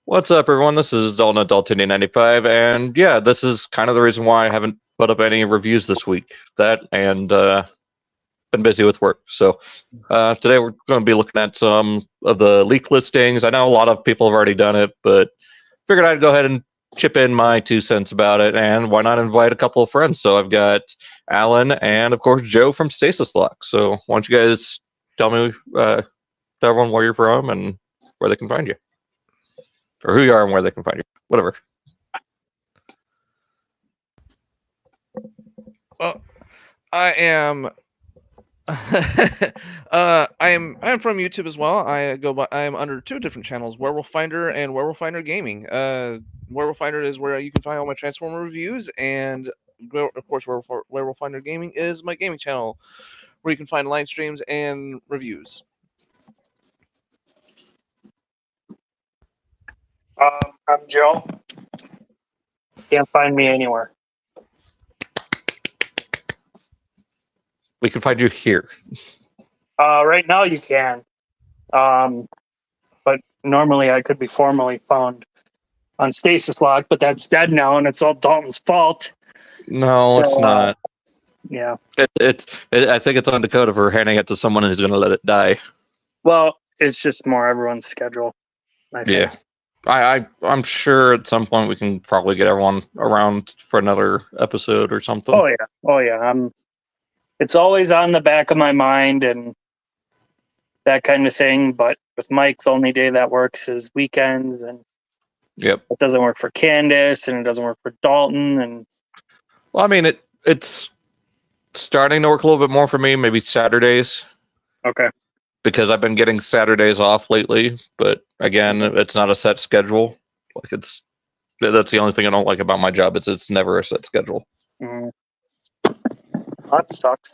What's up, everyone? This is Dalton Adult95, and yeah, this is kind of the reason why I haven't put up any reviews this week. That and been busy with work. So today we're going to be looking at some of the leak listings. I know a lot of people have already done it, but figured I'd go ahead and chip in my 2 cents about it, and why not invite a couple of friends? So I've got Alan and, of course, Joe from Stasis Lock. So why don't you guys tell me, tell everyone where you're from and where they can find you? Or who you are and where they can find you. Whatever. Well, I am. I'm from YouTube as well. I am under two different channels, Werewolf Finder and Werewolf Finder Gaming. Werewolf Finder is where you can find all my Transformer reviews, and of course, Werewolf Finder Gaming is my gaming channel, where you can find live streams and reviews. I'm Joe. Can't find me anywhere. We can find you here. Right now you can. But normally I could be formally found on Stasis Lock, but that's dead now and it's all Dalton's fault. No, it's not. Yeah. I think it's on Dakota for handing it to someone who's going to let it die. Well, it's just more everyone's schedule. I think. Yeah. I'm sure at some point we can probably get everyone around for another episode or something. Oh yeah. It's always on the back of my mind and that kind of thing. But with Mike, the only day that works is weekends, and Yep. it doesn't work for Candace, and it doesn't work for Dalton. And well, I mean, it's starting to work a little bit more for me. Maybe Saturdays. Okay. Because I've been getting Saturdays off lately, but again, it's not a set schedule. That's the only thing I don't like about my job. It's never a set schedule. That sucks.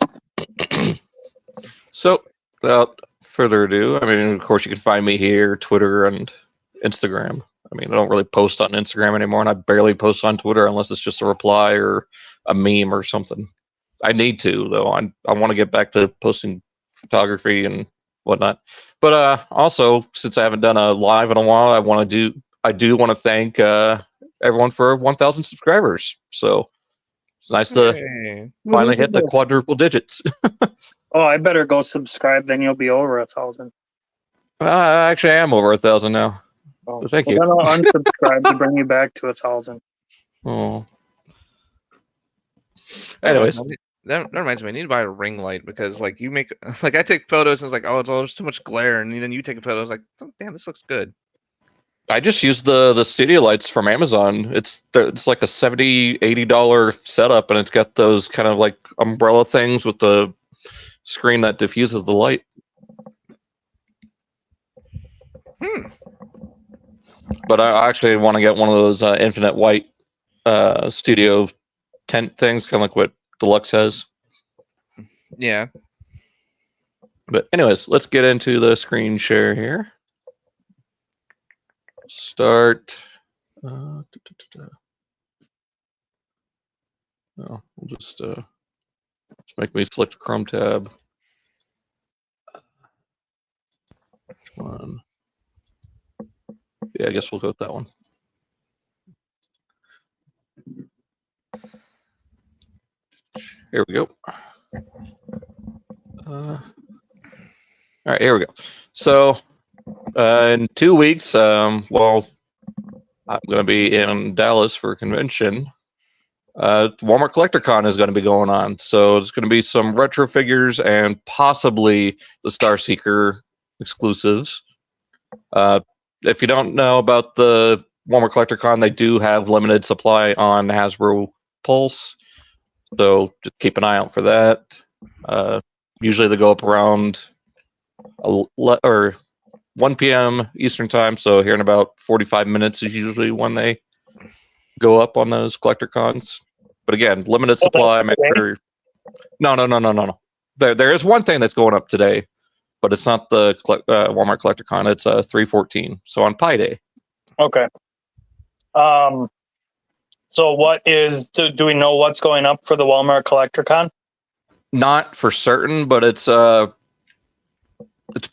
So, without further ado, I mean, of course, you can find me here, Twitter and Instagram. I mean, I don't really post on Instagram anymore, and I barely post on Twitter unless it's just a reply or a meme or something. I need to, though. I want to get back to posting photography and whatnot. But also, since I haven't done a live in a while, I do want to thank everyone for 1,000 subscribers. So it's nice to finally hit the quadruple digits. Oh, I better go subscribe, then you'll be over 1,000. I actually am over 1,000 now. Oh, so thank you. Then I'll unsubscribe to bring you back to 1,000. Oh. Anyways. That reminds me, I need to buy a ring light because, like, I take photos and it's like, oh, there's too much glare, and then you take a photo, it's like, oh, damn, this looks good. I just used the studio lights from Amazon. It's like a $70-$80 setup, and it's got those kind of like umbrella things with the screen that diffuses the light. But I actually want to get one of those infinite white studio tent things, kind of like what Deluxe has. Yeah. But anyways, let's get into the screen share here. Start. Oh, we'll just make me select Chrome tab. Which one? Yeah, I guess we'll go with that one. Here we go. All right, here we go. So in 2 weeks, well, I'm going to be in Dallas for a convention. Walmart Collector Con is going to be going on. So there's going to be some retro figures and possibly the Star Seeker exclusives. If you don't know about the Walmart Collector Con, they do have limited supply on Hasbro Pulse. So just keep an eye out for that. Usually they go up around 1 p.m. Eastern time. So here in about 45 minutes is usually when they go up on those collector cons. But again, limited supply. No. There is one thing that's going up today, but it's not the Walmart Collector Con. It's 3/14. So on Pi Day. Okay. So what is? Do we know what's going up for the Walmart Collector Con? Not for certain, but it's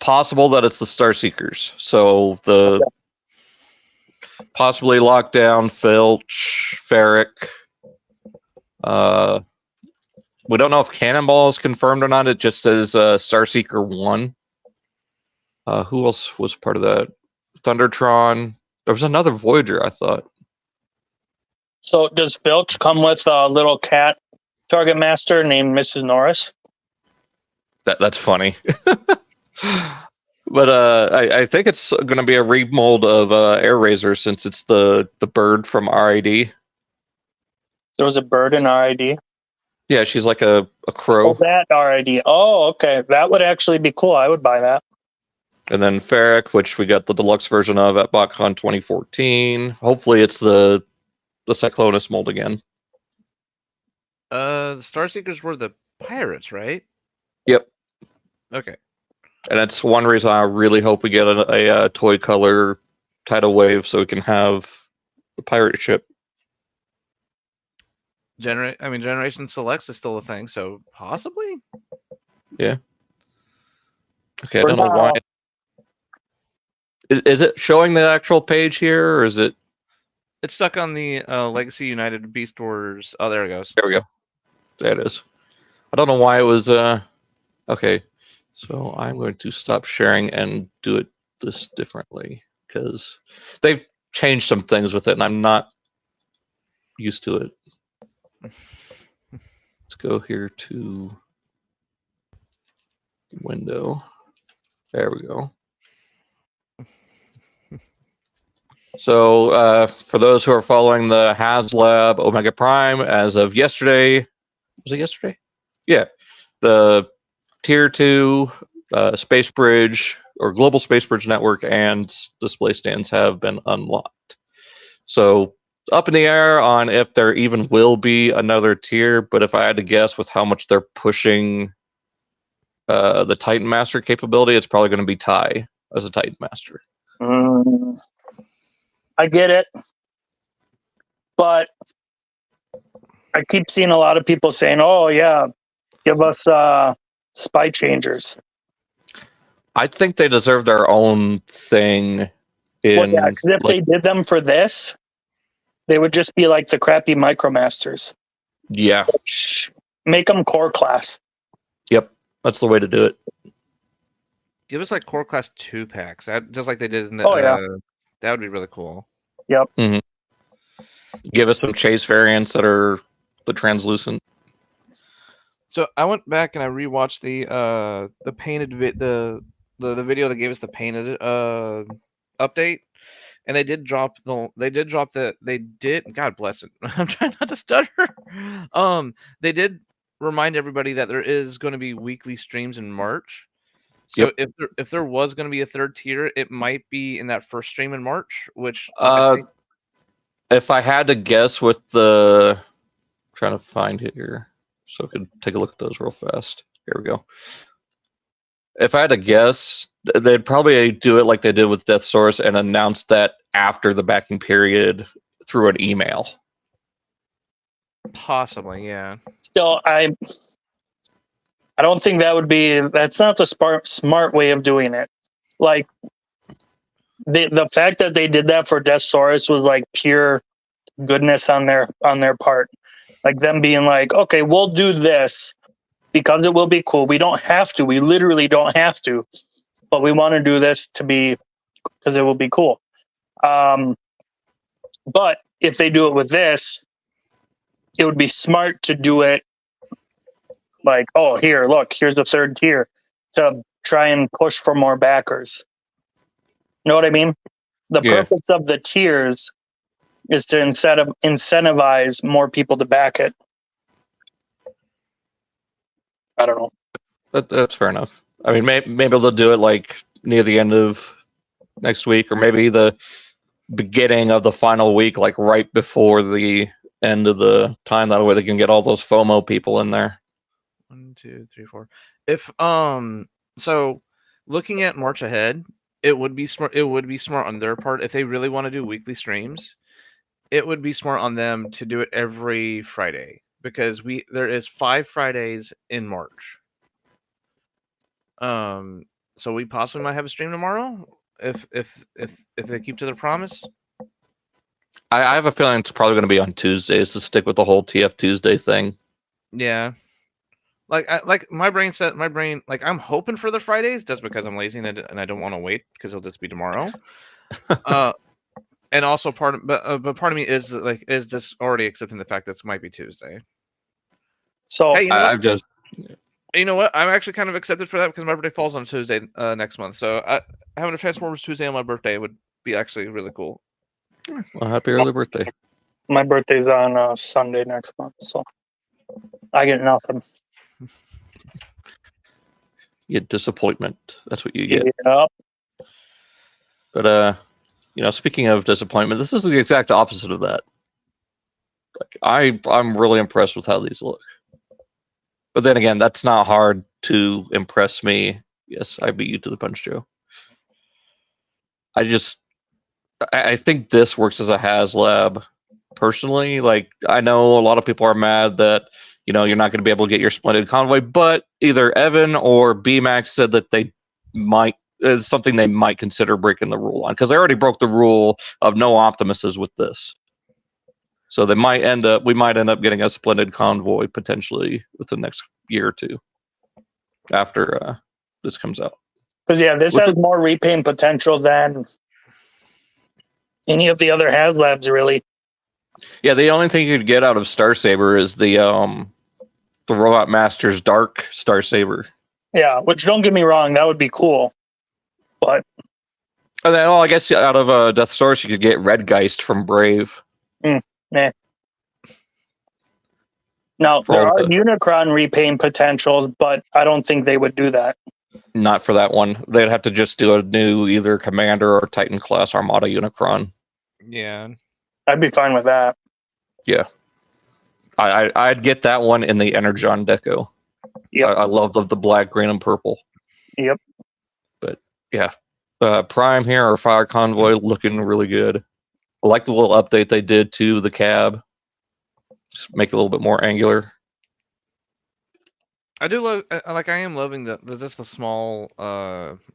possible that it's the Star Seekers. So possibly Lockdown, Filch, Ferric. We don't know if Cannonball is confirmed or not. It just says Starseeker 1. Who else was part of that? Thundertron. There was another Voyager, I thought. So does Filch come with a little cat target master named Mrs. Norris? That's funny. But I think it's going to be a remold of Air Razor since it's the bird from RID. There was a bird in RID. Yeah, she's like a crow. Oh, that RID. Oh, okay. That would actually be cool. I would buy that. And then Ferric, which we got the deluxe version of at BotCon 2014. Hopefully it's the Cyclonus mold again. The Starseekers were the pirates, right? Yep. Okay. And that's one reason I really hope we get a toy color tidal wave so we can have the pirate ship. Generation Selects is still a thing, so possibly. Yeah. Okay, I don't know why. Is it showing the actual page here, or is it? It's stuck on the Legacy United Beast Wars. Oh, there it goes. There we go. There it is. I don't know why it was. Okay, so I'm going to stop sharing and do it this differently because they've changed some things with it, and I'm not used to it. Let's go here to window. There we go. So for those who are following the HasLab Omega Prime, as of yesterday, was it yesterday? Yeah, the Tier 2 Space Bridge or Global Space Bridge Network and display stands have been unlocked. So up in the air on if there even will be another tier, but if I had to guess with how much they're pushing the Titan Master capability, it's probably going to be TIE as a Titan Master. I get it, but I keep seeing a lot of people saying, "Oh yeah, give us spy changers." I think they deserve their own thing. Well, yeah, because if they did them for this, they would just be like the crappy Micromasters. Yeah. Make them core class. Yep, that's the way to do it. Give us like core class 2 packs, just like they did in the. Oh yeah, that would be really cool. Yep. Mm-hmm. Give us some chase variants that are the translucent. So I went back and I rewatched the painted the video that gave us the painted update, and they did drop God bless it. I'm trying not to stutter. They did remind everybody that there is going to be weekly streams in March. So Yep. if there was going to be a third tier, it might be in that first stream in March, which if I had to guess with the trying to find it here so I could take a look at those real fast. Here we go. If I had to guess, they'd probably do it like they did with Death Source and announce that after the backing period through an email. Possibly, yeah. Still, I don't think that's not the smart way of doing it. Like the fact that they did that for Death Source was like pure goodness on their part. Like them being like, okay, we'll do this because it will be cool. We don't have to. We literally don't have to, but we want to do this because it will be cool. But if they do it with this, it would be smart to do it like, oh, here's the third tier to try and push for more backers. You know what I mean? The purpose of the tiers is to incentivize more people to back it. I don't know. That's fair enough. I mean, maybe they'll do it like near the end of next week, or maybe the beginning of the final week, like right before the end of the time. That way they can get all those FOMO people in there. 1, 2, 3, 4. If so looking at March ahead, it would be smart on their part if they really want to do weekly streams. It would be smart on them to do it every Friday because there is 5 Fridays in March. So we possibly might have a stream tomorrow if they keep to their promise. I have a feeling it's probably going to be on Tuesdays to stick with the whole TF Tuesday thing. Yeah. Like my brain, like I'm hoping for the Fridays just because I'm lazy and I don't want to wait because it'll just be tomorrow. And also part of me is just already accepting the fact that this might be Tuesday. So Hey, I've just you know what? I'm actually kind of excited for that because my birthday falls on Tuesday next month. So having a Transformers Tuesday on my birthday would be actually really cool. well, happy early birthday. my birthday's on Sunday next month, so I get nothing. You get disappointment. That's what you get. Yeah. But speaking of disappointment, this is the exact opposite of that. Like I'm really impressed with how these look. But then again, that's not hard to impress me. Yes, I beat you to the punch, Joe. I think this works as a HasLab. Personally, like I know a lot of people are mad that you're not going to be able to get your Splendid Convoy, but either Evan or BMax said that they might. It's something they might consider breaking the rule on because they already broke the rule of no Optimuses with this. So we might end up getting a Splendid Convoy potentially within the next year or two after this comes out. Because this has more repaint potential than any of the other HasLabs, really. Yeah, the only thing you could get out of Star Saber is the Robot Masters Dark Star Saber. Yeah, which don't get me wrong, that would be cool. But and then, I guess out of Death Source you could get Red Geist from Brave. Nah. Now, there are Unicron repaint potentials, but I don't think they would do that. Not for that one. They'd have to just do a new either Commander or Titan class Armada Unicron. Yeah. I'd be fine with that. Yeah. I'd get that one in the Energon deco. Yep. I love the black, green, and purple. Yep. But yeah. Prime here, or Fire Convoy, looking really good. I like the little update they did to the cab. Just make it a little bit more angular. I do love, I am loving the small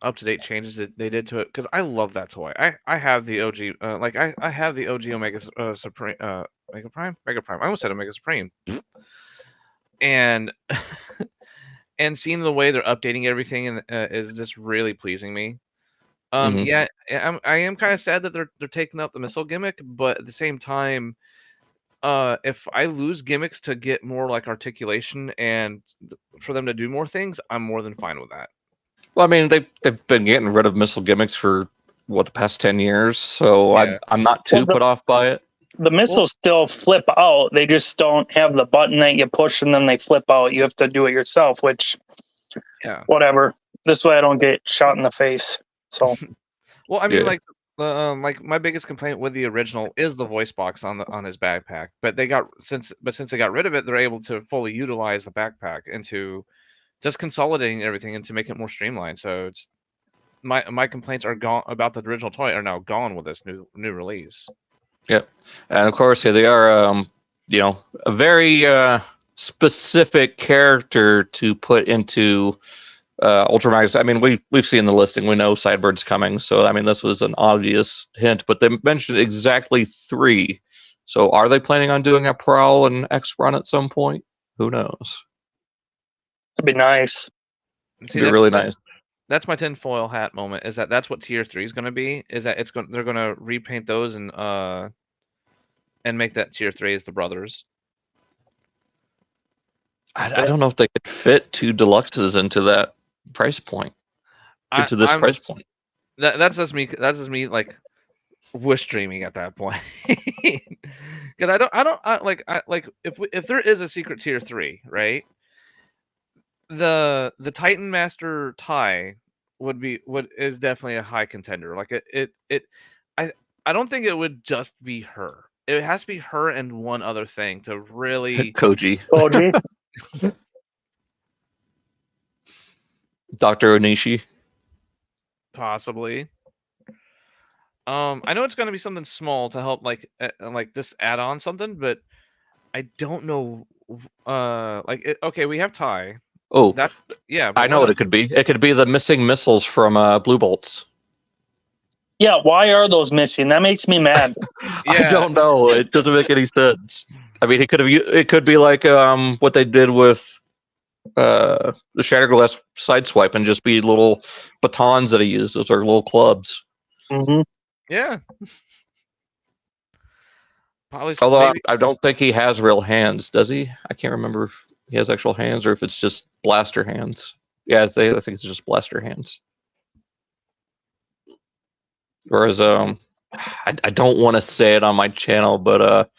up-to-date changes that they did to it because I love that toy. I have the OG, I have the OG Omega Supreme, Mega Prime. I almost said Omega Supreme, and and seeing the way they're updating everything and is just really pleasing me. Yeah, I am kind of sad that they're taking out the missile gimmick, but at the same time, if I lose gimmicks to get more like articulation and for them to do more things, I'm more than fine with that. Well, I mean, they've been getting rid of missile gimmicks for the past 10 years, so yeah. I'm not too put off by it. The missiles still flip out. They just don't have the button that you push and then they flip out. You have to do it yourself, which, whatever. This way I don't get shot in the face. So, well, I mean, like my biggest complaint with the original is the voice box on his backpack. But since they got rid of it, they're able to fully utilize the backpack into just consolidating everything and to make it more streamlined. So it's my complaints are gone about the original toy are now gone with this new release. Yep, and of course here they are. A very specific character to put into Ultramax. I mean, we've seen the listing. We know Sidebird's coming, so I mean, this was an obvious hint. But they mentioned exactly 3. So, are they planning on doing a Prowl and X run at some point? Who knows? That'd be nice. It'd be really nice. That's my tinfoil hat moment. Is that's what Tier 3 is going to be? Is that they're going to repaint those and make that Tier 3 as the brothers? I don't know if they could fit 2 deluxes into that price point. Into this price point. That's just me. That's just me. Like wish dreaming at that point. Because if there is a secret Tier 3, right? The Titan Master tie is definitely a high contender. Like I don't think it would just be her. It has to be her and one other thing to really Koji. Dr. Onishi. Possibly. I know it's going to be something small to help like this add on something, but I don't know. Okay, we have Ty. Oh, yeah. I know what it could be. It could be the missing missiles from Blue Bolts. Yeah, why are those missing? That makes me mad. I don't know. It doesn't make any sense. I mean, it could be like what they did with the Shatterglass Sideswipe and just be little batons that he used. Those are little clubs. Hmm. Yeah. Probably. Although Maybe. I don't think he has real hands, does he? I can't remember if he has actual hands or if it's just blaster hands. Yeah, I think it's just blaster hands. Whereas I don't want to say it on my channel, but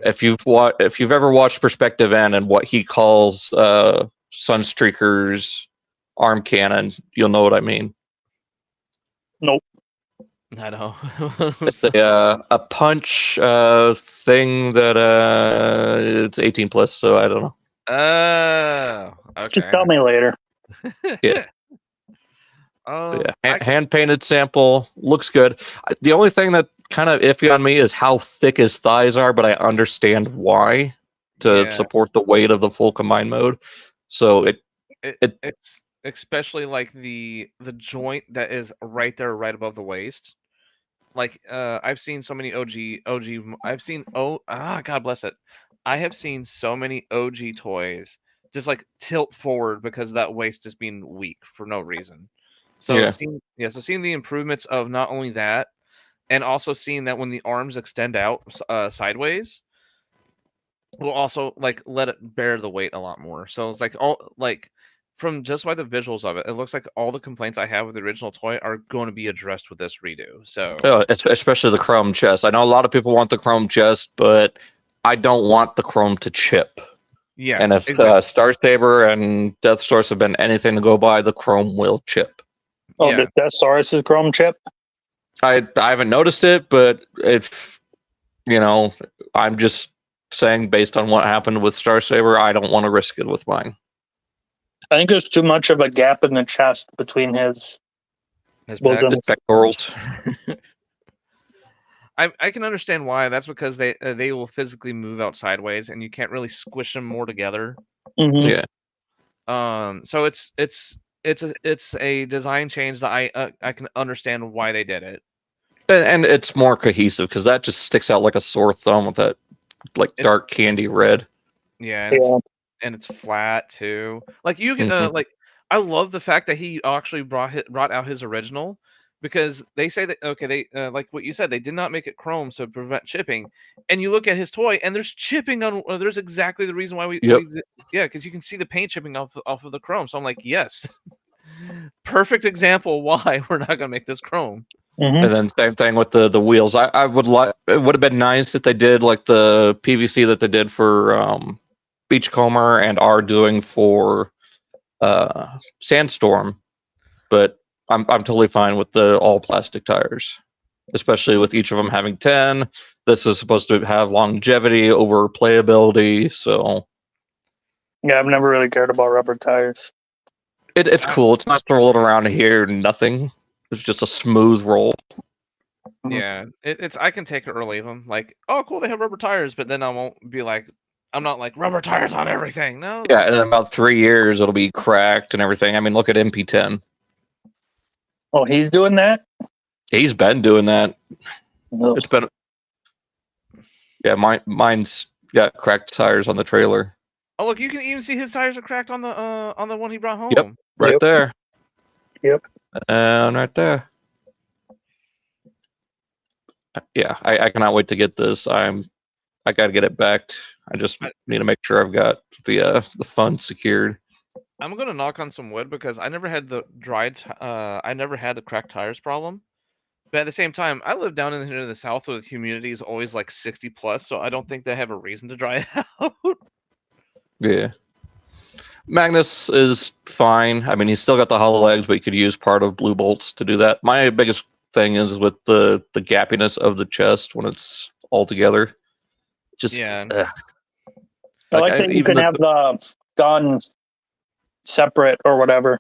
if you've ever watched Perspective N and what he calls Sunstreaker's arm cannon, you'll know what I mean. Nope. I know. It's a punch thing that it's 18 plus, so I don't know. Oh, Just okay. tell me later. Yeah. Oh, Yeah, hand painted sample looks good. The only thing that kind of iffy on me is how thick his thighs are, but I understand why to support the weight of the full combined mode. So it's especially like the joint that is right there, right above the waist. Like I've seen so many OG. I've seen God bless it. I have seen so many OG toys just like tilt forward because that waist is being weak for no reason. So Yeah. seeing the improvements of not only that, and also seeing that when the arms extend out sideways, will also like let it bear the weight a lot more. So it's like all like from just by the visuals of it, it looks like all the complaints I have with the original toy are going to be addressed with this redo. So Especially the chrome chest. I know a lot of people want the chrome chest, but I don't want the chrome to chip. yeah, And if exactly. Star Saber and Death Source have been anything to go by, the chrome will chip. Oh, Yeah. the Saurus' chrome chip? I haven't noticed it, but if I'm just saying based on what happened with Star Saber, I don't want to risk it with mine. I think there's too much of a gap in the chest between his bosoms. His pectorals. I can understand why. That's because they will physically move out sideways, and you can't really squish them more together. Mm-hmm. Yeah. So it's a design change that I can understand why they did it. And it's more cohesive because that just sticks out like a sore thumb with that dark candy red. Yeah, Yeah. and it's flat too. Like you can like I love the fact that he actually brought out his original, because they say that they like what you said, they did not make it chrome to prevent chipping, and you look at his toy and there's chipping on there's exactly the reason why we because you can see the paint chipping off of the chrome. So I'm like, yes, perfect example why we're not gonna make this chrome. Mm-hmm. And then same thing with the wheels. I would like, it would have been nice if they did like the PVC that they did for Beachcomber and are doing for Sandstorm, but I'm totally fine with the all plastic tires, especially with each of them having 10. This is supposed to have longevity over playability, so Yeah, I've never really cared about rubber tires. it's cool. It's nice to roll it around here. Nothing. It's just a smooth roll. Yeah, it's I can take it or leave them. Like, oh, cool, they have rubber tires, but then I won't be like, I'm not like rubber tires on everything. No. Yeah, and in about 3 years it'll be cracked and everything. I mean, look at MP10. Oh, he's doing that? He's been doing that. Ugh. It's been mine's got cracked tires on the trailer. Oh, look, you can even see his tires are cracked on the one he brought home. Yep, right there. Yep. And right there. Yeah, I cannot wait to get this. I gotta get it backed. I just need to make sure I've got the funds secured. I'm gonna knock on some wood because I never had the I never had the cracked tires problem. But at the same time, I live down in the south where the humidity is always like 60 plus, so I don't think they have a reason to dry it out. Yeah. Magnus is fine. I mean, he's still got the hollow legs, but you could use part of Blue Bolts to do that. My biggest thing is with the gappiness of the chest when it's all together. Just Yeah. I like that you can have the gun separate or whatever.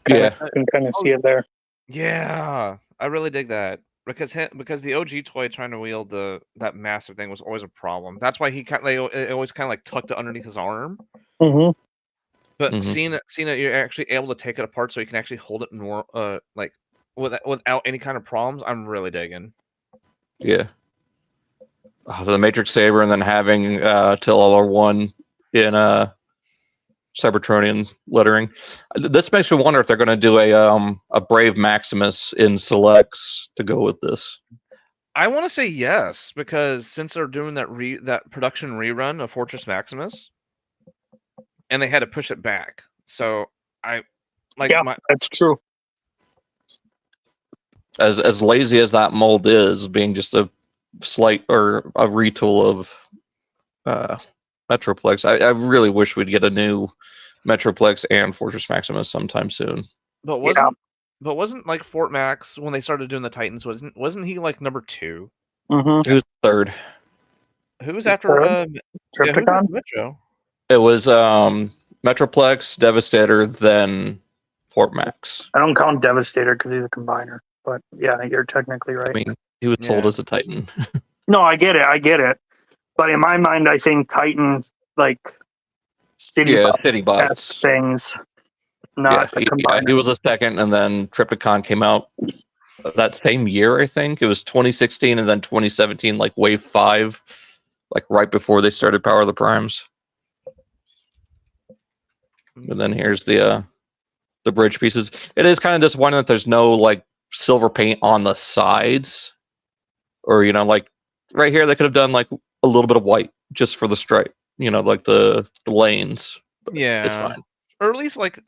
You can kind of see it there. Yeah, I really dig that because the OG toy trying to wield that massive thing was always a problem. That's why it always kind of like tucked it underneath his arm. Mm-hmm. But seeing that you're actually able to take it apart so you can actually hold it more like without any kind of problems, I'm really digging. Yeah. The Matrix Saber, and then having TLR1 in Cybertronian lettering. This makes me wonder if they're going to do a Brave Maximus in selects to go with this. I want to say yes, because since they're doing that production rerun of Fortress Maximus, and they had to push it back, so I like Yeah, that's true. As lazy as that mold is, being just a slight or a retool of Metroplex, I really wish we'd get a new Metroplex and Fortress Maximus sometime soon. But wasn't like Fort Max when they started doing the Titans? Wasn't he like number 2? Mm-hmm. Who's third? Who's after Triptychon? Metro? It was Metroplex, Devastator, then Fort Max. I don't count Devastator because he's a combiner, but yeah, you're technically right. I mean, he was sold as a Titan. No, I get it. But in my mind, I think Titans like city bots things, not the combiner. He was a second, and then Triptychon came out that same year. I think it was 2016, and then 2017, like Wave 5, like right before they started Power of the Primes. And then here's the bridge pieces. It is kind of disappointing that there's no like silver paint on the sides, or like right here they could have done like a little bit of white just for the stripe, like the lanes. But yeah, it's fine. Or at least like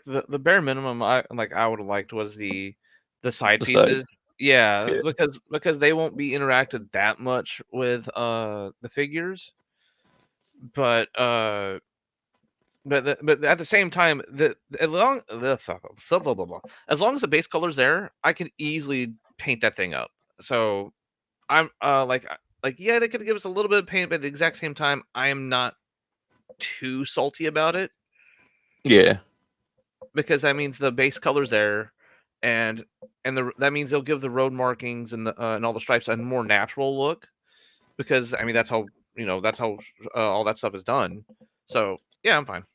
the bare minimum I would have liked was the side pieces. Sides. Yeah, because they won't be interacted that much with the figures, but at the same time, as long as the base color's there, I can easily paint that thing up. So I'm yeah, they could give us a little bit of paint, but at the exact same time, I am not too salty about it. Yeah, because that means the base color's there, and that means they'll give the road markings and and all the stripes a more natural look. Because I mean that's how all that stuff is done. So yeah, I'm fine.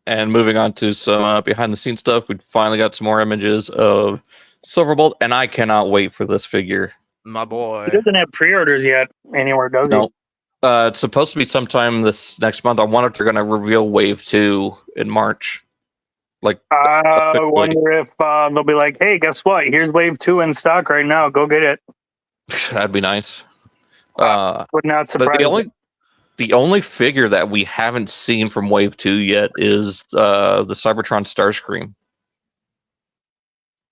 and moving on to some behind the scenes stuff, we finally got some more images of Silverbolt, and I cannot wait for this figure. My boy. He doesn't have pre-orders yet anywhere, does he? No. It's supposed to be sometime this next month. I wonder if they're going to reveal Wave 2 in March. I wonder if they'll be like, hey, guess what? Here's Wave 2 in stock right now. Go get it. That'd be nice. Would not surprise but the only figure that we haven't seen from Wave 2 yet is the Cybertron Starscream.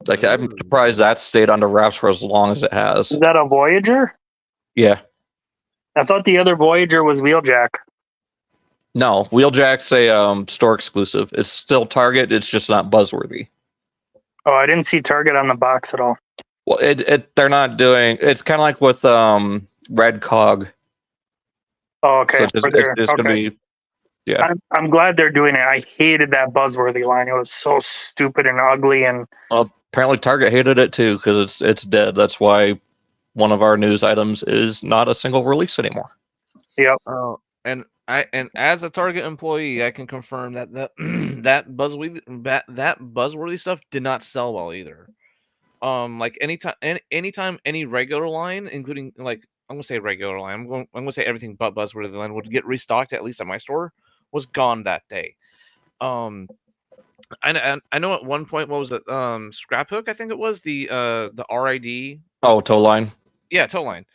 Like, I'm surprised that stayed under wraps for as long as it has. Is that a Voyager? Yeah. I thought the other Voyager was Wheeljack. No, Wheeljack's a store exclusive. It's still Target. It's just not buzzworthy. Oh, I didn't see Target on the box at all. Well, they're not doing. It's kind of like with Red Cog. Oh, okay. So it's just gonna be. Yeah. I'm glad they're doing it. I hated that buzzworthy line. It was so stupid and ugly. And apparently Target hated it too because it's dead. That's why one of our news items is not a single release anymore. Yep. And as a Target employee, I can confirm that that buzzworthy stuff did not sell well either. Like anytime any regular line, including like I'm gonna say regular line, I'm gonna say everything but buzzworthy line would get restocked, at least at my store, was gone that day. I know at one point, what was it? Scrap Hook, I think it was the RID. Oh, Tow Line. Yeah, Tow Line.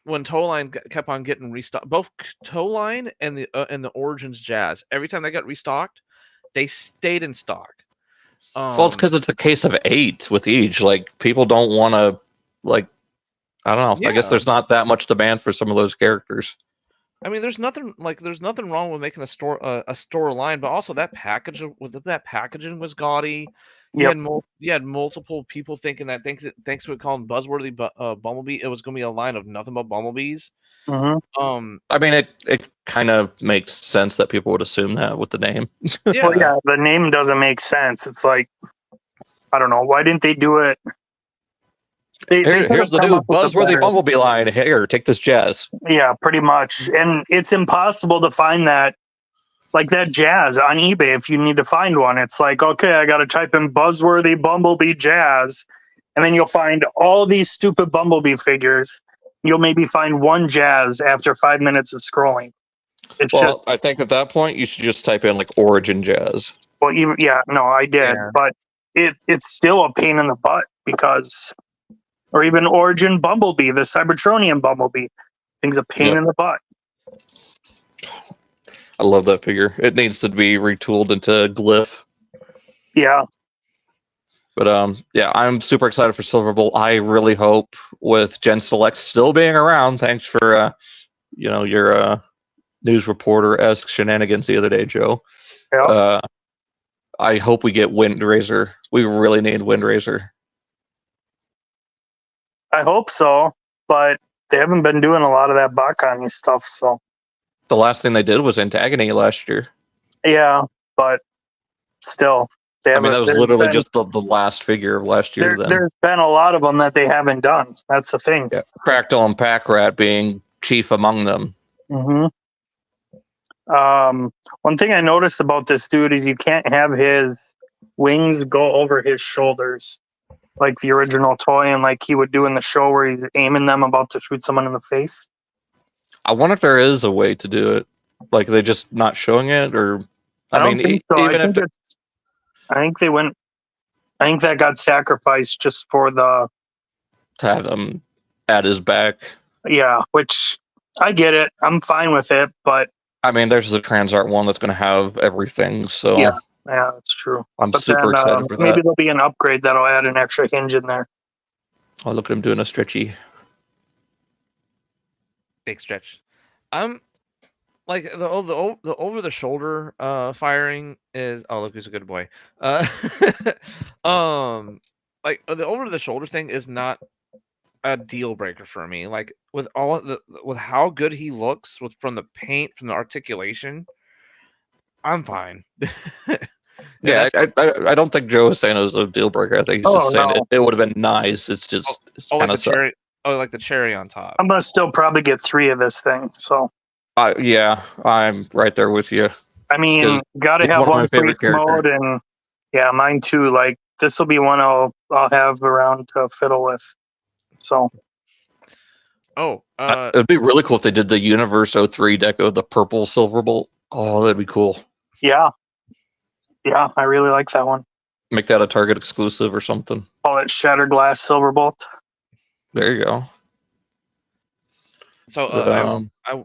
When Tow Line kept on getting restocked, both Tow Line and the Origins Jazz, every time they got restocked, they stayed in stock. Well, it's because it's a case of 8 with each. Like, people don't want to, like, I don't know. Yeah. I guess there's not that much demand for some of those characters. I mean, there's nothing wrong with making a store line, but also that packaging was gaudy. Yep. You had multiple people thinking that thanks to it calling buzzworthy Bumblebee, it was going to be a line of nothing but bumblebees. Mm-hmm. I mean, it kind of makes sense that people would assume that with the name. Yeah. Well, yeah, the name doesn't make sense. It's like, I don't know. Why didn't they do it? Here's the new buzzworthy Bumblebee line. Here, take this Jazz. Yeah, pretty much. And it's impossible to find that like that Jazz on eBay. If you need to find one, it's like, okay, I got to type in Buzzworthy Bumblebee Jazz, and then you'll find all these stupid Bumblebee figures. You'll maybe find one Jazz after 5 minutes of scrolling. It's just, I think at that point you should just type in like Origin Jazz. well, even, yeah, no, I did, Yeah. but it's still a pain in the butt because, or even Origin Bumblebee, the Cybertronian Bumblebee, thing's a pain in the butt. I love that figure. It needs to be retooled into Glyph. Yeah. But yeah, I'm super excited for Silver Bolt. I really hope with Gen Select still being around. Thanks for your news reporter-esque shenanigans the other day, Joe. Yeah. I hope we get Windraiser. We really need Windraiser. I hope so, but they haven't been doing a lot of that Bakani stuff, so. The last thing they did was Antagony last year. Yeah, but still. I mean, that was literally just the last figure of last year. There's been a lot of them that they haven't done. That's the thing. Yeah. Crackdoll and Packrat being chief among them. Mm-hmm. One thing I noticed about this dude is you can't have his wings go over his shoulders like the original toy and like he would do in the show where he's aiming them about to shoot someone in the face. I wonder if there is a way to do it. Like, are they just not showing it? Or I don't think so. I think that got sacrificed just for to have them at his back. Yeah, which I get it. I'm fine with it, but I mean, there's the Transart one that's going to have everything. So yeah, that's true. I'm super excited for that. Maybe there'll be an upgrade that'll add an extra hinge in there. Oh, look at him doing a stretchy. Big stretch. I'm like the over the shoulder firing is. Oh, look who's a good boy. Like the over the shoulder thing is not a deal breaker for me. Like with with how good he looks from the paint, from the articulation, I'm fine. Yeah, I don't think Joe is saying it was a deal breaker. I think he's just saying it would have been nice. It's just like the cherry. Oh, like the cherry on top. I'm gonna still probably get 3 of this thing. So. Yeah, I'm right there with you. I mean, gotta have one freak mode, and yeah, mine too. Like this will be one I'll have around to fiddle with. So. Oh, it'd be really cool if they did the Universe 03 deco, the purple Silver Bolt. Oh, that'd be cool. Yeah, I really like that one. Make that a Target exclusive or something. Call it Shattered Glass Silver Bolt. There you go. So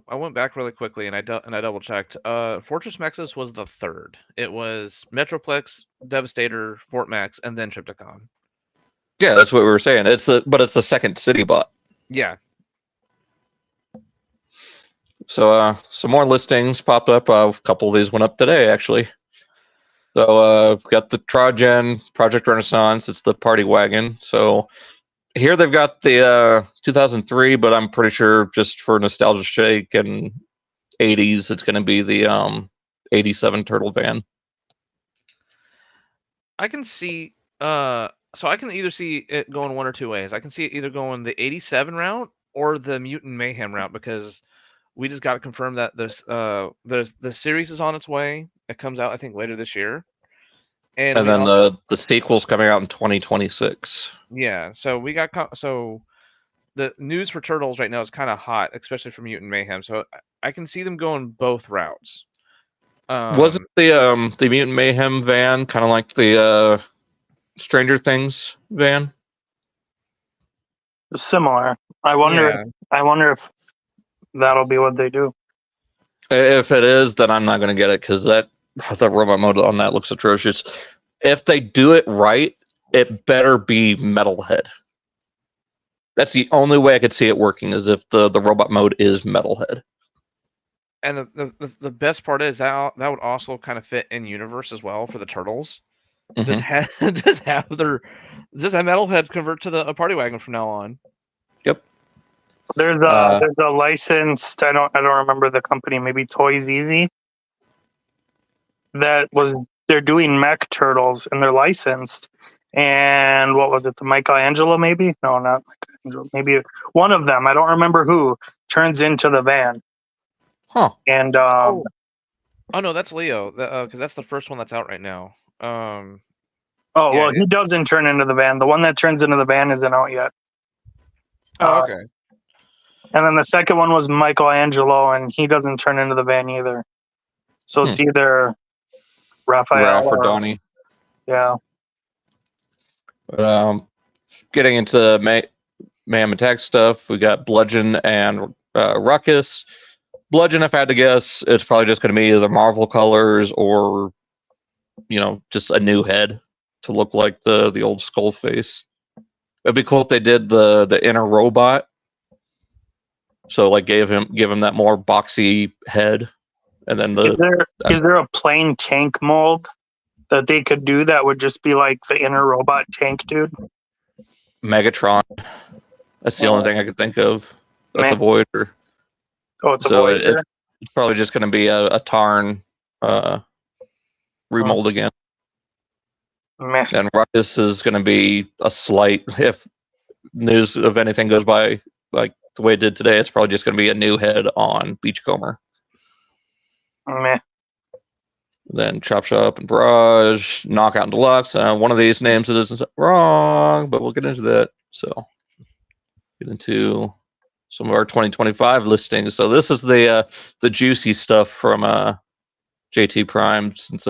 I went back really quickly and I double checked. Fortress Nexus was the 3rd. It was Metroplex, Devastator, Fort Max, and then Trypticon. Yeah, that's what we were saying. But it's the second city bot. Yeah. So some more listings popped up. A couple of these went up today, actually. So we've got the Trojan Project Renaissance. It's the party wagon. So here they've got the 2003, but I'm pretty sure just for nostalgia shake and 80s, it's going to be the 87 Turtle Van. I can see. So I can either see it going one or two ways. I can see it either going the 87 route or the Mutant Mayhem route, because we just got to confirm that the series is on its way. It comes out, I think, later this year. And then the sequel's coming out in 2026. Yeah, so we got the news for Turtles right now is kind of hot, especially for Mutant Mayhem. So I can see them going both routes. Wasn't the Mutant Mayhem van kind of like the Stranger Things van? Similar. I wonder if that'll be what they do. If it is, then I'm not going to get it because the robot mode on that looks atrocious. If they do it right, it better be Metalhead. That's the only way I could see it working, is if the robot mode is Metalhead. And the best part is that would also kind of fit in universe as well for the Turtles. Mm-hmm. Does have Metalhead convert to a party wagon from now on? Yep. There's a licensed. I don't remember the company. Maybe Toys Easy. They're doing mech turtles and they're licensed. And what was it? The Michelangelo, maybe? No, not Michelangelo. Maybe one of them. I don't remember who turns into the van. Huh. And Oh no, that's Leo. Because that's the first one that's out right now. Oh, Yeah, well, he doesn't turn into the van. The one that turns into the van isn't out yet. Oh, okay. And then the second one was Michelangelo, and he doesn't turn into the van either. So it's either Raphael Raph or Donnie. Yeah. Getting into the Mayhem Attack stuff, we got Bludgeon and Ruckus. Bludgeon, if I had to guess, it's probably just going to be either Marvel colors or, just a new head to look like the old skull face. It'd be cool if they did the inner robot. So like give him that more boxy head, and then is there a plain tank mold that they could do that would just be like the inner robot tank dude? Megatron. That's the only thing I could think of. That's a Voyager. Oh, it's a Voyager. It's probably just going to be a Tarn remold again. Meh. And Ruckus is going to be a slight, if news of anything goes by like the way it did today, it's probably just going to be a new head on Beachcomber. Meh. Then Chop Shop and Barrage, Knockout and Deluxe. One of these names is wrong, but we'll get into that. So get into some of our 2025 listings. So this is the juicy stuff from JT Prime, since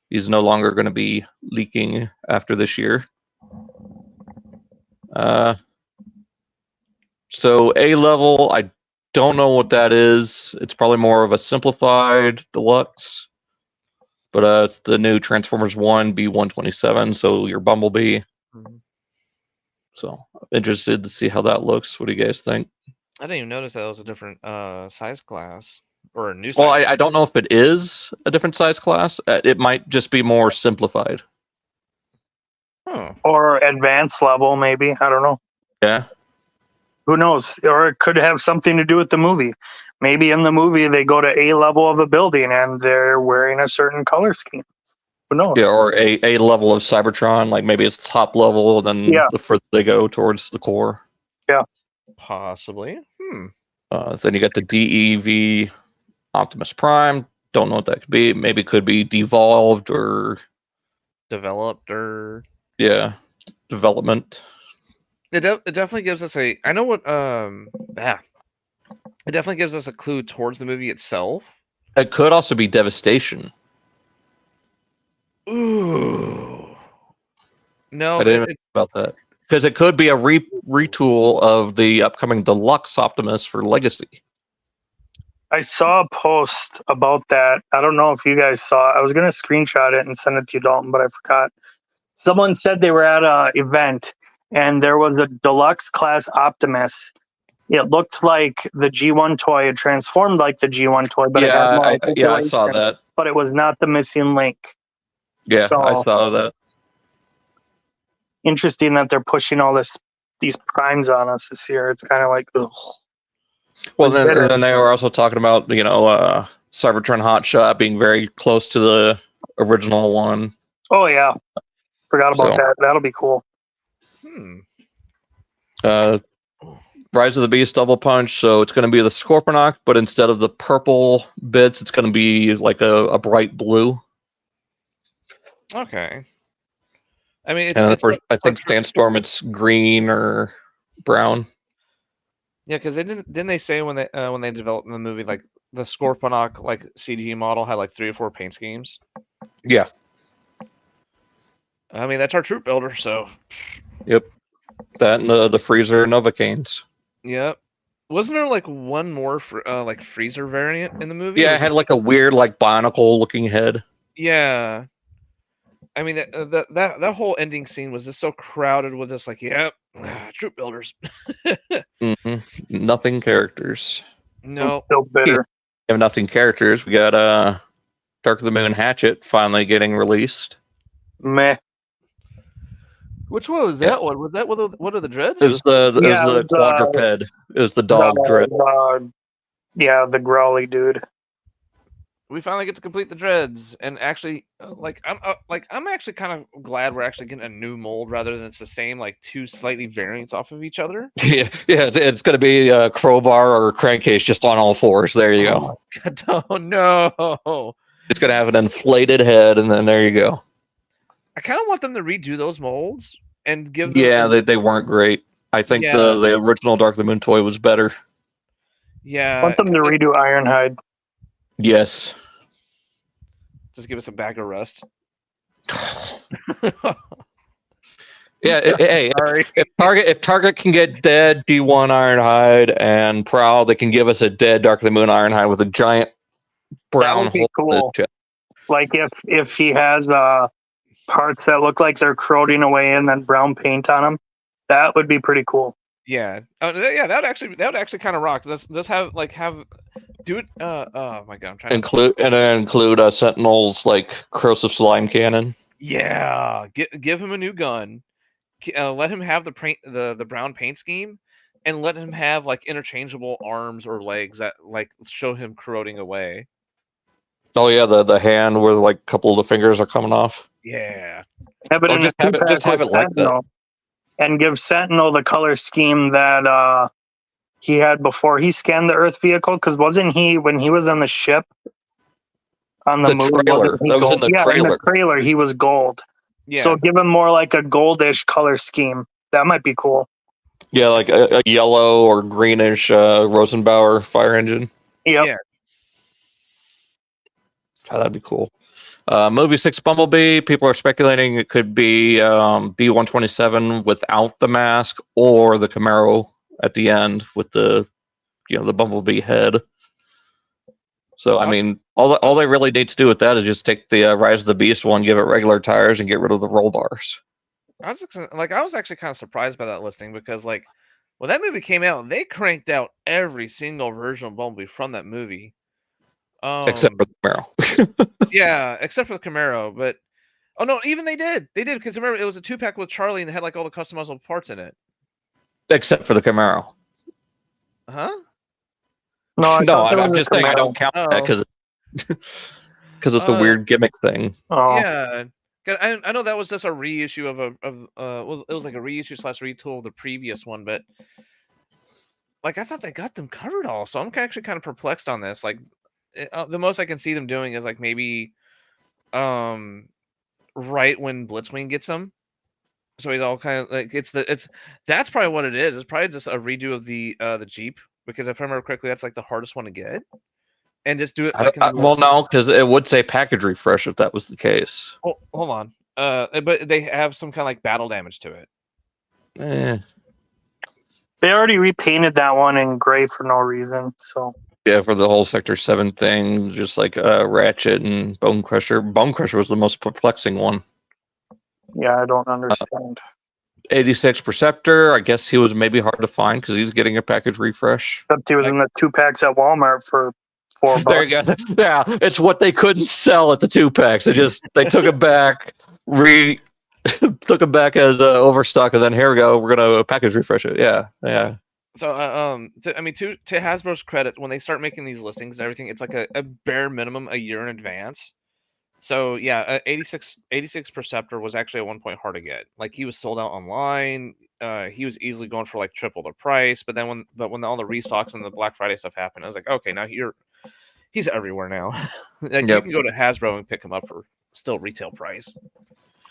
he's no longer going to be leaking after this year. So A level, I don't know what that is. It's probably more of a simplified deluxe, but it's the new Transformers 1 B127. So your Bumblebee. Mm-hmm. So interested to see how that looks. What do you guys think? I didn't even notice that it was a different size class or a new size. Well, I don't know if it is a different size class. It might just be more simplified. Or advanced level, maybe. I don't know. Yeah. Who knows? Or it could have something to do with the movie. Maybe in the movie they go to A level of a building and they're wearing a certain color scheme. Who knows? Yeah, or a level of Cybertron, like maybe it's top level, then the further they go towards the core. Yeah. Possibly. Then you got the DEV Optimus Prime. Don't know what that could be. Maybe it could be devolved or developed or development. It definitely gives us a. I know what. It definitely gives us a clue towards the movie itself. It could also be Devastation. Ooh. No, I didn't think about that, because it could be a retool of the upcoming Deluxe Optimus for Legacy. I saw a post about that. I don't know if you guys saw it. I was going to screenshot it and send it to you, Dalton, but I forgot. Someone said they were at an event and there was a Deluxe class Optimus. It looked like the G1 toy. It transformed like the G1 toy, but I saw that. But it was not the missing link. Yeah, so, I saw that. Interesting that they're pushing all these primes on us this year. It's kind of like, ugh. Well, then they were also talking about, Cybertron Hotshot being very close to the original one. Oh, yeah. Forgot about that. That'll be cool. Rise of the Beast Double Punch. So it's going to be the Scorponok, but instead of the purple bits, it's going to be like a bright blue. Okay. I mean, I think Sandstorm, it's green or brown. Yeah, because didn't they say when they developed the movie, like the Scorponok like CG model had like 3 or 4 paint schemes? Yeah. I mean, that's our troop builder, so. Yep. That and the Freezer Novocaines. Yep. Wasn't there like one more like Freezer variant in the movie? Yeah, it had like a weird like bionicle looking head. Yeah. I mean, that whole ending scene was just so crowded with just like, troop builders. Nothing characters. No. I'm still bitter. We have nothing characters. We got Dark of the Moon Hatchet finally getting released. Meh. Which one was that one? Was that one of the dreads? It was the quadruped. It was the dog dread. The growly dude. we finally get to complete the dreads, and actually, I'm actually kind of glad we're actually getting a new mold rather than it's the same, like two slightly variants off of each other. Yeah, it's going to be a crowbar or a crankcase just on all fours. There you go. Oh my God, oh no! It's going to have an inflated head, and then there you go. I kind of want them to redo those molds and give them. Yeah, they weren't great. I think Yeah. the original Dark of the Moon toy was better. I Yeah, want them to redo Ironhide. Yes. just give us a bag of rust. Yeah, hey, Sorry. if Target can get dead D1 Ironhide and Prowl, they can give us a dead Dark of the Moon Ironhide with a giant brown would be hole in his cool. chest. Like if he has parts that look like they're corroding away and then brown paint on them, that would be pretty cool. Yeah. Yeah. That would actually kind of rock. Let's have do it. Oh my God, I'm trying to include Sentinel's like corrosive slime cannon. Yeah. Give him a new gun. Let him have the brown paint scheme, and let him have like interchangeable arms or legs that like show him corroding away. Oh yeah, the hand where like a couple of the fingers are coming off. Yeah. Yeah, but Oh, in just a have it with like that. Sentinel, and give Sentinel the color scheme that he had before he scanned the Earth vehicle. Because wasn't he, when he was on the ship on the moon? Trailer. Wasn't he That was in gold? the Yeah, trailer. in the trailer he was gold. Yeah. So give him more like a goldish color scheme. That might be cool. Yeah, like a yellow or greenish Rosenbauer fire engine. Yep. Yeah. Oh, that'd be cool. Movie 6 Bumblebee, people are speculating it could be B-127 without the mask or the Camaro at the end with the Bumblebee head. So, I mean, all they really need to do with that is just take the Rise of the Beast one, give it regular tires, and get rid of the roll bars. I was actually kind of surprised by that listing because when that movie came out, they cranked out every single version of Bumblebee from that movie. Except for the Camaro. Yeah, except for the Camaro, but oh no, even they did because remember it was a 2-pack with Charlie and it had like all the customizable parts in it. Except for the Camaro. Huh? No, I'm just saying I don't count that because it's a weird gimmick thing. Oh. Yeah, I know that was just a reissue well, it was like a reissue / retool of the previous one, but like I thought they got them covered all, so I'm actually kind of perplexed on this. Like the most I can see them doing is like maybe right when Blitzwing gets them. So he's all kind of like that's probably what it is. It's probably just a redo of the Jeep, because if I remember correctly, that's like the hardest one to get, and just do it like well, no, because it would say package refresh if that was the case. Oh, hold on. But they have some kind of like battle damage to it. They already repainted that one in gray for no reason. So yeah, for the whole Sector 7 thing, just like Ratchet and Bone Crusher. Bone Crusher was the most perplexing one. Yeah, I don't understand. 86 Perceptor, I guess he was maybe hard to find because he's getting a package refresh. Except he was in the 2-packs at Walmart for $4. There you go. Yeah, it's what they couldn't sell at the 2-packs. They took it back, took it back as overstock, and then here we go. We're gonna package refresh it. Yeah. So, to Hasbro's credit, when they start making these listings and everything, it's like a bare minimum a year in advance. So yeah, 86 Perceptor was actually at one point hard to get. Like he was sold out online. He was easily going for like triple the price. But then when all the restocks and the Black Friday stuff happened, I was like, okay, now he's everywhere now. Like you can go to Hasbro and pick him up for still retail price.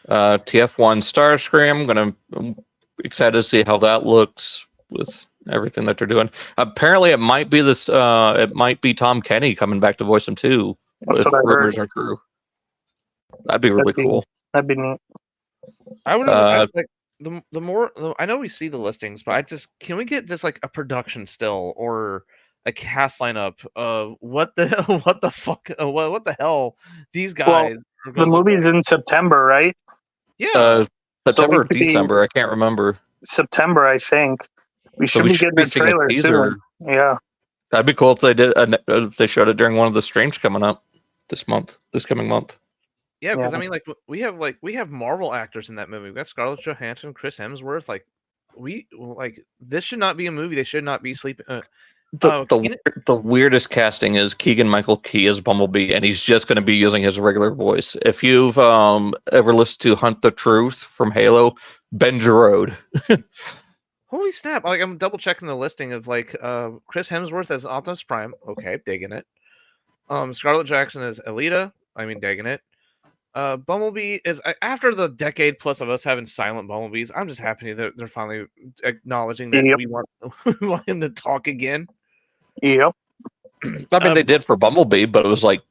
TF1 Starscream. I'm excited to see how that looks with everything that they're doing. Apparently, it might be this. It might be Tom Kenny coming back to voice him too. That's what I rumors heard. are true. That'd be really cool. That'd be neat. I would like the more. I know we see the listings, but can we get just like a production still or a cast lineup of what the fuck what the hell these guys? Well, the movie's in September, right? Yeah. September or December, I can't remember. September, I think. We should be getting a trailer soon. Yeah. That'd be cool if they did. If they showed it during one of the streams coming up this coming month. Yeah, because I mean, like we have Marvel actors in that movie. We got Scarlett Johansson, Chris Hemsworth. Like this should not be a movie. They should not be sleeping. The weirdest casting is Keegan-Michael Key as Bumblebee, and he's just going to be using his regular voice. If you've ever listened to Hunt the Truth from Halo, Ben Jarode. Holy snap! Like I'm double checking the listing of like Chris Hemsworth as Optimus Prime. Okay, digging it. Scarlett Jackson as Alita. I mean, digging it. Bumblebee is after the decade plus of us having silent Bumblebees. I'm just happy that they're finally acknowledging that we want him to talk again. Yep. I mean, they did for Bumblebee, but it was like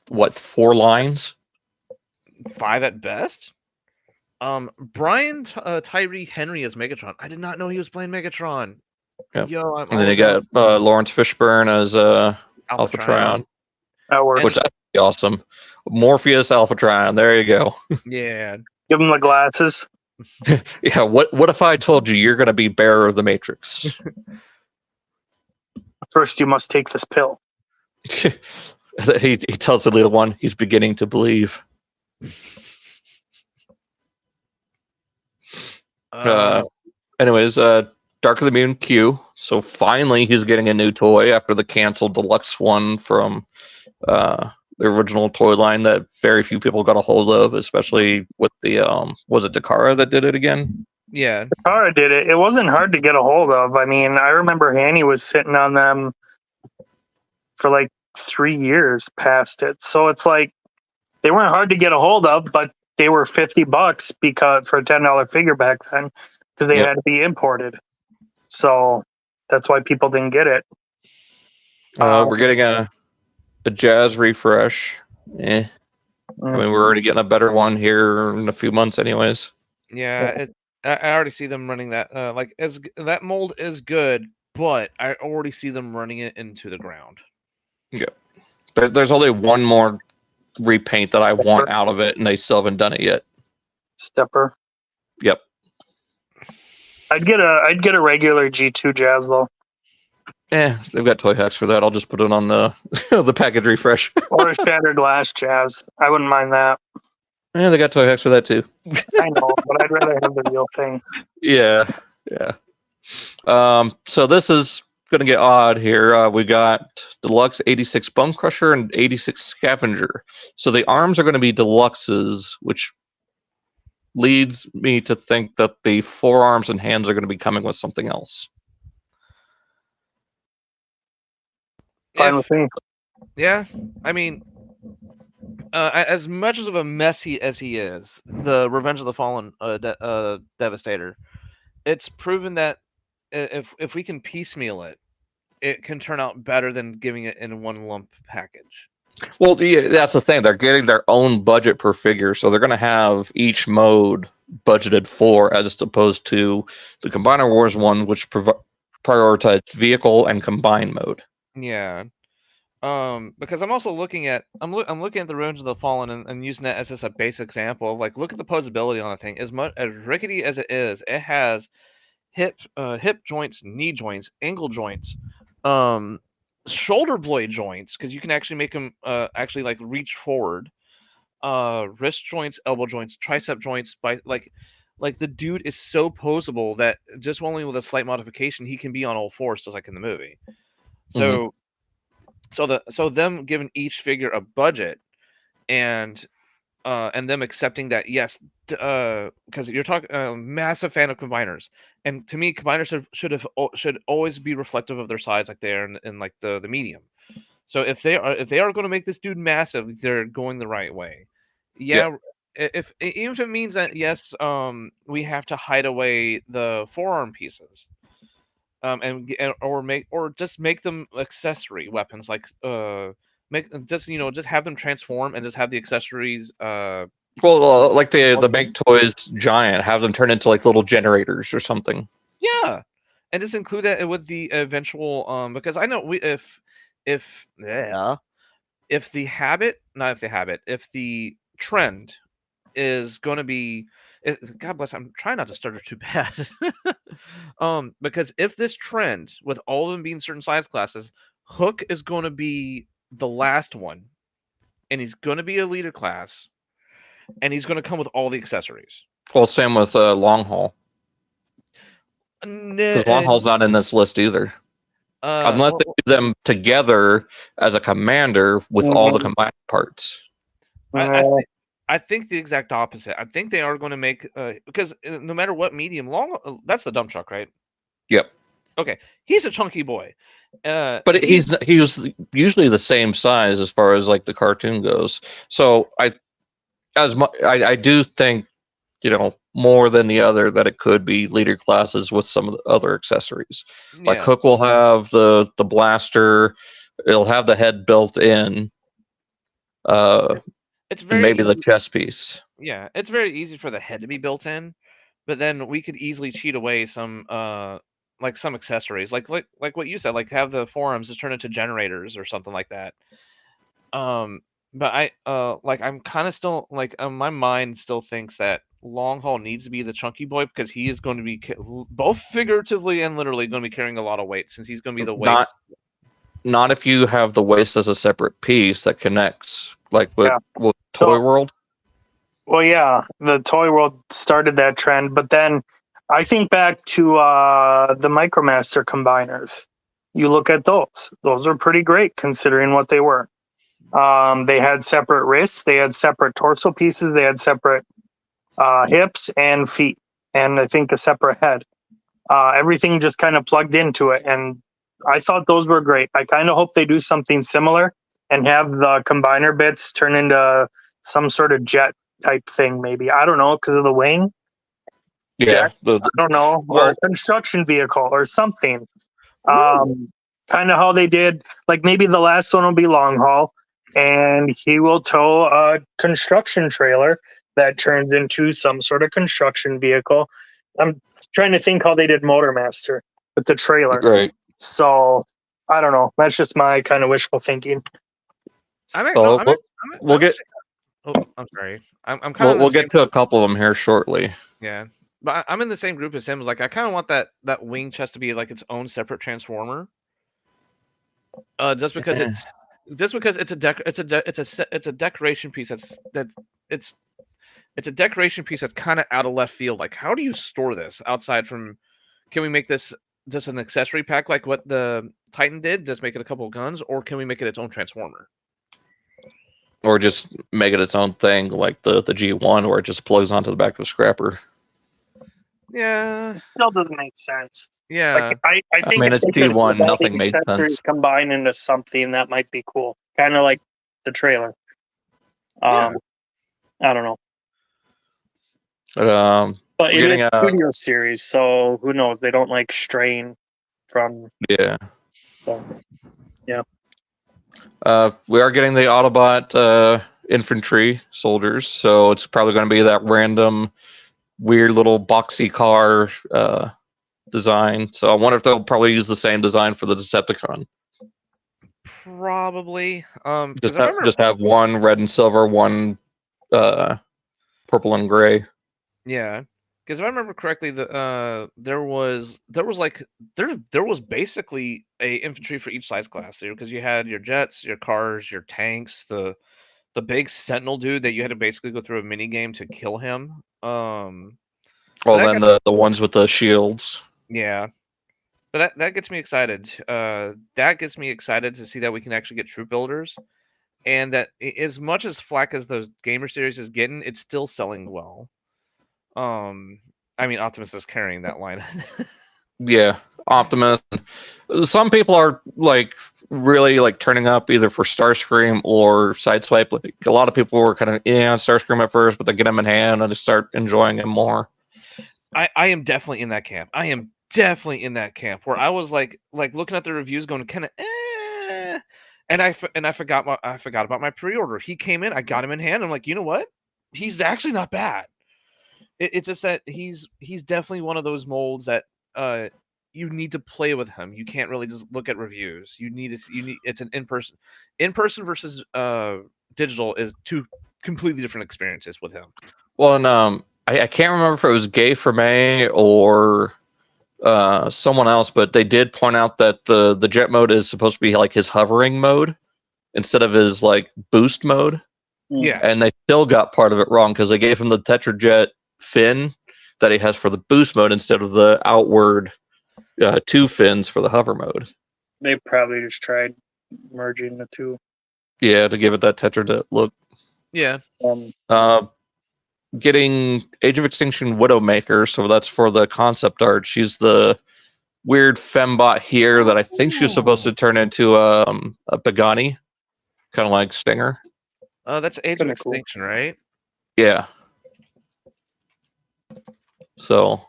what, 4 lines? 5 at best. Brian Tyree Henry as Megatron. I did not know he was playing Megatron. Yep. Yo, And then they got Lawrence Fishburne as Alpha Trion. That works. Which would be awesome. Morpheus Alpha Trion. There you go. Yeah. Give him the glasses. Yeah. What if I told you you're going to be bearer of the Matrix? First, you must take this pill. he tells the little one he's beginning to believe. Anyways, Dark of the Moon Q. So finally, he's getting a new toy after the canceled deluxe one from the original toy line that very few people got a hold of, especially with the was it Takara that did it again? Yeah, Takara did it. It wasn't hard to get a hold of. I mean, I remember Hanny was sitting on them for like 3 years past it. So it's like they weren't hard to get a hold of, but they were $50 because for a $10 figure back then because they had to be imported. So that's why people didn't get it. We're getting a Jazz refresh. I mean, we're already getting a better one here in a few months, anyways. Yeah, I already see them running that. Like as that mold is good, but I already see them running it into the ground. Yeah, there's only one more repaint that I want out of it, and they still haven't done it yet. Stepper. Yep. I'd get a regular G2 Jazz though. They've got toy hacks for that. I'll just put it on the the package refresh. Or a shattered glass Jazz. I wouldn't mind that. Yeah, they got toy hacks for that too. I know, but I'd rather have the real thing. Yeah. So this is gonna get odd here. We got deluxe 86 Bone Crusher and 86 Scavenger. So the arms are going to be deluxes, which leads me to think that the forearms and hands are going to be coming with something else. Fine with me. Yeah, I mean, as much of a mess as he is, the Revenge of the Fallen Devastator, it's proven that if we can piecemeal it, it can turn out better than giving it in one lump package. Well, that's the thing. They're getting their own budget per figure, so they're going to have each mode budgeted for, as opposed to the Combiner Wars one, which prioritized vehicle and combine mode. Yeah, because I'm also looking at looking at the Revenge of the Fallen and using that as just a basic example of like, look at the posability on the thing. As much as rickety as it is, it has hip joints, knee joints, ankle joints, shoulder blade joints, because you can actually make them actually like reach forward, wrist joints, elbow joints, tricep joints. By like the dude is so posable that just only with a slight modification he can be on all fours, just like in the movie. So so them giving each figure a budget and them accepting that, yes, because you're talking massive fan of combiners, and to me combiners should always be reflective of their size, like they are in like the medium. So if they are going to make this dude massive, they're going the right way. Yeah. If even if it means that, yes, we have to hide away the forearm pieces, or just make them accessory weapons, like just have them transform and just have the accessories. Well, like the Make Toys giant, have them turn into like little generators or something. Yeah, and just include that with the eventual. Because I know if the trend is going to be, God bless, I'm trying not to stutter too bad. Because if this trend, with all of them being certain size classes, Hook is going to be the last one, and he's going to be a leader class, and he's going to come with all the accessories. Well, same with Long Haul. Because Long Haul's not in this list either. Unless they do them together as a commander with all the combined parts. I think the exact opposite. I think they are going to make because no matter what medium, that's the dump truck, right? Yep. Okay, he's a chunky boy. But he was usually the same size as far as like the cartoon goes. So I do think, more than the other, that it could be leader classes with some of the other accessories. Like Hook will have the blaster, it'll have the head built in. It's very maybe easy. The chest piece. Yeah, it's very easy for the head to be built in, but then we could easily cheat away some like some accessories, like what you said, like have the forearms just turn into generators or something like that. But I'm kind of still my mind still thinks that Long Haul needs to be the chunky boy because he is going to be both figuratively and literally going to be carrying a lot of weight since he's going to be the waist. Not if you have the waist as a separate piece that connects, like with Toy World. Well, yeah, the Toy World started that trend, but then I think back to the Micromaster combiners. You look at those; those are pretty great considering what they were. They had separate wrists, they had separate torso pieces, they had separate hips and feet, and I think a separate head. Everything just kind of plugged into it, and I thought those were great. I kind of hope they do something similar and have the combiner bits turn into some sort of jet type thing, maybe. I don't know, because of the wing. Yeah, I don't know, or a construction vehicle or something. Kind of how they did, like maybe the last one will be Long Haul, and he will tow a construction trailer that turns into some sort of construction vehicle. I'm trying to think how they did Motormaster with the trailer. Right. So I don't know. That's just my kind of wishful thinking. We'll get. Oh, I'm sorry. I'm kind of. We'll get to a couple of them here shortly. Yeah, but I'm in the same group as him. Like I kind of want that wing chest to be like its own separate transformer. Just because it's a decoration piece it's a decoration piece that's kind of out of left field. Like, how do you store this outside from? Can we make this just an accessory pack like what the Titan did? Just make it a couple of guns, or can we make it its own transformer? Or just make it its own thing, like the G1, where it just plugs onto the back of a scrapper. Yeah, it still doesn't make sense. Yeah, like, I think it's G1. Nothing made sense. Combine into something that might be cool, kind of like the trailer. I don't know. But it is a studio series, so who knows? They don't like strain from. Yeah. So, yeah. We are getting the Autobot infantry soldiers, so it's probably going to be that random, weird little boxy car design. So I wonder if they'll probably use the same design for the Decepticon. Probably. Just have one red and silver, one purple and gray. Yeah, because if I remember correctly, there was basically a infantry for each size class there, because you had your jets, your cars, your tanks, the big sentinel dude that you had to basically go through a mini game to kill him. Then the ones with the shields. Yeah, but that gets me excited. That gets me excited to see that we can actually get troop builders, and that as much as flack as the Gamer series is getting, it's still selling well. I mean, Optimus is carrying that line. Yeah, Optimus. Some people are really turning up either for Starscream or Sideswipe. Like, a lot of people were kind of Starscream at first, but they get him in hand and they start enjoying him more. I am definitely in that camp. I am definitely in that camp where I was like looking at the reviews, going kind of, and I forgot about my pre-order. He came in, I got him in hand. I'm like, you know what? He's actually not bad. It's just that he's definitely one of those molds that you need to play with him. You can't really just look at reviews. It's an in-person versus digital is two completely different experiences with him. Well, and I can't remember if it was Gay for May or someone else, but they did point out that the jet mode is supposed to be like his hovering mode instead of his boost mode. Yeah, and they still got part of it wrong because they gave him the Tetrajet fin that he has for the boost mode instead of the outward 2 fins for the hover mode. They probably just tried merging the two. Yeah, to give it that Tetra look. Yeah. Getting Age of Extinction Widowmaker, so that's for the concept art. She's the weird fembot here that I think she was supposed to turn into a Pagani, kind of like Stinger. That's Age of Kinda cool. Extinction, right? Yeah. So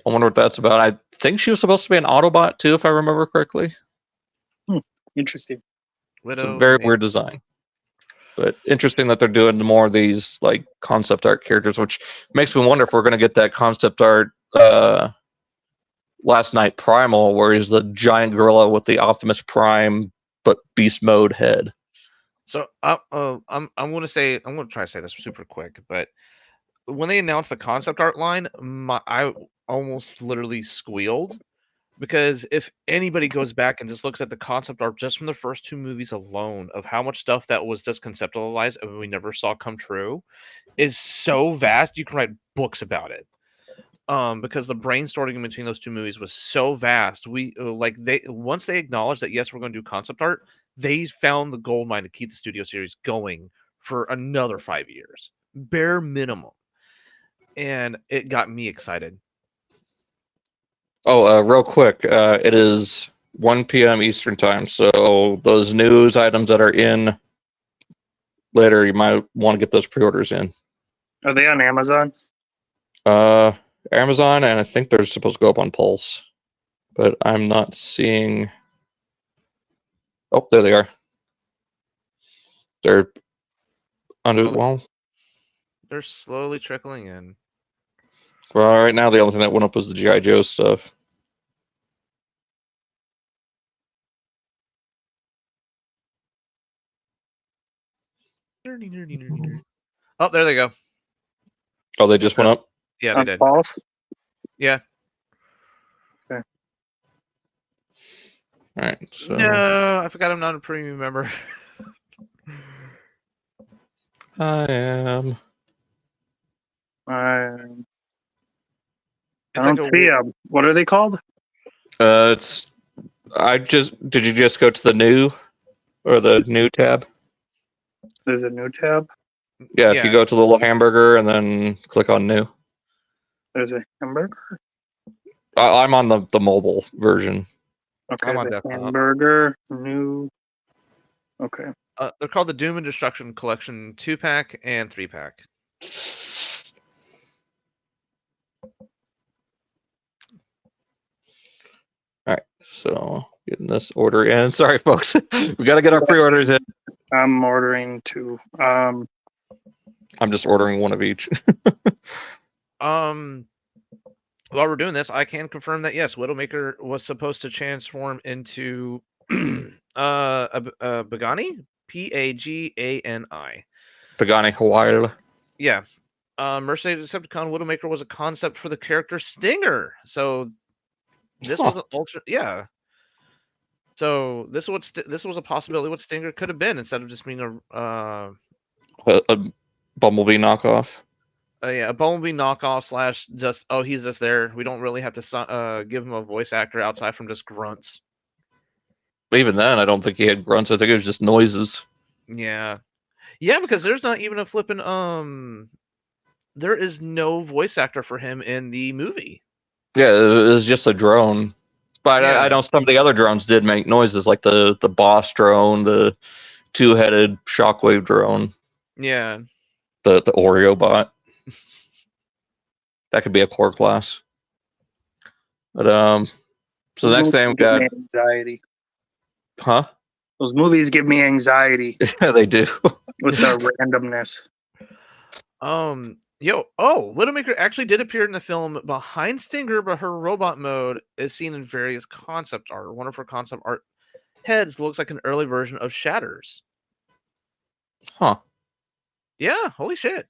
I wonder what that's about. I think she was supposed to be an Autobot too, if I remember correctly. Interesting. It's a very weird design. But interesting that they're doing more of these like concept art characters, which makes me wonder if we're going to get that concept art Last Night Primal, where he's the giant gorilla with the Optimus Prime but beast mode head. So I'm going to try to say this super quick, but when they announced the concept art line, I almost literally squealed, because if anybody goes back and just looks at the concept art just from the first two movies alone of how much stuff that was just conceptualized and we never saw come true is so vast, you can write books about it. Because the brainstorming in between those two movies was so vast. Once they acknowledged that yes, we're going to do concept art, they found the gold mine to keep the studio series going for another 5 years, bare minimum, and it got me excited. Oh, real quick, it is 1 p.m. Eastern time, so those news items that are in later, you might want to get those pre-orders in. Are they on Amazon? Amazon, and I think they're supposed to go up on Pulse, but I'm not seeing. Oh, there they are. They're under. Well, They're slowly trickling in. Well, right now the only thing that went up was the G.I. Joe stuff. Oh, there they go. Oh, they just went up? Yeah, they did. Pulse? Yeah. Okay. All right. So No, I forgot I'm not a premium member. I am. I It's don't like see them. What are they called? It's. Did you just go to the new or the new tab? There's a new tab. Yeah, if you go to the little hamburger and then click on new. There's a hamburger. I'm on the mobile version. Okay, I'm on the desktop. hamburger new. Okay. They're called the Doom and Destruction Collection 2-pack and 3-pack. All right, so getting this order in. Sorry, folks, we got to get our pre-orders in. I'm ordering two. I'm just ordering one of each. While we're doing this, I can confirm that yes, Widowmaker was supposed to transform into a Pagani, Pagani. Pagani Hawaii. Yeah. Mercedes Decepticon Widowmaker was a concept for the character Stinger. So this was an alternate. Yeah. So this was a possibility what Stinger could have been instead of just being a Bumblebee knockoff. A Bumblebee knockoff / just he's just there. We don't really have to give him a voice actor outside from just grunts. But even then, I don't think he had grunts. I think it was just noises. Yeah, because there's not even a flippin' there is no voice actor for him in the movie. Yeah, it was just a drone. But yeah. I know some of the other drones did make noises, like the boss drone, the two-headed shockwave drone. Yeah. The Oreo bot. That could be a core class. But so the next thing we got anxiety. Huh? Those movies give me anxiety. Yeah, they do. With their randomness. Widowmaker actually did appear in the film behind Stinger, but her robot mode is seen in various concept art. One of her concept art heads looks like an early version of Shatters. Huh. Yeah, holy shit.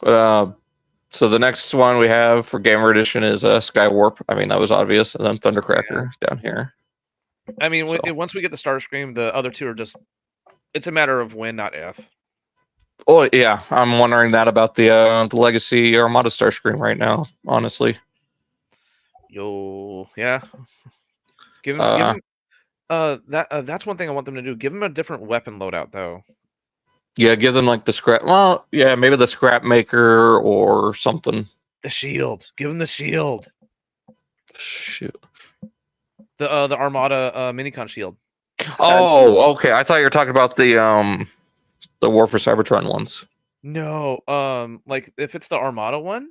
So the next one we have for Gamer Edition is Skywarp. I mean, that was obvious. And then Thundercracker down here. I mean, once we get the Starscream, the other two are just... It's a matter of when, not if. Oh, yeah. I'm wondering that about the Legacy Armada Starscream right now, honestly. Yeah. Give him that's one thing I want them to do. Give them a different weapon loadout, though. Yeah, give them like the scrap. Well, yeah, maybe the scrap maker or something. The shield. Give them the shield. Shoot. The Armada minicon shield. Oh, okay. I thought you were talking about the War for Cybertron ones. No, like if it's the Armada one,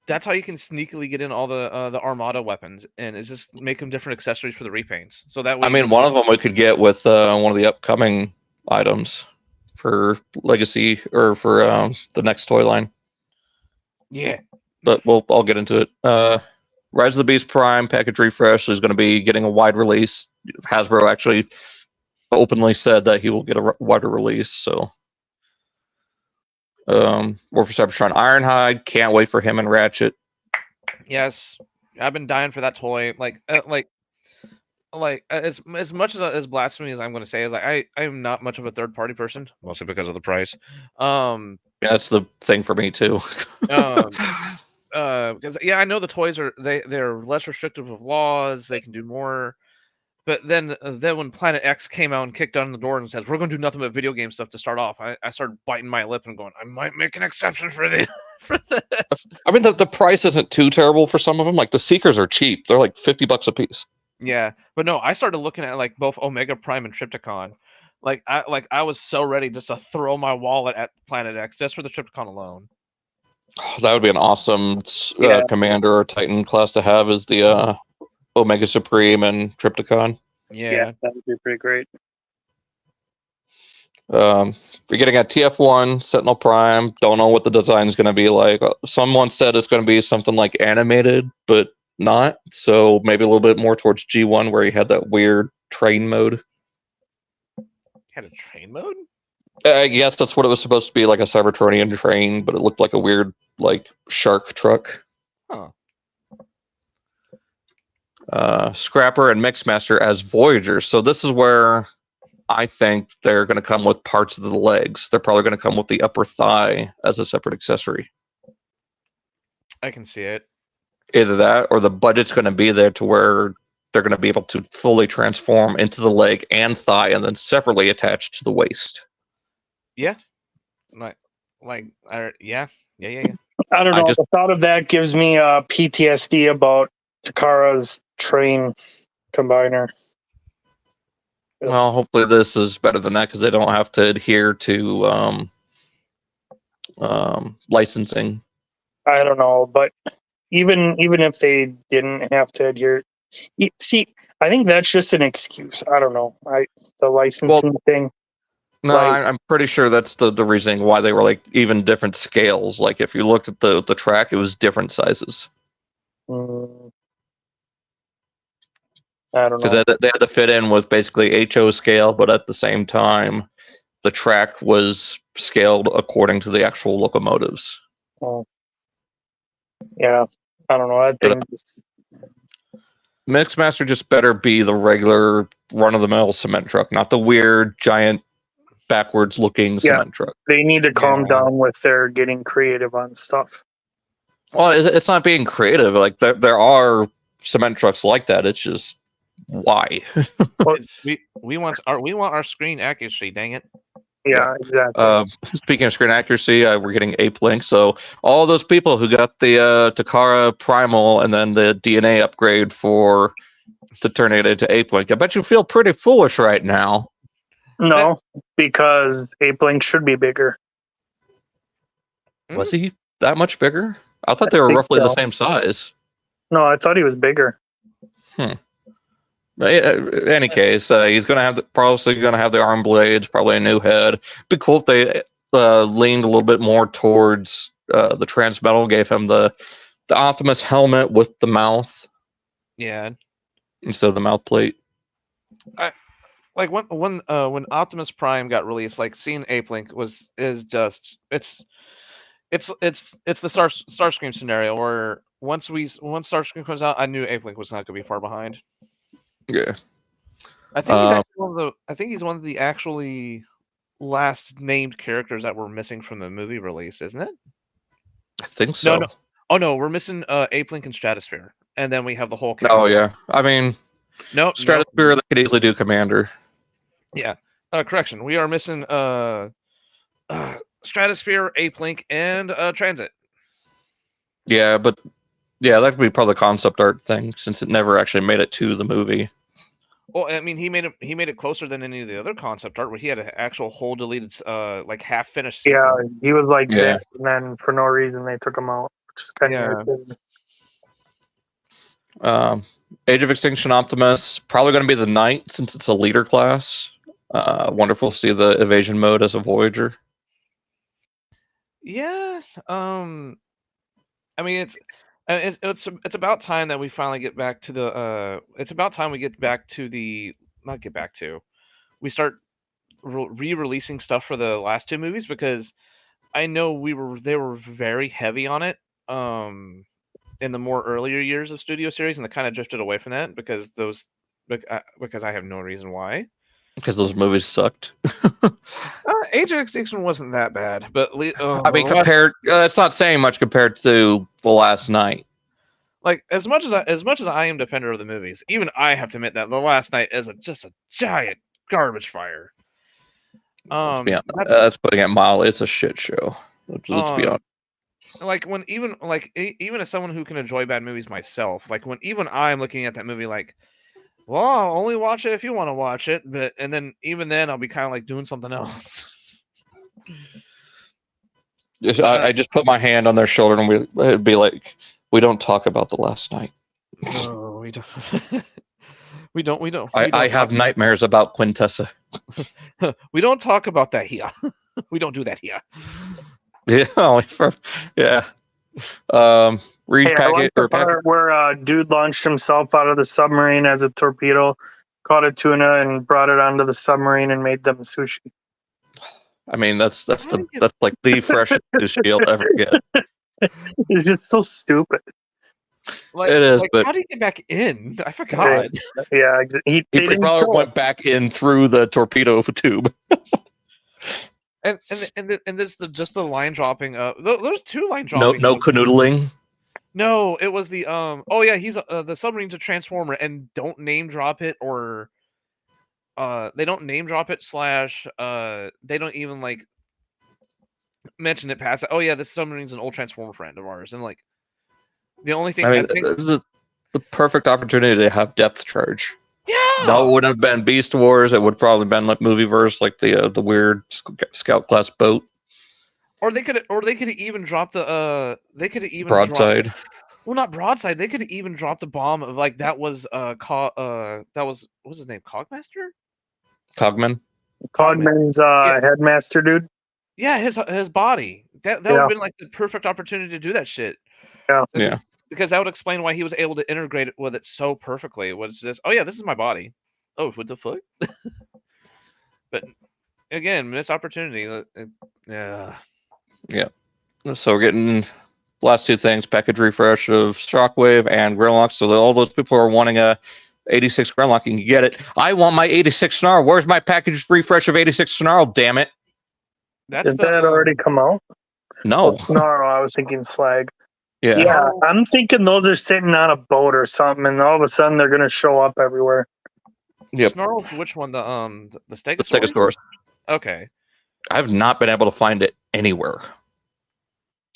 that's how you can sneakily get in all the Armada weapons, and it's just make them different accessories for the repaints. So that way, I mean, one of them we could get with one of the upcoming items for Legacy or for the next toy line. Yeah, But I'll get into it. Rise of the Beast Prime package refresh is going to be getting a wide release. Hasbro actually openly said that he will get a wider release. So, War for Cybertron Ironhide, can't wait for him and Ratchet. yes, I've been dying for that toy. Like as much as blasphemy as I'm going to say is I am not much of a third party person, mostly because of the price. Yeah, that's the thing for me too. Because I know the toys they're less restrictive of laws, they can do more. But then when Planet X came out and kicked down the door and says we're going to do nothing but video game stuff to start off, I started biting my lip and going, I might make an exception for this. I mean, the price isn't too terrible for some of them. Like the Seekers are cheap; they're like $50 a piece. Yeah, but no, I started looking at like both Omega Prime and Trypticon. I was so ready just to throw my wallet at Planet X just for the Trypticon alone. Oh, that would be an awesome Commander or Titan class to have, is the Omega Supreme and Trypticon. Yeah, that would be pretty great. You're getting a TF1 Sentinel Prime. Don't know what the design is going to be like. Someone said it's going to be something like animated, but not. So maybe a little bit more towards G1, where you had that weird train mode. had a train mode. I guess that's what it was supposed to be, like a Cybertronian train, but it looked like a weird, like, shark truck. Huh. Scrapper and Mixmaster as Voyagers. So this is where I think they're going to come with parts of the legs. They're probably going to come with the upper thigh as a separate accessory. I can see it. Either that, or the budget's going to be there to where they're going to be able to fully transform into the leg and thigh, and then separately attached to the waist. Yeah, yeah. I don't know. The thought of that gives me PTSD about Takara's train combiner. Well, hopefully this is better than that, because they don't have to adhere to licensing. I don't know, but even if they didn't have to adhere, see, I think that's just an excuse. I don't know. The licensing thing. No, I'm pretty sure that's the reasoning why they were like even different scales. Like if you looked at the track, it was different sizes. I don't know. Because they had to fit in with basically HO scale, but at the same time, the track was scaled according to the actual locomotives. Oh. Yeah, I don't know. I think Mixmaster just better be the regular run-of-the-mill cement truck, not the weird giant backwards-looking cement truck. They need to calm down with their getting creative on stuff. Well, it's not being creative. Like there are cement trucks like that. It's just why. we want our screen accuracy. Dang it. Yeah, exactly. Speaking of screen accuracy, we're getting Ape Link. So all those people who got the Takara Primal and then the DNA upgrade to turn it into Ape Link, I bet you feel pretty foolish right now. No, because Ape Link should be bigger. Was he that much bigger? I thought they were roughly the same size. No, I thought he was bigger. In any case, he's going to have probably going to have the arm blades, probably a new head. Be cool if they leaned a little bit more towards the Transmetal, gave him the Optimus helmet with the mouth. Yeah. Instead of the mouth plate. Like when Optimus Prime got released, like seeing Ape Link is just it's the Starscream scenario where once Starscream comes out, I knew Ape Link was not going to be far behind. Yeah, I think he's actually one of the actually last named characters that we're missing from the movie release, isn't it? I think so. No, we're missing Ape Link and Stratosphere, and then we have the whole cast. Oh yeah, I mean, Nope. Stratosphere that could easily do Commander. Yeah. Correction. We are missing Stratosphere, Ape Link, and Transit. Yeah, but yeah, that could be part of the concept art thing since it never actually made it to the movie. Well, I mean, he made it closer than any of the other concept art, where he had an actual whole deleted, like half finished. Yeah, sequence. he was like Yeah. this, and then for no reason they took him out, which is kind of Age of Extinction Optimus probably going to be the Knight since it's a leader class. Wonderful to see the evasion mode as a Voyager. Yeah. I mean, it's about time that we finally get back to the. It's about time we get back to the. Not get back to. We start re-releasing stuff for the last two movies, because I know they were very heavy on it in the more earlier years of Studio Series, and they kind of drifted away from that because I have no reason why. Because those movies sucked. Age of Extinction wasn't that bad, but I mean, compared, it's not saying much compared to The Last Night. like as much as I am defender of the movies, even I have to admit that The Last Night is just a giant garbage fire. That's putting it mildly. It's a shit show. Let's be honest. Like when even as someone who can enjoy bad movies myself, like when even I'm looking at that movie like, well, I'll only watch it if you want to watch it, but and then even then I'll be kind of like doing something else. I just put my hand on their shoulder and it'd be like, we don't talk about The Last Night. No, we don't. we don't. I have nightmares about Quintessa. We don't talk about that here. We don't do that here. Yeah. Hey, I like the part where dude launched himself out of the submarine as a torpedo, caught a tuna, and brought it onto the submarine and made them sushi. I mean, that's like the freshest sushi you'll ever get. It's just so stupid. Like, it is, but how do you get back in? I forgot. Yeah, he probably went back in through the torpedo tube. And this just the line dropping. There's two line dropping. No canoodling. No, it was the Oh yeah, he's the submarine's a transformer, and don't name drop it, or they don't name drop it / they don't even like mention it past it. Oh yeah, this submarine's an old transformer friend of ours, and like the only thing I mean, this is the perfect opportunity to have depth charge. Yeah. No, it wouldn't have been Beast Wars. It would probably been like Movieverse, like the weird Scout class boat. Or they could even drop the broadside. Well, not broadside. They could even drop the bomb of like that was what's his name? Cogmaster? Cogman's headmaster dude. Yeah, his body. That would have been like the perfect opportunity to do that shit. Yeah. Because that would explain why he was able to integrate it with it so perfectly. Was this? Oh yeah, this is my body. Oh, what the fuck? But again, missed opportunity. Yeah. Yeah. So we're getting last two things: package refresh of Shockwave and Grimlock. So all those people who are wanting a 86 Grimlock, you can get it. I want my 86 Snarl. Where's my package refresh of 86 Snarl? Damn it! Did that already come out? No. Snarl. I was thinking Slag. Yeah, I'm thinking those are sitting on a boat or something, and all of a sudden they're gonna show up everywhere. Yep. Snarl, which one? The Stegosaurus? The Stegosaurus. Okay. I've not been able to find it anywhere.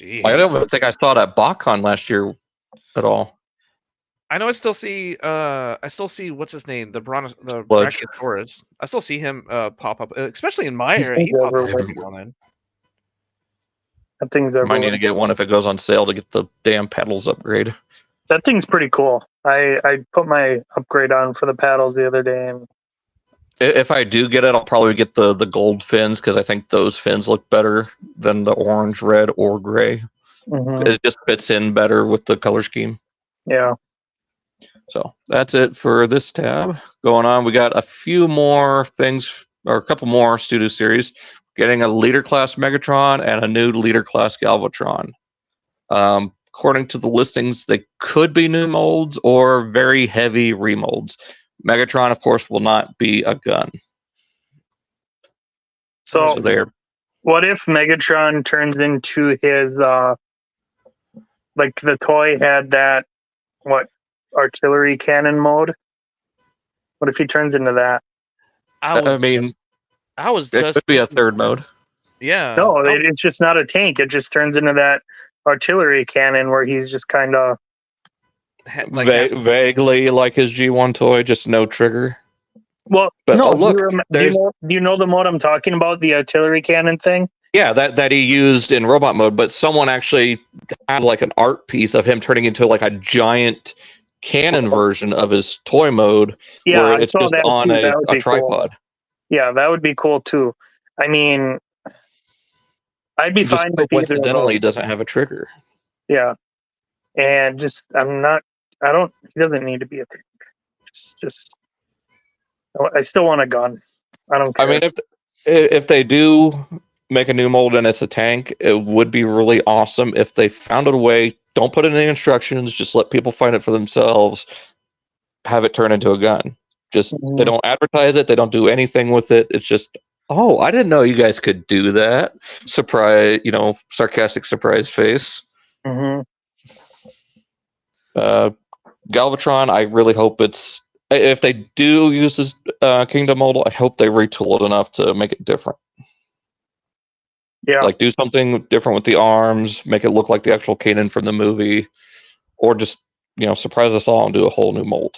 Jeez. I don't think I saw it at BotCon last year at all. I know I still see what's his name, the Brachiosaurus. I still see him pop up, especially in my area. He pops up every now and then. That thing's might need to get one if it goes on sale to get the damn paddles upgrade. That thing's pretty cool. I put my upgrade on for the paddles the other day, and if I do get it, I'll probably get the gold fins because I think those fins look better than the orange, red, or gray. Mm-hmm. It just fits in better with the color scheme. Yeah. So that's it for this tab. Going on, we got a few more things, or a couple more Studio Series. Getting a leader class Megatron and a new leader class Galvatron. According to the listings, they could be new molds or very heavy remolds. Megatron, of course, will not be a gun. So there. What if Megatron turns into his like the toy had that artillery cannon mode? What if he turns into that? I mean, I was it just could be a thinking- third mode. Yeah. No, it's just not a tank. It just turns into that artillery cannon where he's just kind of Like Vaguely like his G1 toy, just no trigger. well. But No, look, do you know the mode I'm talking about? The artillery cannon thing. yeah, that he used in robot mode, but someone actually had like an art piece of him turning into like a giant cannon version of his toy mode, Yeah, where I it's saw just that on too. That would a be cool. tripod. Yeah, that would be cool too. I mean, I'd be Just fine with either of coincidentally those. doesn't have a trigger. Yeah, and just I'm not. I don't. He doesn't need to be a tank. Just. I still want a gun. I don't care. I mean, if they do make a new mold and it's a tank, it would be really awesome if they found a way. Don't put in the instructions. Just let people find it for themselves. Have it turn into a gun. Just they don't advertise it. They don't do anything with it. It's just, oh, I didn't know you guys could do that. Surprise, sarcastic surprise face. Mm-hmm. Galvatron, I really hope it's, if they do use this Kingdom model, I hope they retool it enough to make it different. Yeah. Like do something different with the arms, make it look like the actual Kanan from the movie, or just surprise us all and do a whole new mold.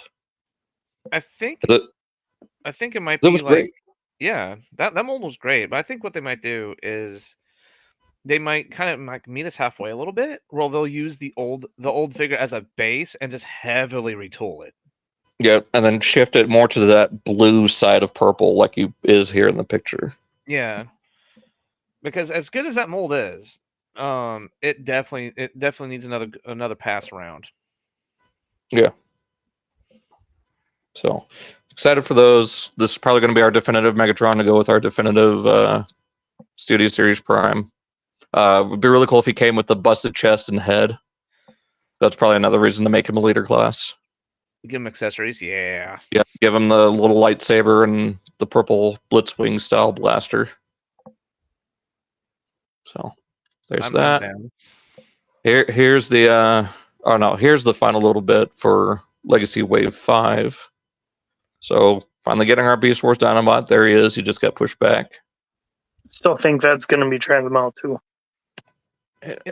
I think it might It be was like great. yeah, that mold was great, but I think what they might do is they might kind of like meet us halfway a little bit, where they'll use the old figure as a base and just heavily retool it. Yeah, and then shift it more to that blue side of purple, like he is here in the picture. Yeah, because as good as that mold is, it definitely needs another pass around. Yeah. So excited for those. This is probably going to be our definitive Megatron to go with our definitive Studio Series Prime. It would be really cool if he came with the busted chest and head. That's probably another reason to make him a leader class. Give him accessories, yeah. Yeah, give him the little lightsaber and the purple Blitzwing style blaster. So there's that. Here's the here's the final little bit for Legacy Wave 5. So finally getting our Beast Wars Dinobot. There he is. He just got pushed back. Still think that's going to be Transmount too.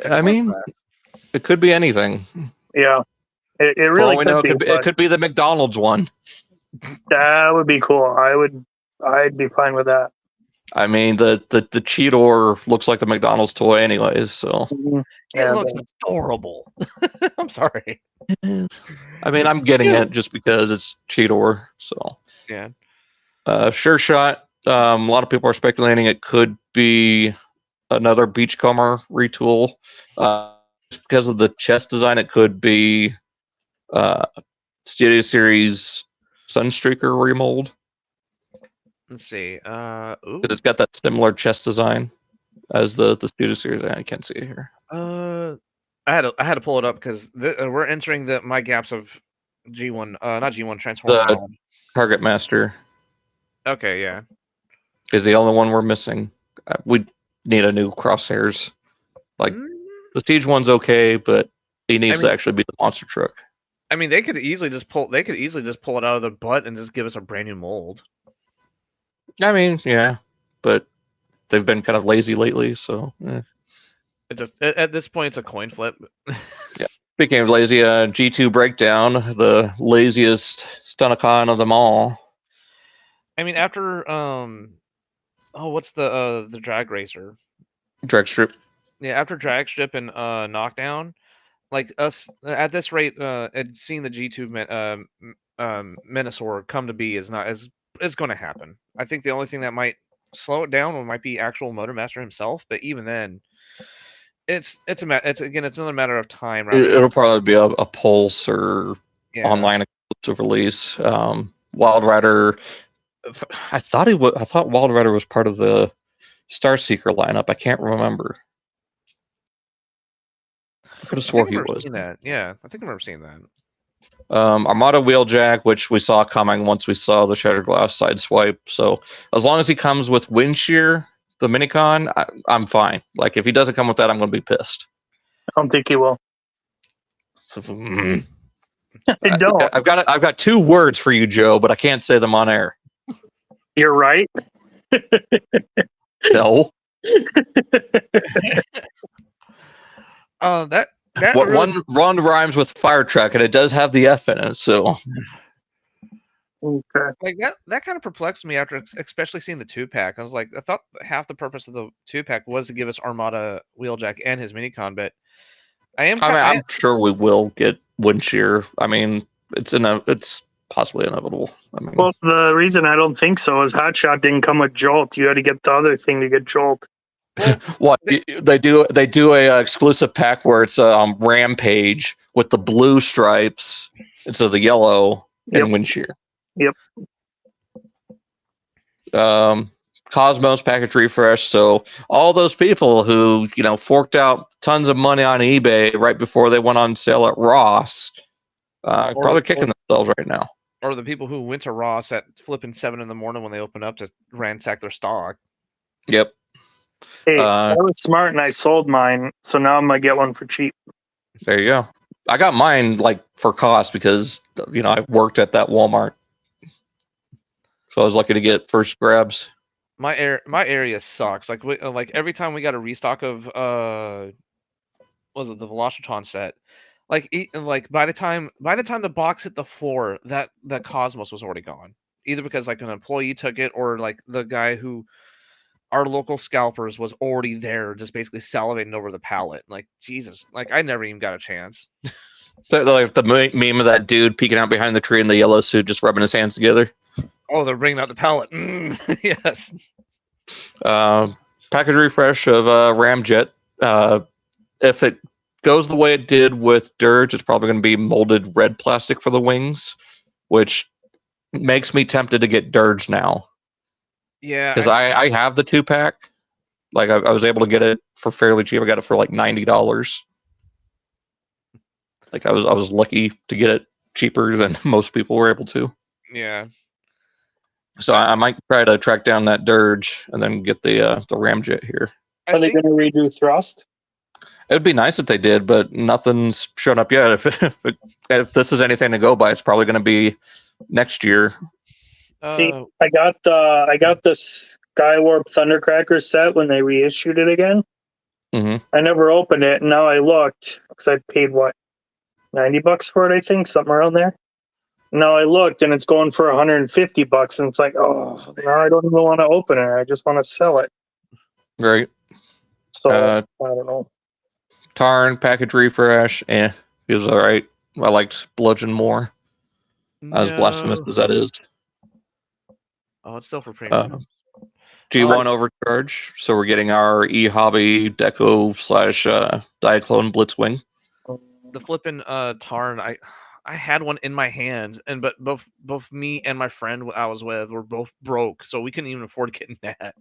I mean, it could be anything. Yeah, it For really all we know, could be. It could be the McDonald's one. That would be cool. I'd be fine with that. I mean, the Cheetor looks like the McDonald's toy anyways, so. It looks adorable. I'm sorry. I mean, I'm getting it just because it's Cheetor, so. Yeah. Sure Shot. A lot of people are speculating it could be another Beachcomber retool. Just because of the chest design, it could be Studio Series Sunstreaker remold. Let's see. Because it's got that similar chest design as the Studio Series. I can't see it here. I had to pull it up because we're entering my gaps of G1, not G1 Transformer. The Target Master. Okay, yeah. Is the only one we're missing. We need a new Crosshairs. Like the Siege one's okay, but he needs to actually be the monster truck. I mean, they could easily just pull it out of their butt and just give us a brand new mold. I mean, yeah, but they've been kind of lazy lately, so. It just at this point it's a coin flip. Yeah. Speaking of lazy, G2 Breakdown, the laziest Stunticon of them all. I mean, after what's the drag racer? Drag strip. Yeah, after drag strip and knockdown, like us at this rate, seeing the G2 Menosaur come to be is going to happen. I think the only thing that might slow it down might be actual Motormaster himself, but even then, it's another matter of time. It'll probably be a Pulse or online exclusive release. Wild Rider. I thought Wild Rider was part of the Starseeker lineup. I can't remember. I could have swore he was. That. Yeah, I think I remember seeing that. Armada Wheeljack, which we saw coming once we saw the Shattered Glass side swipe. So as long as he comes with Wind Shear, the Minicon, I'm fine. Like if he doesn't come with that, I'm going to be pissed. I don't think he will. I don't. I've got 2 words for you, Joe, but I can't say them on air. You're right. No. That What really, one rhymes with fire truck, and it does have the F in it. So Okay. like that kind of perplexed me after especially seeing the 2-pack. I was like, I thought half the purpose of the 2-pack was to give us Armada Wheeljack and his minicon, but I'm sure we will get wind shear. I mean, it's possibly inevitable. I mean, Well, the reason I don't think so is Hotshot didn't come with Jolt. You had to get the other thing to get Jolt. well, what they do a exclusive pack where it's Rampage with the blue stripes instead of the yellow and wind shear. Yep. Cosmos package refresh. So all those people who forked out tons of money on eBay right before they went on sale at Ross, probably kicking themselves right now. or the people who went to Ross at flipping 7 in the morning when they open up to ransack their stock. Yep. Hey, I was smart and I sold mine, so now I'm gonna get one for cheap. There you go. I got mine like for cost because I worked at that Walmart, so I was lucky to get first grabs. My area sucks. Like every time we got a restock of was it the Velocitron set? Like by the time the box hit the floor, that Cosmos was already gone. Either because like an employee took it, or like the guy who our local scalpers was already there, just basically salivating over the pallet. Like Jesus, like I never even got a chance. Like the meme of that dude peeking out behind the tree in the yellow suit, just rubbing his hands together. Oh, they're bringing out the pallet. Yes. Package refresh of Ramjet. If it goes the way it did with Dirge, it's probably going to be molded red plastic for the wings, which makes me tempted to get Dirge now. Yeah, because I have the 2-pack. Like I was able to get it for fairly cheap. I got it for like $90. Like I was lucky to get it cheaper than most people were able to. Yeah. So I might try to track down that Dirge and then get the Ramjet here. Are they going to redo Thrust? It'd be nice if they did, but nothing's shown up yet. If this is anything to go by, it's probably going to be next year. See, I got the Skywarp Thundercracker set when they reissued it again. Mm-hmm. I never opened it, and now I looked because I paid what, $90 for it, I think, something around there. Now I looked, and it's going for $150, and it's like, oh, now I don't even want to open it. I just want to sell it. Right. So I don't know. Tarn package refresh, it was all right. I liked Bludgeon more, as blasphemous as that is. Oh, it's still for premium. G1 overcharge, so we're getting our e-hobby deco / Diaclone Blitzwing. The flipping Tarn, I had one in my hands, but both me and my friend I was with were both broke, so we couldn't even afford getting that.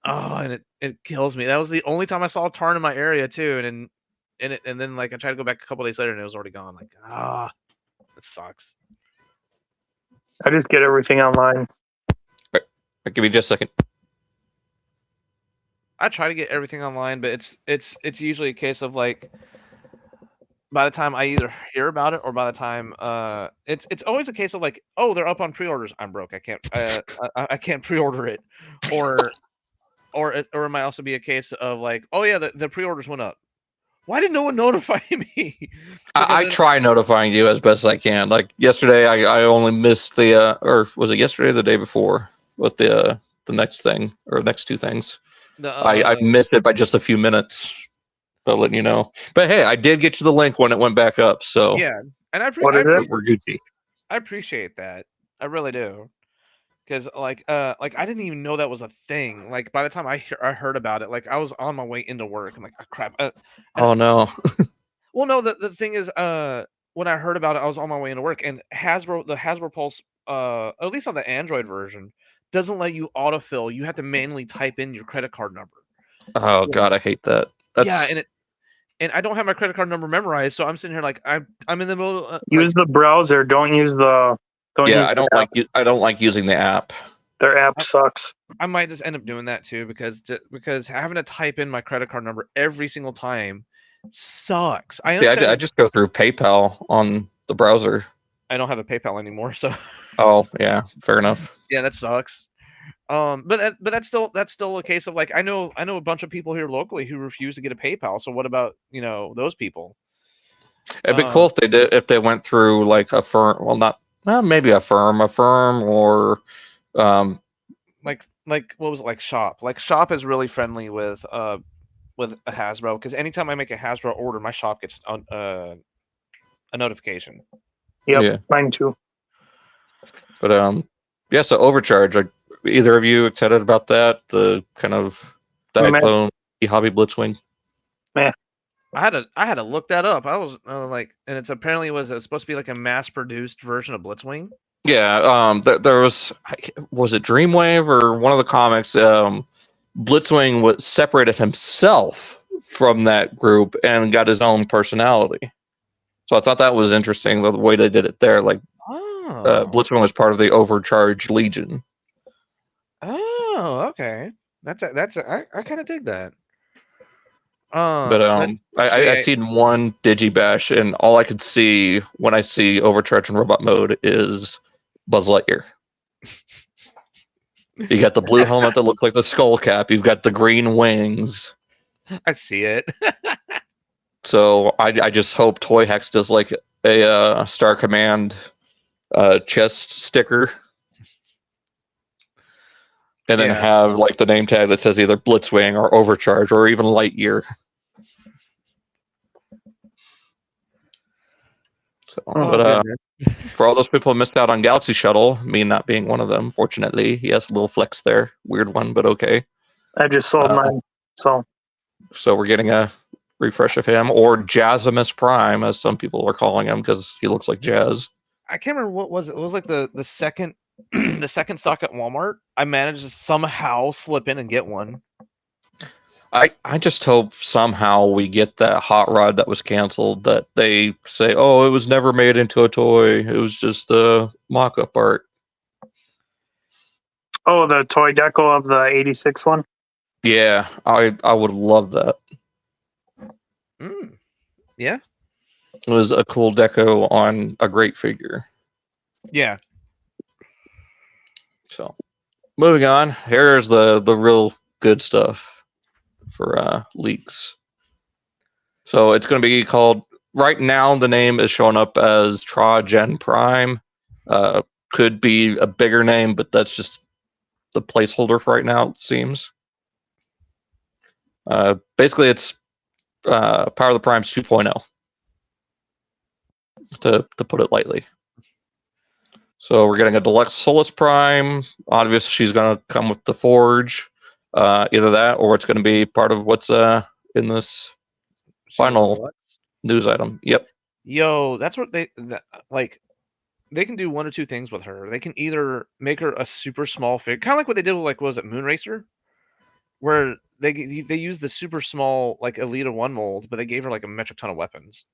Oh, and it kills me. That was the only time I saw a Tarn in my area too, and then like I tried to go back a couple days later and it was already gone. Like it sucks. I just get everything online. Give me just a second. I try to get everything online, but it's usually a case of like by the time I either hear about it or by the time it's always a case of like, oh, they're up on pre-orders. I'm broke. I can't pre-order it, or it might also be a case of like, oh yeah, the pre-orders went up. Why did no one notify me? I try notifying you as best as I can. Like yesterday, I only missed the or was it yesterday or the day before with the next thing or next 2 things. I missed it by just a few minutes. But letting you know. But hey, I did get you the link when it went back up. So yeah, and we're Gucci. I appreciate that. I really do. Because like I didn't even know that was a thing. Like by the time I heard about it, like I was on my way into work. I'm like, oh, crap. Oh no. Well, no. The thing is, when I heard about it, I was on my way into work, and the Hasbro Pulse, at least on the Android version, doesn't let you autofill. You have to manually type in your credit card number. Oh God, I hate that. Yeah, and I don't have my credit card number memorized, so I'm sitting here like I'm in the middle. Use the browser. Don't use the. I don't like using the app. Their app sucks. I might just end up doing that too because having to type in my credit card number every single time sucks. I just go through PayPal on the browser. I don't have a PayPal anymore, so Oh yeah, fair enough. yeah, that sucks. But that's still a case of like I know a bunch of people here locally who refuse to get a PayPal. So what about those people? It'd be cool if they went through like a firm. Well, not maybe a firm, or like what was it, like Shop? Like Shop is really friendly with a Hasbro, because anytime I make a Hasbro order, my shop gets a notification. Yep, yeah. mine too. But yeah. So Overcharge. Like, either of you excited about that? The kind of Diaclone Hobby Blitzwing. Meh. I had to look that up. I was like, and it's apparently was supposed to be like a mass-produced version of Blitzwing. Yeah. There was it Dreamwave or one of the comics? Blitzwing separated himself from that group and got his own personality. So I thought that was interesting, the way they did it there. Like, Blitzwing was part of the Overcharge Legion. Oh, okay. I kind of dig that. But I seen one Digibash, and all I could see when I see Overcharge in robot mode is Buzz Lightyear. You got the blue helmet that looks like the skull cap. You've got the green wings. I see it. So I just hope Toy Hex does like a Star Command chest sticker, and then have like the name tag that says either Blitzwing or Overcharge or even Lightyear. So, for all those people who missed out on Galaxy Shuttle, me not being one of them, fortunately, he has a little flex there. Weird one, but okay. I just sold mine, so we're getting a refresh of him, or Jazzimus Prime, as some people are calling him, because he looks like Jazz. I can't remember what was it. It was like the second the second stock at Walmart. I managed to somehow slip in and get one. I just hope somehow we get that hot rod that was canceled, that they say, oh, it was never made into a toy. It was just mock-up art. Oh, the toy deco of the 86 one? Yeah, I would love that. Yeah. It was a cool deco on a great figure. Yeah. So, moving on. Here's the real good stuff for leaks. So it's going to be called, right now the name is showing up as Tra-Gen Prime. Could be a bigger name, but that's just the placeholder for right now, it seems. Basically it's Power of the Primes 2.0, to put it lightly. So we're getting a deluxe Solus Prime. Obviously she's going to come with the Forge. Either that, or it's going to be part of what's in this final news item. Yep. Yo, that's what they can do one or two things with her. They can either make her a super small figure, kind of like what they did with, like, what was it, Moonracer, where they used the super small, like, Elita 1 mold, but they gave her like a metric ton of weapons.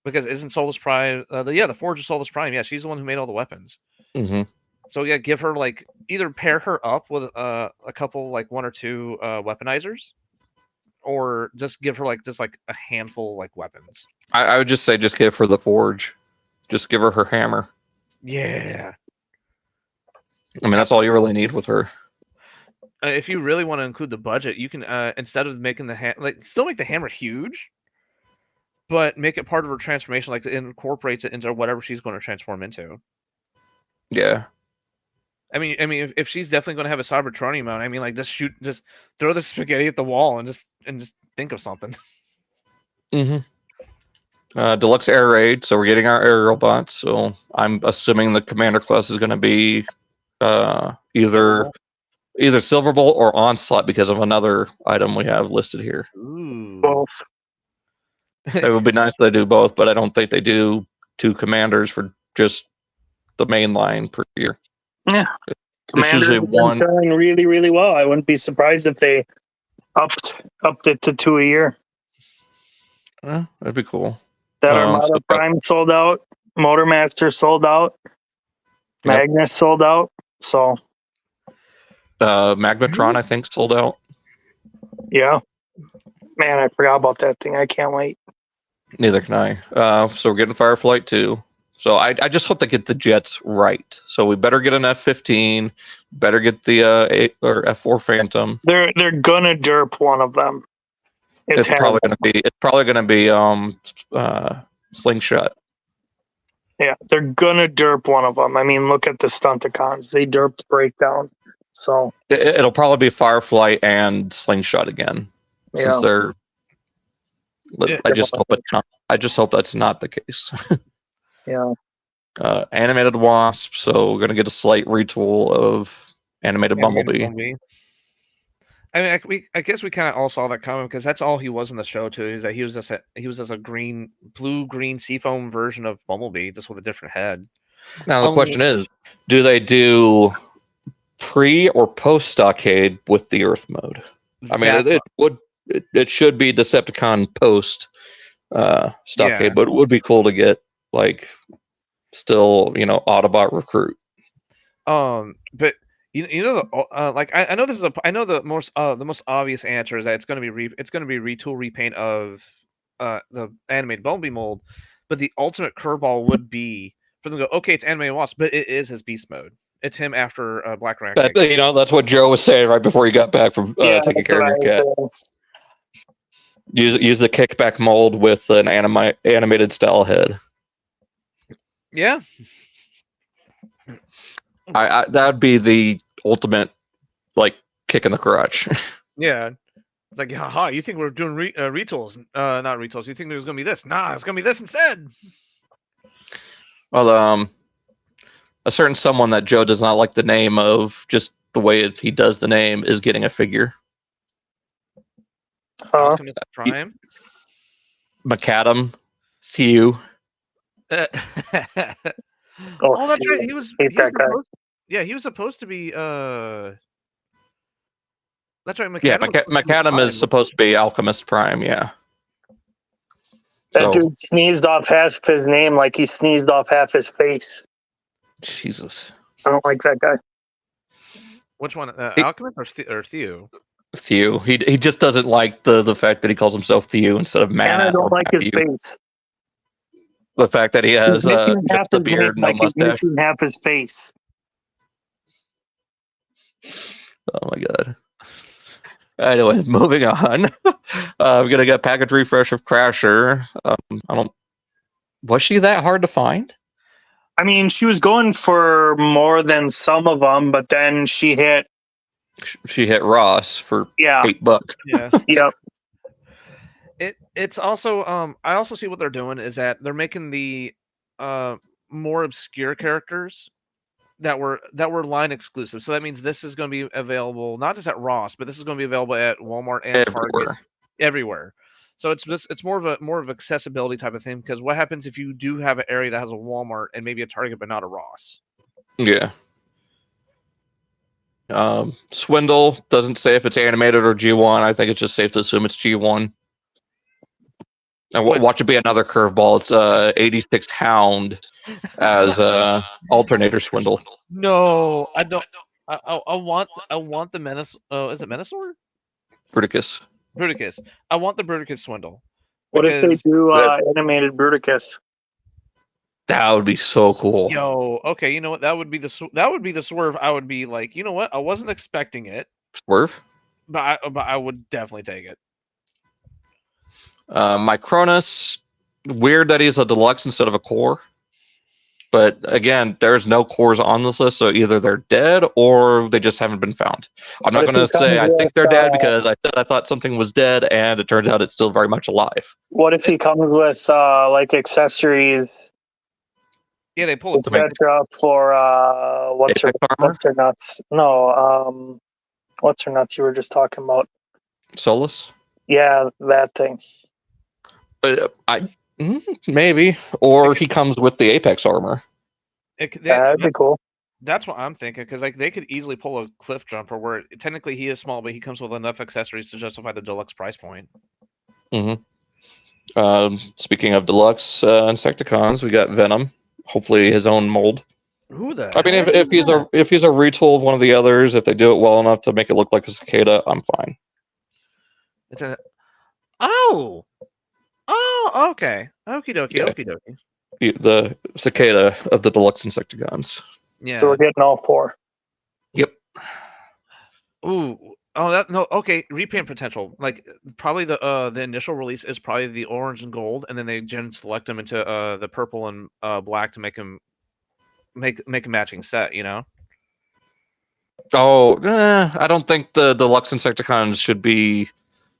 Because isn't Solus Prime the Forge of Solus Prime? Yeah, she's the one who made all the weapons. Mm-hmm. So yeah, give her, like, either pair her up with a couple, like, one or two weaponizers, or just give her just a handful, like, weapons. I would just say just give her the Forge. Just give her her hammer. Yeah. I mean, that's all you really need with her. If you really want to include the budget, you can instead of making the still make the hammer huge, but make it part of her transformation, like it incorporates it into whatever she's going to transform into. Yeah. I mean, if she's definitely going to have a Cybertronium mount, I mean, like, just throw the spaghetti at the wall and just think of something. Mm-hmm. Deluxe Air Raid, so we're getting our aerial bots. So I'm assuming the commander class is going to be either Silverbolt or Onslaught, because of another item we have listed here. Ooh. Both. It would be nice if they do both, but I don't think they do two commanders for just the main line per year. Yeah. Commanders have been selling really, really well. I wouldn't be surprised if they upped it to 2 a year. That'd be cool. That Armada Prime sold out. Motormaster sold out. Magnus sold out. So Magmatron, I think, sold out. Yeah. Man, I forgot about that thing. I can't wait. Neither can I. So we're getting Fireflight 2. So I just hope they get the jets right. So we better get an F-15. Better get the F-4 Phantom. They're gonna derp one of them. It's probably gonna be Slingshot. Yeah, they're gonna derp one of them. I mean, look at the Stunticons. They derped Breakdown. So It'll probably be Fireflight and Slingshot again. yeah. Since they're I just hope it's not. I just hope that's not the case. Yeah. Animated Wasp, so we're gonna get a slight retool of animated Bumblebee. I mean, I guess we kind of all saw that coming because that's all he was in the show too. Is that he was just a blue-green seafoam version of Bumblebee, just with a different head. Now the question is, do they do pre or post Stockade with the Earth mode? I mean, it should be Decepticon post Stockade, but it would be cool to get still Autobot recruit. But you know I know the most obvious answer is that it's going to be retool repaint of the animated Bumblebee mold, but the ultimate curveball would be for them to go, okay, it's animated Wasp, but it is his beast mode. It's him after Black Rancor. That's what Joe was saying right before he got back from taking care of your cat. Use the kickback mold with an animated style head. Yeah. That'd be the ultimate kick in the crotch. Yeah. It's like, haha, you think we're doing retools? Not retools. You think there's gonna be this? Nah, it's gonna be this instead. Well, a certain someone that Joe does not like the name of, just the way he does the name, is getting a figure. Alchemist Prime. Macadam. Thew. Oh, that's right. He was supposed to be. That's right. Macadam is supposed to be Alchemist Prime. Yeah. That dude sneezed off half his name like he sneezed off half his face. Jesus. I don't like that guy. Which one? Alchemist or Thew? Thew. He just doesn't like the fact that he calls himself Thew instead of Matt. And I don't like his face. The fact that he has half the beard, no mustache. He's missing half his face. Oh my god. Anyway, moving on. We're gonna get package refresh of Crasher. Was she that hard to find? I mean, she was going for more than some of them, but then she hit Ross for $8. Yeah. Yep. It's also I also see what they're doing is that they're making the more obscure characters that were line exclusive. So that means this is going to be available not just at Ross, but this is going to be available at Walmart and Target everywhere. So it's more of accessibility type of thing, because what happens if you do have an area that has a Walmart and maybe a Target but not a Ross? Yeah. Swindle doesn't say if it's animated or G1. I think it's just safe to assume it's G1. And watch it be another curveball. It's 86 Hound as alternator Swindle. No, I don't. I want the Menace. Is it Menasor? Bruticus. I want the Bruticus Swindle. What if they do animated Bruticus? That would be so cool. Yo, okay, you know what? That would be the swerve. I would be like, you know what? I wasn't expecting it. Swerve? But I would definitely take it. Micronus, weird that he's a deluxe instead of a core. But again, there's no cores on this list, so either they're dead or they just haven't been found. I'm not going to say I think they're dead, because I thought something was dead, and it turns out it's still very much alive. What if he comes with accessories? Yeah, they pull it. Etc. For what's her nuts? No, what's her nuts? You were just talking about Solus. Yeah, that thing. Maybe, or he comes with the Apex armor. That'd be cool. That's what I'm thinking, because they could easily pull a cliff jumper where technically he is small, but he comes with enough accessories to justify the deluxe price point. Mm-hmm. Speaking of deluxe Insecticons, we got Venom. Hopefully his own mold. Who the? I mean, if he's a retool of one of the others, if they do it well enough to make it look like a cicada, I'm fine. It's a. Oh. Oh, okay. Okie dokie, Yeah. okie dokie. The cicada of the deluxe Insecticons. Yeah. So we're getting all 4. Yep. Ooh. Oh, that no. Okay, repaint potential. Like probably the initial release is probably the orange and gold, and then they gen select them into the purple and black to make them make a matching set. You know. Oh, I don't think the deluxe Insecticons should be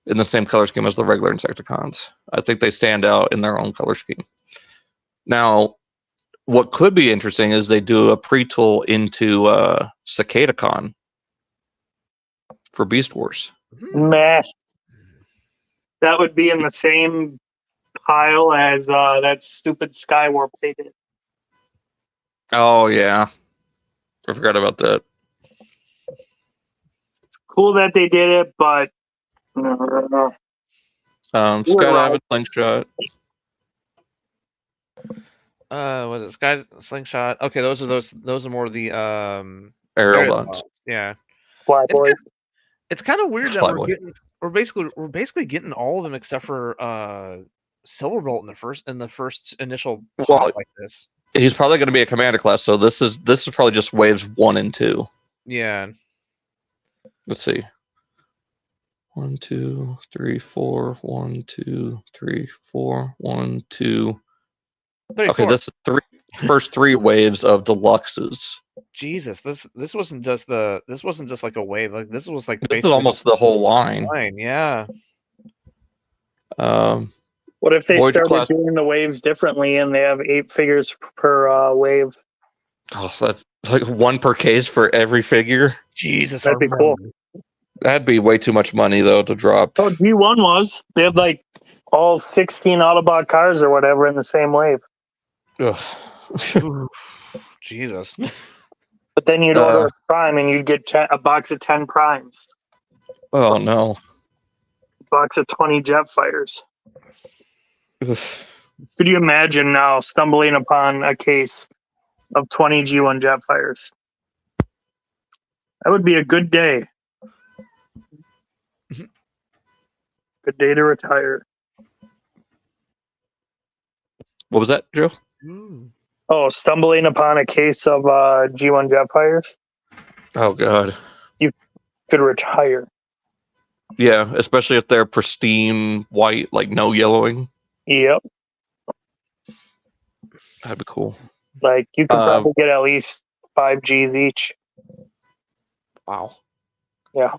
in the same color scheme as the regular Insecticons. I think they stand out in their own color scheme. Now, what could be interesting is they do a pre-tool into CicadaCon for Beast Wars. Meh. That would be in the same pile as that stupid Skywarp they did. Oh yeah, I forgot about that. It's cool that they did it, but Skydive and Slingshot. Was it Sky Slingshot? Okay, those are more the Aerial Aerial Dots. yeah. Fly Boys. It's kind of weird that Flyboy. we're basically getting all of them except for Silverbolt in the first initial pop Well, like this. he's probably going to be a commander class, so this is probably just waves 1 and 2. Yeah. Let's see. 1, 2, 3, 4. 1, 2, 3, 4. 1, 2. Okay, this is first 3 waves of deluxes. Jesus, this wasn't just like a wave. Like this was like This is almost the whole line. Yeah. What if they Voyager started class. doing the waves differently and they have 8 figures per wave? Oh, that's like 1 per case for every figure. Jesus, That'd be cool. That'd be way too much money though to drop. Oh, G1 was. They had like all 16 Autobot cars or whatever in the same wave. Ooh, Jesus. But then you'd order a Prime and you'd get a box of 10 Primes. Oh no. A box of 20 Jetfires. Could you imagine now stumbling upon a case of 20 G1 Jetfires? That would be a good day. Good day to retire. What was that, Joe? Oh, stumbling upon a case of G1 Jetfires? Oh god. You could retire. Yeah, especially if they're pristine white, like no yellowing. Yep. That'd be cool. Like you could probably get at least 5 Gs each. Wow. Yeah.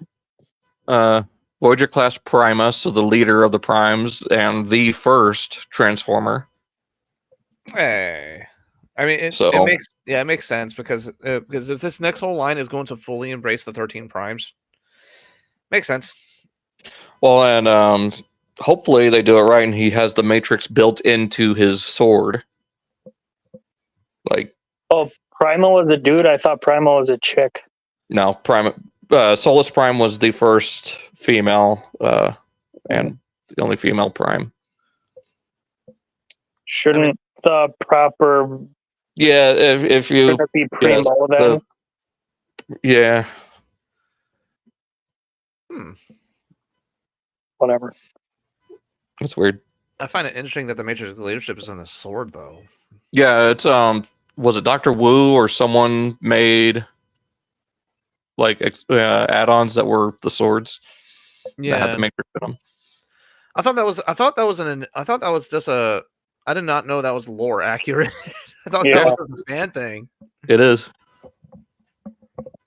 Voyager class Primus, so the leader of the Primes and the first Transformer. Hey. I mean, it makes sense because if this next whole line is going to fully embrace the 13 primes, makes sense. Well, and hopefully they do it right, and he has the Matrix built into his sword. Like, oh, Prima was a dude. I thought Prima was a chick. No, Solus Prime was the first female, and the only female Prime. Shouldn't the proper? Yeah, if you Shouldn't it be Primo then? Yeah. Whatever. That's weird. I find it interesting that the Matrix leadership is on the sword, though. Yeah, it's was it Dr. Wu or someone made like add-ons that were the swords? Yeah, that had the Matrix in them. I thought that was just a. I did not know that was lore accurate. I thought that was a fan thing. It is.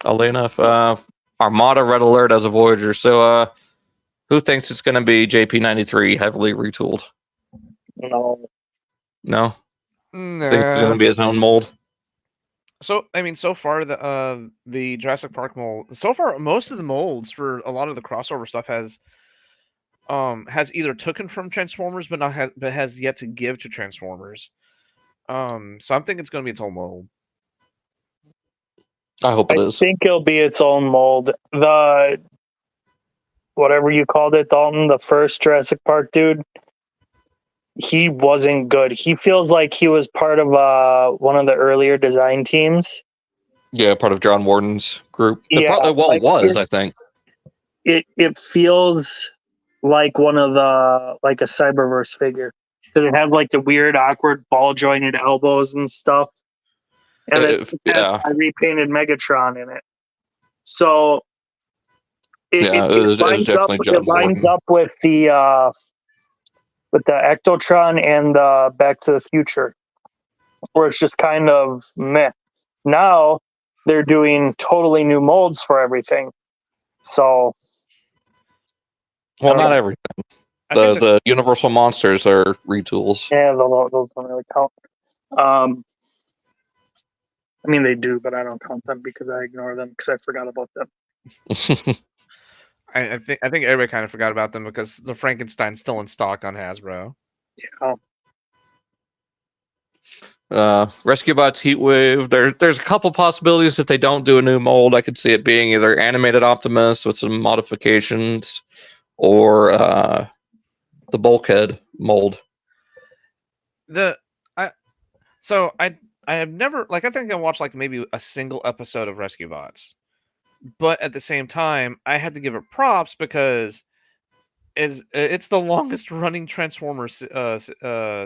Oddly enough, Armada Red Alert as a Voyager. So, who thinks it's going to be JP93 heavily retooled? No. No. Think it's going to be his own mold. So I mean, so far the Jurassic Park mold. So far, most of the molds for a lot of the crossover stuff has either taken from Transformers, but has yet to give to Transformers. So I'm thinking it's going to be its own mold. I hope it is. I think it'll be its own mold. The whatever you called it, Dalton, the first Jurassic Park dude, he wasn't good. He feels like he was part of one of the earlier design teams. Yeah, part of John Warden's group. I think. I think. It feels like one of the like a Cyberverse figure because it has like the weird, awkward, ball jointed elbows and stuff. And it Yeah, I repainted Megatron in it, so yeah, it it was lines up. definitely John It lines Gordon. up with the Ectotron and Back to the Future, where it's just kind of meh. Now they're doing totally new molds for everything. So, Well, not everything. The Universal monsters are retools. yeah, those don't really count. I mean, they do, but I don't count them because I ignore them because I forgot about them. I think everybody kind of forgot about them because the Frankenstein's still in stock on Hasbro. Yeah. Rescue Bots Heatwave. There's a couple possibilities if they don't do a new mold. I could see it being either animated Optimus with some modifications, or the Bulkhead mold. I have never, like, I think I watched like maybe a single episode of Rescue Bots, but at the same time I had to give it props because it's the longest running Transformers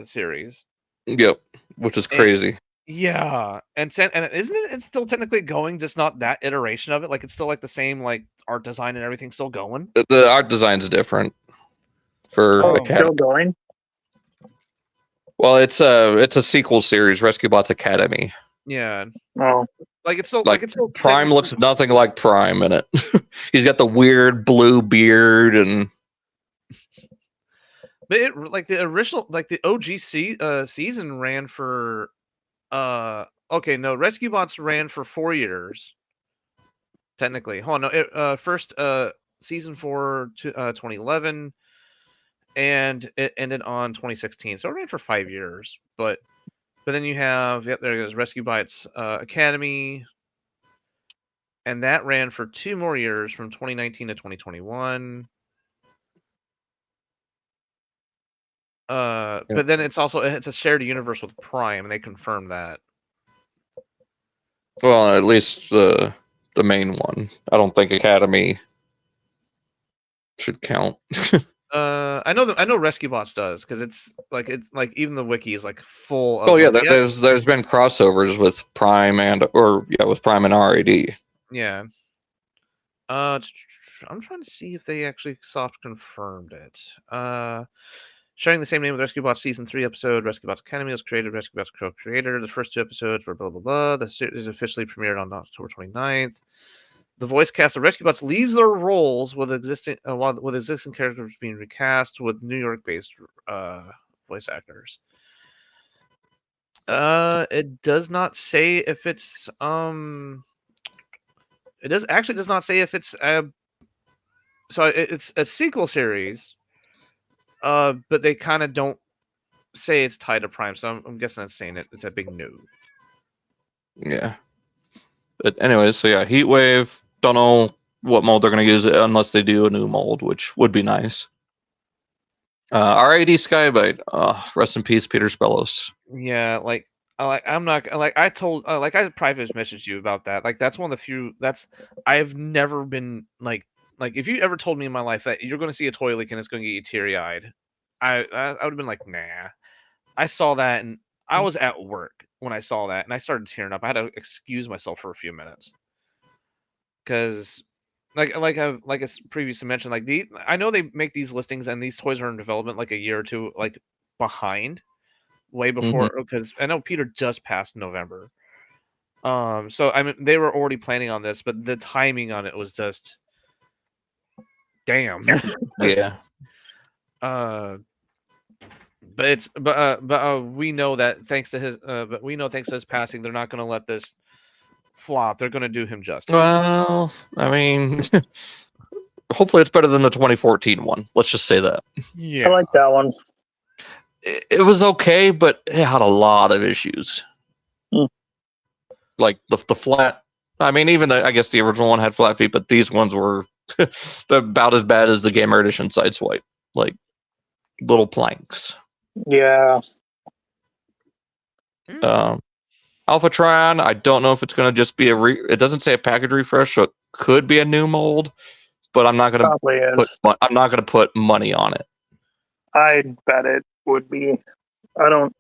series. Yep, which is crazy. Yeah, and isn't it? It's still technically going, just not that iteration of it. Like it's still like the same like art design and everything still going. The art design's different for Academy. Still going? Well, it's a sequel series, Rescue Bots Academy. Yeah. Oh. Like it's still Prime looks nothing like Prime in it. He's got the weird blue beard and. But it like the original, like the OG season ran for, okay, no, Rescue Bots ran for 4 years. Technically, hold on, no, first season 4 to 2011, and it ended on 2016, so it ran for 5 years. But then you have, yep, there it goes, Rescue Bots Academy, and that ran for 2 more years from 2019 to 2021. But then it's a shared universe with Prime, and they confirmed that. Well, at least the main one. I don't think Academy should count. I know Rescue Bots does, because it's like even the wiki is like full of. Oh yeah, like, there's been crossovers with Prime with Prime and RAD. Yeah. I'm trying to see if they actually soft confirmed it. Sharing the same name with Rescue Bots Season 3 episode, Rescue Bots Academy was created, Rescue Bots co-creator. The first 2 episodes were blah, blah, blah. The series officially premiered on October 29th. The voice cast of Rescue Bots leaves their roles with existing characters being recast with New York-based voice actors. It does not say if it's It does not say if it's so it's a sequel series, but they kind of don't say it's tied to Prime, so I'm guessing that's saying it's a big no. Yeah. But anyways, so yeah, Heatwave. Don't know what mold they're going to use unless they do a new mold, which would be nice. RAD Skybite. Rest in peace, Peter Spellos. Yeah, like I'm not like I told like I private messaged you about that. Like that's one of the few I've never been like if you ever told me in my life that you're going to see a toy leak and it's going to get you teary eyed, I would have been like, nah. I saw that and I was at work when I saw that and I started tearing up. I had to excuse myself for a few minutes because like I previously mentioned, like I know they make these listings and these toys are in development like a year or two like behind, way before, because I know Peter just passed November. So I mean they were already planning on this, but the timing on it was just damn. Yeah. But we know that thanks to his passing, they're not going to let this flop. They're going to do him justice. Well, I mean, hopefully it's better than the 2014 one. Let's just say that. Yeah, I like that one. It was okay, but it had a lot of issues. Like the flat. I mean, even I guess the original one had flat feet, but these ones were about as bad as the Gamer Edition Sideswipe. Like little planks. Yeah. Alphatron, I don't know if it's going to just be it doesn't say a package refresh, so it could be a new mold, but I'm not gonna Probably is. put money on it. I'd bet it would be. I don't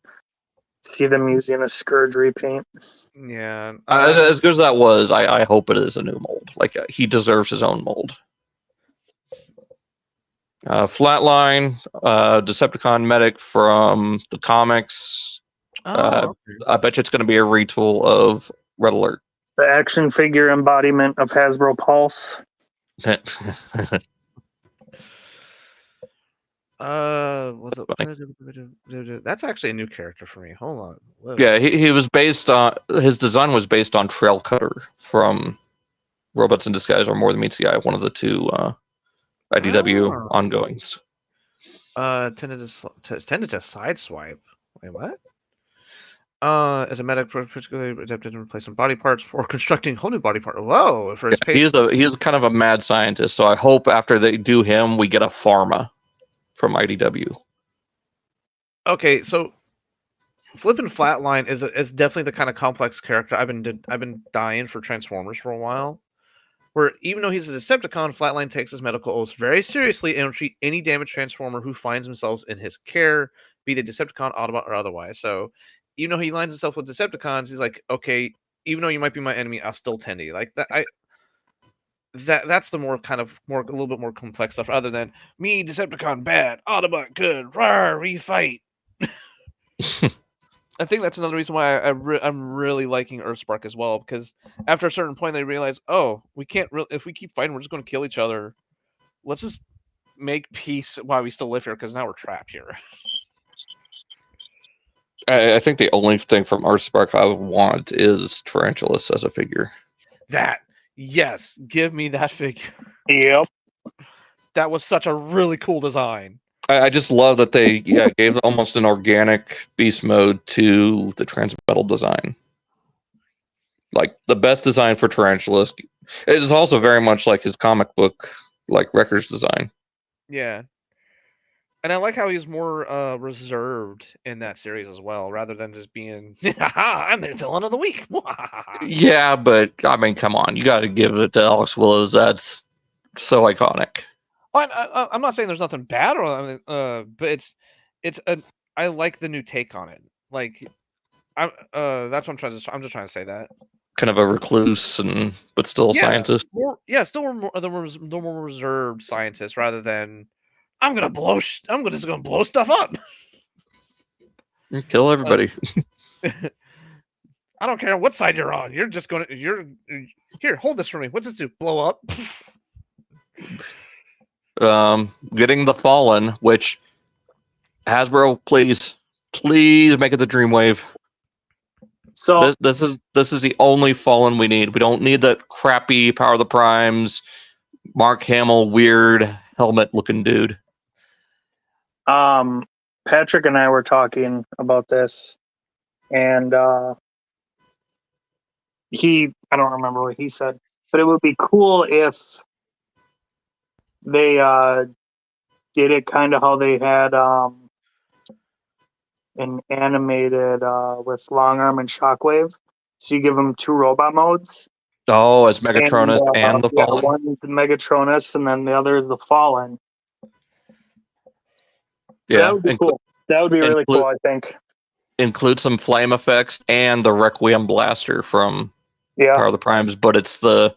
see them using a Scourge repaint. Yeah. As good as that was, I hope it is a new mold. Like he deserves his own mold. Flatline, Decepticon medic from the comics. Okay. I bet you it's going to be a retool of Red Alert. The action figure embodiment of Hasbro Pulse. That's actually a new character for me. Hold on. Whoa. Yeah, he was based on his design was based on Trail Cutter from Robots in Disguise or More Than Meets the Eye, one of the two IDW ongoings. Tentative sideswipe. Wait, what? As a medic, particularly adapted to replace some body parts for constructing whole new body part. Whoa! For his he's kind of a mad scientist, so I hope after they do him, we get a pharma from IDW. Okay, so Flippin' Flatline is definitely the kind of complex character I've been dying for Transformers for a while. Where even though he's a Decepticon, Flatline takes his medical oaths very seriously and will treat any damaged Transformer who finds themselves in his care, be they Decepticon, Autobot, or otherwise. So even though he aligns himself with Decepticons, he's like, okay, even though you might be my enemy, I'll still tend to you. Like that, that's the more a little bit more complex stuff, other than me, Decepticon bad, Autobot good, rawr, we fight. I think that's another reason why I'm really liking Earthspark as well, because after a certain point they realize, oh, we can't if we keep fighting, we're just going to kill each other. Let's just make peace while we still live here, because now we're trapped here. I think the only thing from Earthspark I want is Tarantulas as a figure. Yes, give me that figure. Yep. That was such a really cool design. I just love that they gave almost an organic beast mode to the Transmetal design. Like the best design for Tarantulas. It is also very much like his comic book, like Wrecker's design. Yeah. And I like how he's more reserved in that series as well, rather than just being, I'm the villain of the week. Yeah, but I mean, come on, you got to give it to Alex Willis. That's so iconic. I'm not saying there's nothing bad, but I like the new take on it. Like, that's what I'm just trying to say that. Kind of a recluse, but still a scientist. Still the more reserved scientist, rather than I'm just gonna blow stuff up. Kill everybody. I don't care what side you're on. You're here. Hold this for me. What's this do? Blow up? Getting the Fallen, which Hasbro, please make it the Dreamwave. So this is the only Fallen we need. We don't need that crappy Power of the Primes, Mark Hamill, weird helmet looking dude. Patrick and I were talking about this, and I don't remember what he said, but it would be cool if they did it kind of how they had an animated with Longarm and Shockwave. So you give them two robot modes. Oh, as Megatronus and the Fallen? One is Megatronus, and then the other is the Fallen. Yeah, that would be cool. That would be really cool, I think. Include some flame effects and the Requiem blaster from Power of the Primes, but it's the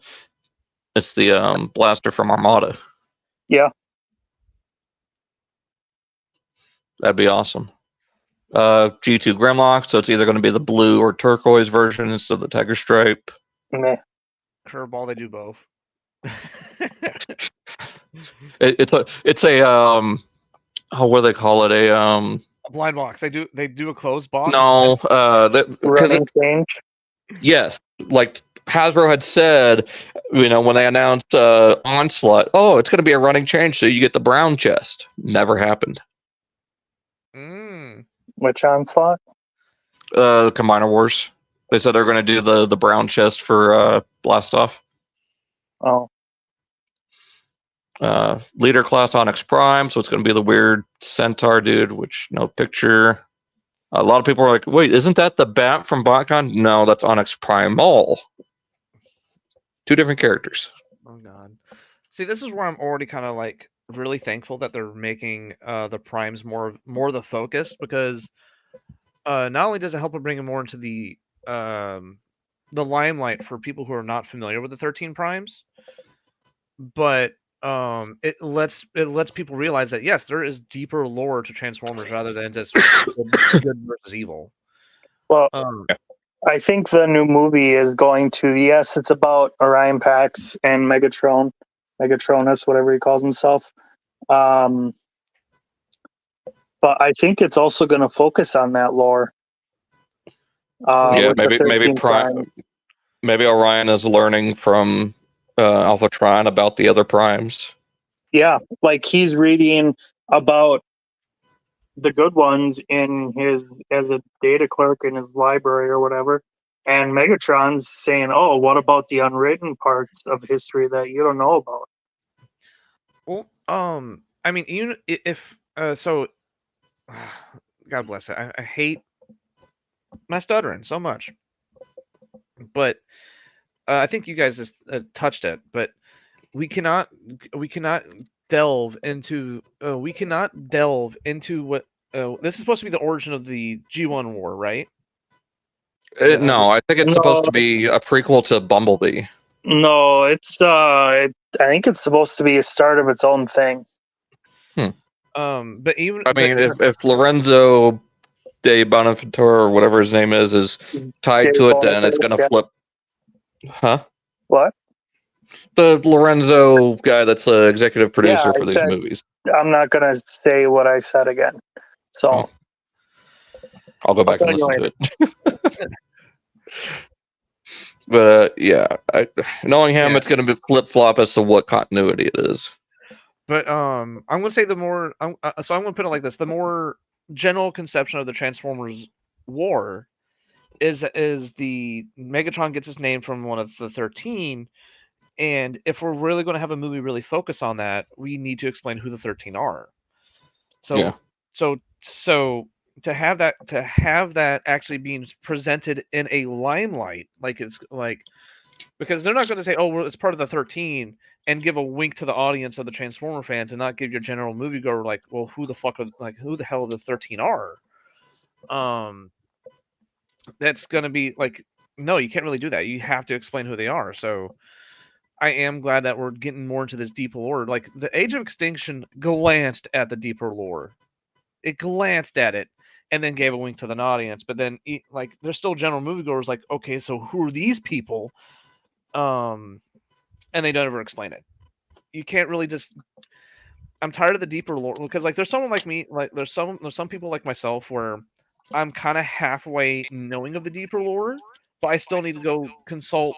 blaster from Armada. Yeah. That'd be awesome. G2 Grimlock, so it's either going to be the blue or turquoise version instead of the Tiger Stripe. Meh. Curveball, they do both. It's a what do they call it? A blind box. They do a closed box. No, running change. Yes, like Hasbro had said, when they announced Onslaught, it's going to be a running change, so you get the brown chest. Never happened. Which Onslaught? Combiner Wars. They said they're going to do the brown chest for Blastoff. Oh. Leader class Onyx Prime, so it's going to be the weird Centaur dude, which no picture. A lot of people are like, wait, isn't that the Bat from BotCon? No, that's Onyx Primal. Two different characters. Oh, God. See, this is where I'm already kind of like really thankful that they're making the primes more the focus, because not only does it help it bring them more into the limelight for people who are not familiar with the 13 primes, but it lets people realize that yes, there is deeper lore to Transformers rather than just good versus evil. Well, Um, I think the new movie is going to, yes, it's about Orion Pax and Megatronus, whatever he calls himself. But I think it's also going to focus on that lore. Yeah, with the maybe 13 primes. maybe Orion is learning from Alphatron about the other primes. Yeah, like he's reading about the good ones in his as a data clerk in his library or whatever, and Megatron's saying, "Oh, what about the unwritten parts of history that you don't know about?" well, I mean, even if so, God bless it. I hate my stuttering so much, but I think you guys just touched it. But we cannot delve into what this is supposed to be the origin of the G1 war, right? No, I think it's supposed No, to be a prequel to Bumblebee. no, it's I think it's supposed to be a start of its own thing. But even I mean, if Lorenzo de Bonaventura or whatever his name is tied to it, then it's going to flip. Huh? What? The Lorenzo guy that's the executive producer for these said, movies. I'm not gonna say what I said again. So I'll go back and listen to it. But yeah, knowing him, it's going to be flip flop as to what continuity it is. But I'm gonna say the more so I'm gonna put it like this: the more general conception of the Transformers war is the Megatron gets his name from one of the 13, and if we're really going to have a movie really focus on that, we need to explain who the 13 are. So Yeah. so to have that actually being presented in a limelight, like it's like, because they're not going to say, oh, well, it's part of the 13 and give a wink to the audience of the Transformer fans and not give your general moviegoer like, well, who the hell the 13 are? That's going to be like, no, you can't really do that. You have to explain who they are. So I am glad that we're getting more into this deeper lore. Like the Age of Extinction glanced at the deeper lore. It glanced at it and then gave a wink to the audience. But then, like, there's still general moviegoers like, okay, so who are these people? And they don't ever explain it. You can't really just. I'm tired of the deeper lore because, like, there's someone like me, like, there's some people like myself where I'm kind of halfway knowing of the deeper lore, but I still need to go consult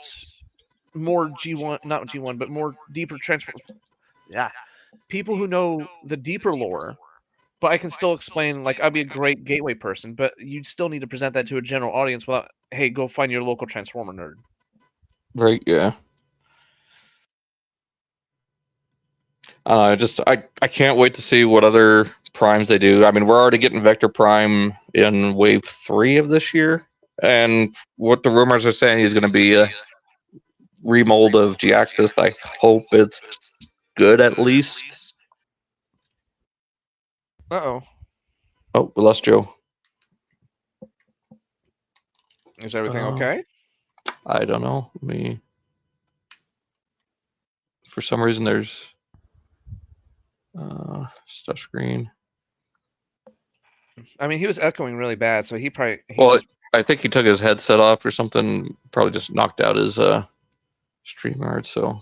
more G1, not G1, but more deeper transfer. Yeah, people who know the deeper lore, but I can still explain. Like, I'd be a great gateway person, but you still need to present that to a general audience without, hey, go find your local Transformer nerd. Right. Yeah. I can't wait to see what other primes they do. I mean, we're already getting Vector Prime in Wave 3 of this year, and what the rumors are saying is going to be a remold of G-Axis. I hope it's good at least. Uh-oh. Oh, we lost Joe. Is everything okay? I don't know. For some reason, there's stuff screen. I mean, he was echoing really bad, so he probably. I think he took his headset off or something. Probably just knocked out his StreamYard. So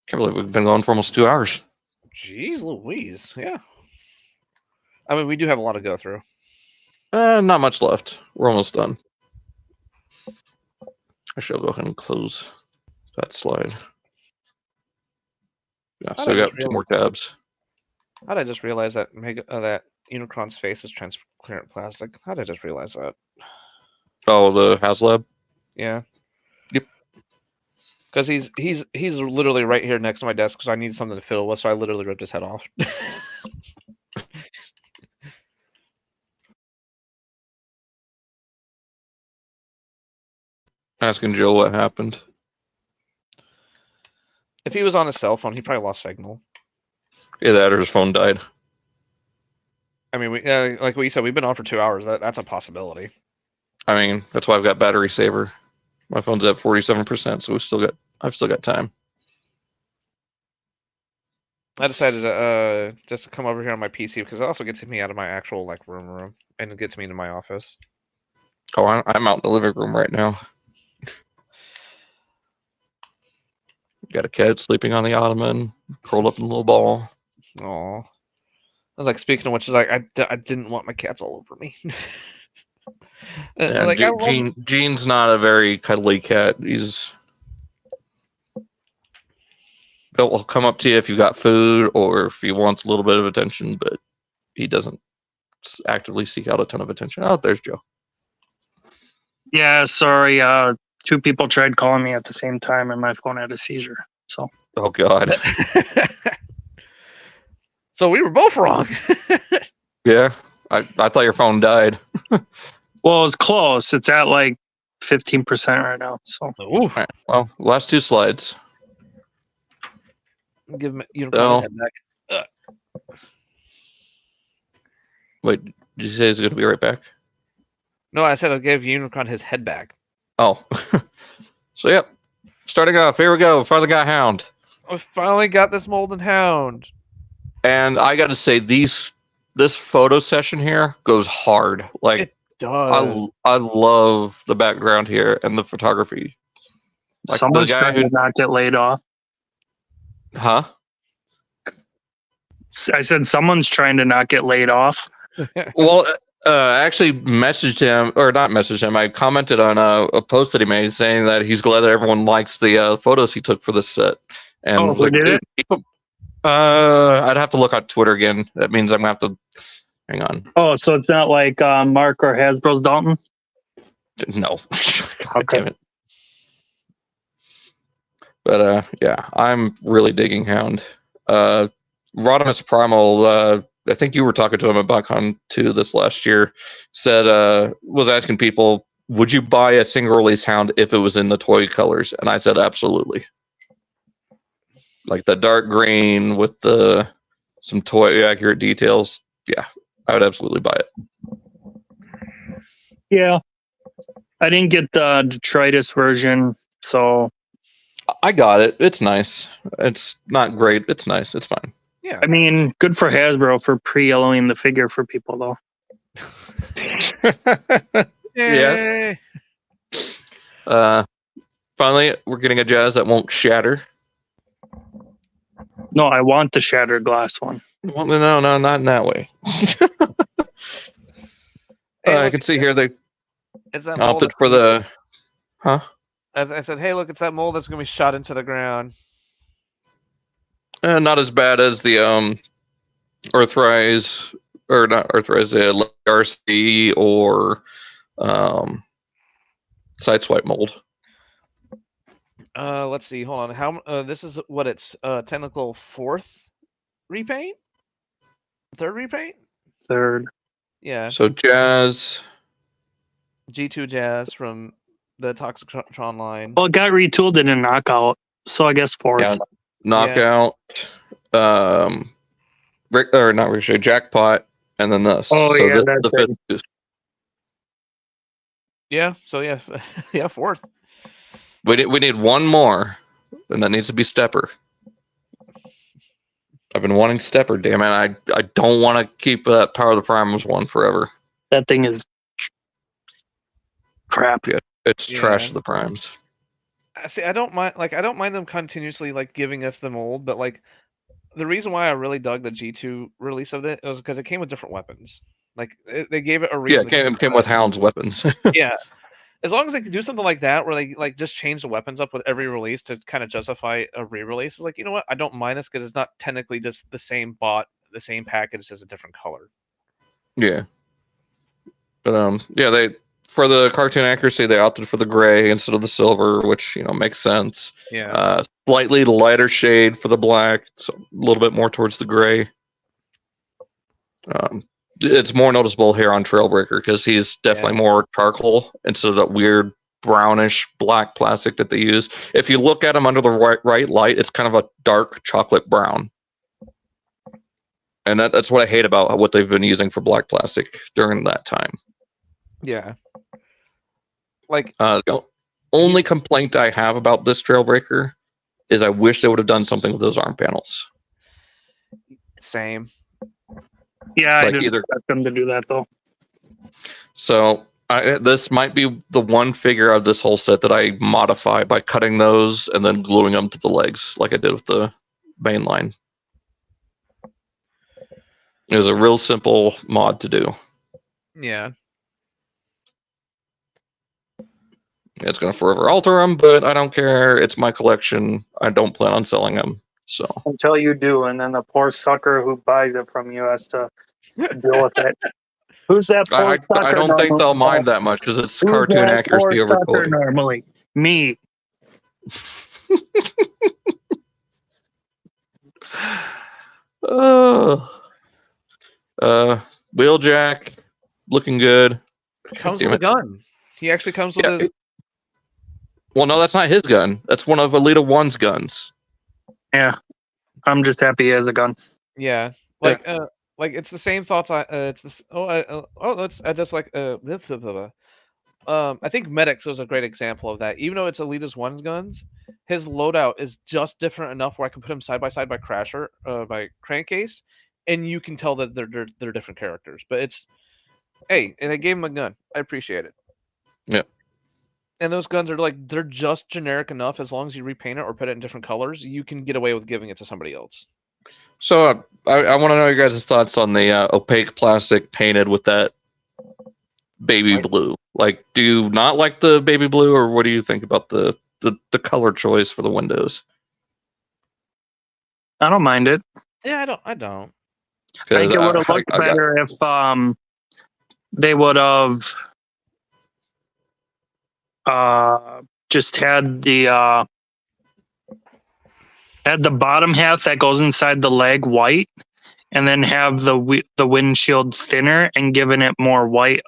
can't believe we've been going for almost 2 hours. Jeez Louise, yeah. I mean, we do have a lot to go through. Not much left. We're almost done. I shall go ahead and close that slide. Yeah, so I got 2 more tabs. How did I just realize that that Unicron's face is transparent plastic? How did I just realize that? Oh, the HasLab? Yeah. Yep. Because he's literally right here next to my desk, because I need something to fill with, so I literally ripped his head off. Asking Joe what happened. If he was on his cell phone, he probably lost signal. Yeah, that or his phone died. I mean, like what you said, we've been on for 2 hours. That's a possibility. I mean, that's why I've got battery saver. My phone's at 47%, so I've still got time. I decided to just to come over here on my PC because it also gets me out of my actual like room, and it gets me into my office. Oh, I'm out in the living room right now. Got a cat sleeping on the ottoman, curled up in a little ball. Oh, I was like, speaking of which, is like I didn't want my cats all over me. And Like I love Gene's not a very cuddly cat. He'll come up to you if you got food or if he wants a little bit of attention, but he doesn't actively seek out a ton of attention. Oh, there's Joe. Yeah, sorry. 2 people tried calling me at the same time, and my phone had a seizure. So. Oh God. So we were both wrong. Yeah, I thought your phone died. Well, it's close. It's at like 15% right now. So. Ooh. All right, well, last 2 slides. Give him Unicorn his head back. Wait, did you say he's going to be right back? No, I said I'll give Unicron his head back. Oh. So, yep. Starting off, here we go. Finally got Hound. I finally got this Molten Hound. And I got to say, this photo session here goes hard. Like, It does. I love the background here and the photography. Like Someone's the guy trying to not get laid off. Huh? I said someone's trying to not get laid off. Well, I actually messaged him, or not messaged him. I commented on a post that he made saying that he's glad that everyone likes the photos he took for this set. And Oh, who did it? I'd have to look on Twitter again. That means I'm gonna have to hang on. Oh, so it's not like Mark or Hasbro's Dalton? No. God Okay. damn it. But yeah, I'm really digging Hound. Rodimus Primal, I think you were talking to him at BotCon 2 this last year, said was asking people, would you buy a single release Hound if it was in the toy colors? And I said absolutely. Like the dark green with some toy accurate details. Yeah, I would absolutely buy it. Yeah. I didn't get the detritus version, so I got it. It's nice. It's not great. It's nice. It's fine. Yeah. I mean, good for Hasbro for pre-yellowing the figure for people, though. Yeah. Finally, we're getting a Jazz that won't shatter. No, I want the shattered glass one. Well, no, not in that way. I can see here they It's that mold opted for the. Huh? As I said, hey, look, it's that mold that's going to be shot into the ground. Not as bad as the Earthrise, or not Earthrise, the RC or Sideswipe mold. Let's see. Hold on. How? This is what it's technical 4th repaint, 3rd repaint. 3rd. Yeah. So Jazz. G2 Jazz from the Toxictron line. Well, it got retooled in a knockout, so I guess 4th. Yeah, knockout. Or not Ricochet, Jackpot, and then this. Oh, so yeah, this that's is the 5th boost. Yeah. So yeah, yeah, 4th. We need one more, and that needs to be Stepper. I've been wanting Stepper, damn it. I don't want to keep that Power of the Primes one forever. That thing is crap. Yeah, it's trash of the Primes. See, I don't mind them continuously like giving us the mold, but like the reason why I really dug the G2 release of it was because it came with different weapons. Like they gave it a reason. Yeah, it came with Hound's weapons. Yeah. As long as they could do something like that, where they like just change the weapons up with every release to kind of justify a re-release, it's like, you know what? I don't mind this because it's not technically just the same bot, the same package, just a different color. Yeah. But yeah, they for the cartoon accuracy they opted for the gray instead of the silver, which makes sense. Yeah. Slightly lighter shade for the black, so a little bit more towards the gray. It's more noticeable here on Trailbreaker because he's definitely more charcoal instead of that weird brownish black plastic that they use. If you look at them under the right light, it's kind of a dark chocolate brown. And that's what I hate about what they've been using for black plastic during that time. Yeah. Like the only complaint I have about this Trailbreaker is I wish they would have done something with those arm panels. same. Yeah, I Like didn't either- expect them to do that though. So this might be the one figure of this whole set that I modify by cutting those and then gluing them to the legs, like I did with the main line. It was a real simple mod to do. Yeah. It's going to forever alter them, but I don't care. It's my collection. I don't plan on selling them. So Until you do, and then the poor sucker who buys it from you has to deal with it. Who's that poor I sucker? don't think normally? they'll mind that much because it's Who's cartoon that poor accuracy over sucker toy. normally? Me. Wheeljack, looking good. Comes Damn with a it. gun. He actually comes with Yeah, his. well, no, that's not his gun. That's one of Elita One's guns. Yeah. I'm just happy he has a gun. Yeah. Like it's the same thoughts. It's this. Let's just like blah, blah, blah, blah. I think Medics was a great example of that. Even though it's Elita's One's guns, his loadout is just different enough where I can put him side by side by Crasher, by Crankcase, and you can tell that they're different characters. But it's, hey, and I gave him a gun. I appreciate it. Yeah. And those guns are like they're just generic enough. As long as you repaint it or put it in different colors, you can get away with giving it to somebody else. So I want to know your guys' thoughts on the opaque plastic painted with that baby blue. Like, do you not like the baby blue, or what do you think about the color choice for the windows? I don't mind it. Yeah, I don't. I think it would have looked better if they would have just had the bottom half that goes inside the leg white, and then have the windshield thinner and given it more white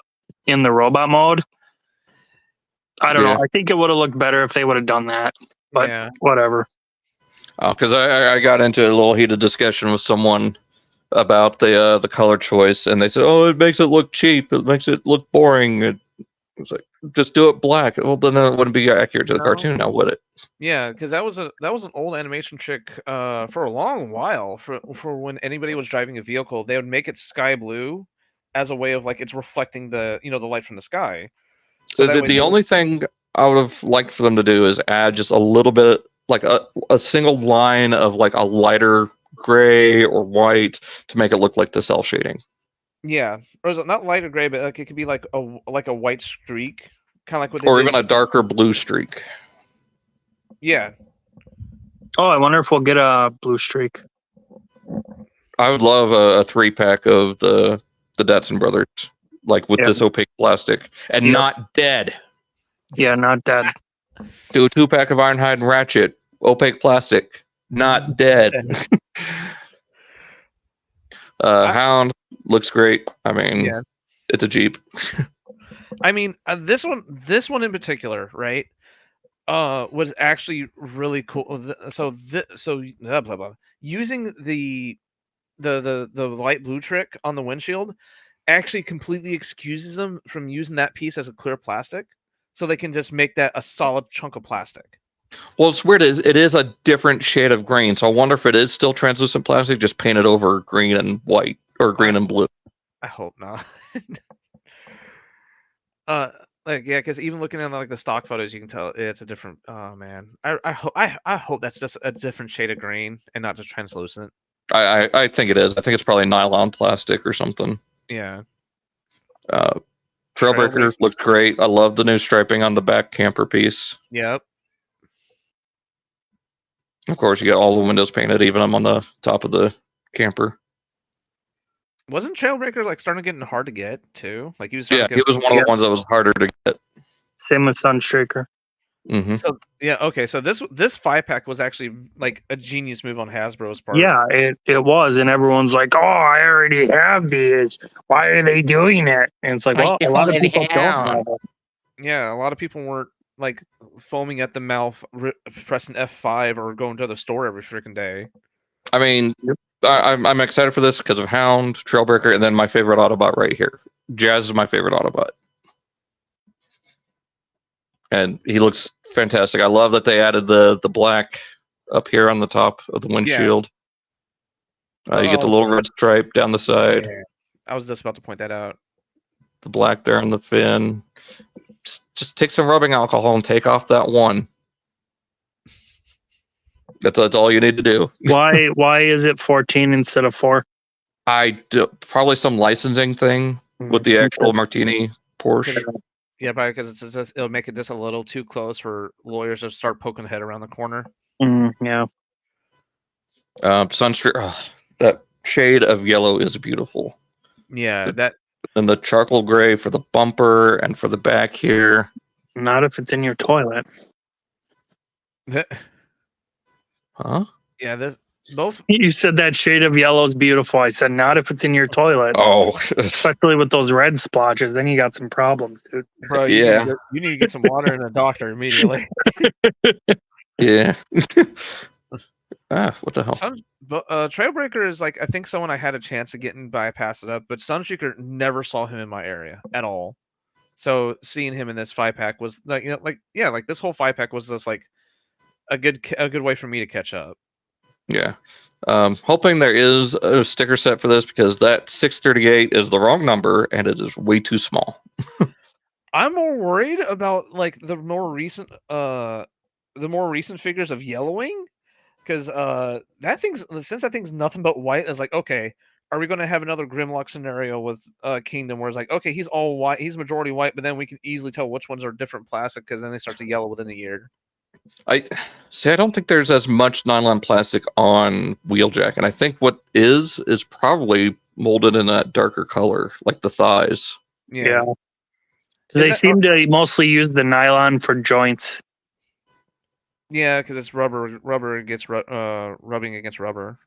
in the robot mode. I don't know. I think it would have looked better if they would have done that. But yeah. Whatever. Because I got into a little heated discussion with someone about the color choice, and they said, "Oh, it makes it look cheap. It makes it look boring." It was like, just do it black. Well, then it wouldn't be accurate to the cartoon, now would it? Yeah, because that was an old animation trick for a long while. For when anybody was driving a vehicle, they would make it sky blue as a way of like it's reflecting the the light from the sky. So the only thing I would have liked for them to do is add just a little bit, like a single line of like a lighter gray or white to make it look like the cell shading. Yeah, or is it not lighter gray, but like it could be like a white streak, kind of like what they Or did. even a darker blue streak. Yeah. Oh, I wonder if we'll get a blue streak. I would love a 3-pack of the Datsun Brothers, like with this opaque plastic, and not dead. Yeah, not dead. Do a 2-pack of Ironhide and Ratchet, opaque plastic, not dead. Hound looks great. I mean, it's a Jeep. I mean, this one in particular, right? Was actually really cool. So blah blah blah. Using the light blue trick on the windshield actually completely excuses them from using that piece as a clear plastic, so they can just make that a solid chunk of plastic. Well, it's weird. It is a different shade of green, so I wonder if it is still translucent plastic, just painted over green and white, or green and blue. I hope not. Because even looking at like the stock photos, you can tell it's a different. Oh man, I hope that's just a different shade of green and not just translucent. I think it is. I think it's probably nylon plastic or something. Yeah. Trailbreaker looks great. I love the new striping on the back camper piece. Yep. Of course, you get all the windows painted, even on the top of the camper. Wasn't Trailbreaker like starting getting hard to get too? Like he was. Yeah, he was one of the ones that was harder to get. Same with Sunstreaker. Mm-hmm. So okay. So this 5-pack was actually like a genius move on Hasbro's part. Yeah, it was, and everyone's like, "Oh, I already have these. Why are they doing it?" And it's like, well, a lot of people don't have it. Yeah, a lot of people weren't like foaming at the mouth, pressing F5 or going to the store every freaking day. I mean, I'm excited for this because of Hound, Trailbreaker, and then my favorite Autobot right here. Jazz is my favorite Autobot. And he looks fantastic. I love that they added the black up here on the top of the windshield. You get the little red stripe down the side. Yeah. I was just about to point that out. The black there on the fin. Just take some rubbing alcohol and take off that one. That's all you need to do. Why is it 14 instead of 4? Probably some licensing thing with the actual Martini Porsche. Yeah, probably because it'll make it just a little too close for lawyers to start poking the head around the corner. Yeah. Sunstreak. That shade of yellow is beautiful. Yeah, and the charcoal gray for the bumper and for the back here. Not if it's in your toilet. Huh? Yeah, both. You said that shade of yellow is beautiful. I said not if it's in your toilet. Oh, especially with those red splotches. Then you got some problems, dude. Bro, you need to get some water and a doctor immediately. Yeah. What the hell? Trailbreaker is like, I think someone I had a chance of getting bypassed up, but Sunstreaker never saw him in my area at all. So seeing him in this 5-pack was like, this whole 5-pack was just like a good way for me to catch up. Yeah. Hoping there is a sticker set for this because that 638 is the wrong number and it is way too small. I'm more worried about like the more recent figures of yellowing, because since that thing's nothing but white, is like, okay, are we going to have another Grimlock scenario with Kingdom where it's like, okay, he's all white, he's majority white, but then we can easily tell which ones are different plastic because then they start to yellow within a year. I don't think there's as much nylon plastic on Wheeljack, and I think what is probably molded in that darker color, like the thighs. Yeah. They seem to mostly use the nylon for joints. Yeah, because it's rubber against rubbing against rubber,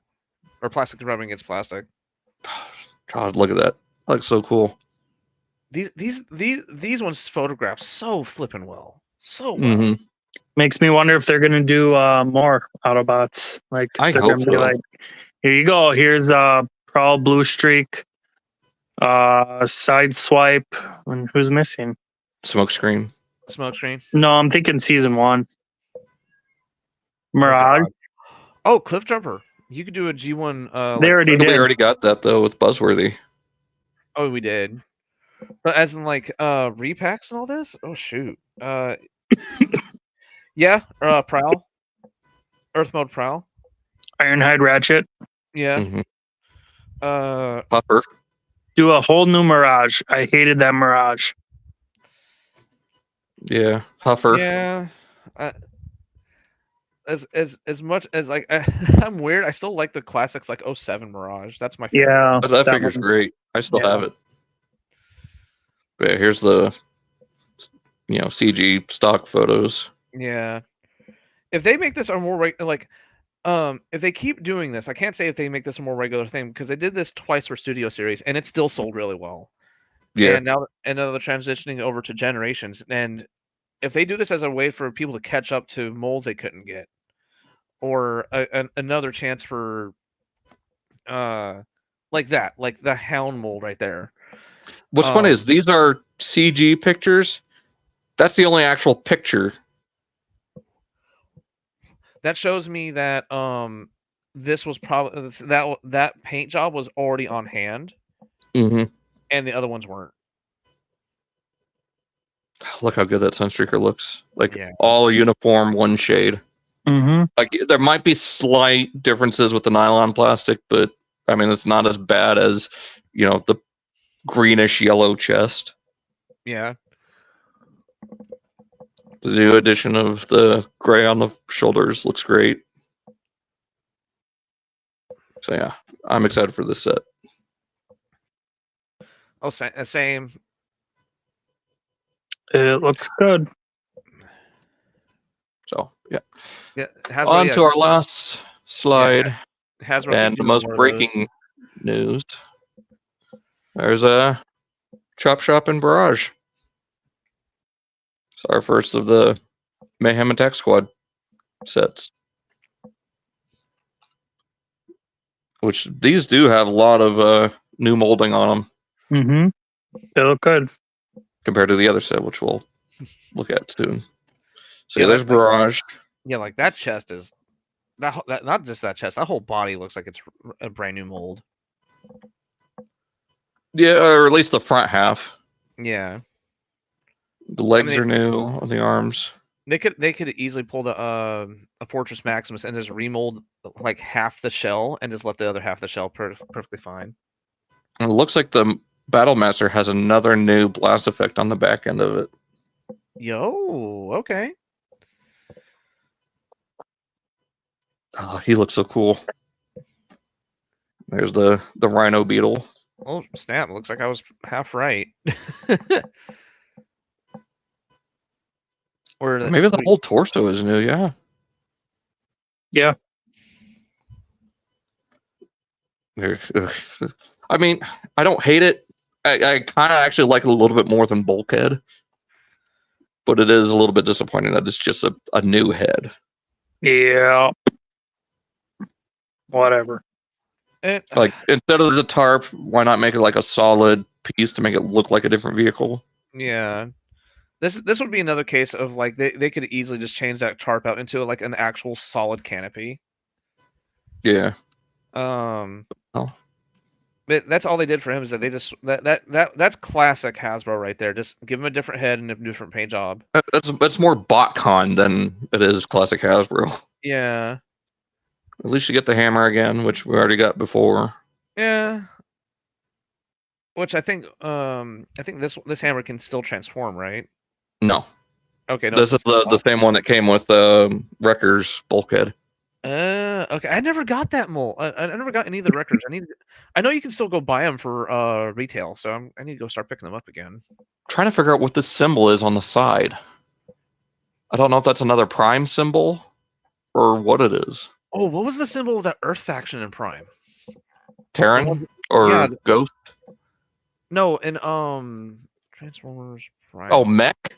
or plastic rubbing against plastic. God, look at that! That looks so cool. These ones photographed so flippin' well, so well. Mm-hmm. Makes me wonder if they're gonna do more Autobots. Like I they're hope gonna be so. like, here you go. Here's Prowl Blue Streak, Side Swipe, and who's missing? Smokescreen. No, I'm thinking season 1. Mirage. Oh, Cliff Jumper. You could do a G1. They already did. We already got that though with Buzzworthy. Oh, we did. But as in like repacks and all this? Oh shoot. Yeah, Prowl. Earth Mode Prowl. Ironhide Ratchet. Yeah. Mm-hmm. Puffer. Do a whole new Mirage. I hated that Mirage. Yeah, Huffer. Yeah. As much as like I'm weird, I still like the classics like 07 Mirage. That's my favorite. Yeah, that figure's great. I still have it. But yeah, here's the CG stock photos. Yeah. If they make this a more if they keep doing this, I can't say if they make this a more regular thing because they did this twice for Studio Series and it still sold really well. Yeah. And now they're transitioning over to Generations, and if they do this as a way for people to catch up to molds they couldn't get, or another chance for like the Hound mold right there. What's funny is these are CG pictures. That's the only actual picture. That shows me that this was probably that paint job was already on hand, and the other ones weren't. Look how good that Sunstreaker looks! Like all uniform, one shade. Like there might be slight differences with the nylon plastic, but I mean it's not as bad as the greenish yellow chest. Yeah. The new addition of the gray on the shoulders looks great. So yeah, I'm excited for this set. Oh, same. It looks good. So yeah. On to our last slide. And the most breaking news. There's a Chop Shop in Barrage. So our first of the Mayhem Attack Squad sets. Which these do have a lot of new molding on them. Mm-hmm. They look good. Compared to the other set, which we'll look at soon. So Yeah, there's like Barrage. Yeah, like that chest is that not just that chest. That whole body looks like it's a brand new mold. Yeah, or at least the front half. Yeah, The legs are new on the arms. they could easily pull a Fortress Maximus and just remold like half the shell and just let the other half of the shell perfectly fine. And it looks like the Battle Master has another new blast effect on the back end of it. Yo, okay. Oh, he looks so cool. There's the Rhino Beetle. Oh snap! Looks like I was half right. Or Maybe the whole torso is new. Yeah. Yeah. I mean, I don't hate it. I kind of actually like it a little bit more than Bulkhead, but it is a little bit disappointing that it's just a new head. Yeah. Whatever. Like instead of the tarp, why not make it like a solid piece to make it look like a different vehicle? Yeah. This would be another case of like they could easily just change that tarp out into like an actual solid canopy. Yeah. Oh. But that's all they did for him is that they just that's classic Hasbro right there. Just give him a different head and a different paint job. That's more BotCon than it is classic Hasbro. Yeah. At least you get the hammer again, which we already got before. Yeah. Which I think this hammer can still transform, right? No. Okay, no. This is the same one that came with Wrecker's Bulkhead. Okay. I never got that mold. I never got any of the Wreckers. I know you can still go buy them for retail, so I need to go start picking them up again. Trying to figure out what this symbol is on the side. I don't know if that's another Prime symbol or what it is. Oh, what was the symbol of that Earth faction in Prime? Terran or Ghost? No, in Transformers Prime. Oh, Mech?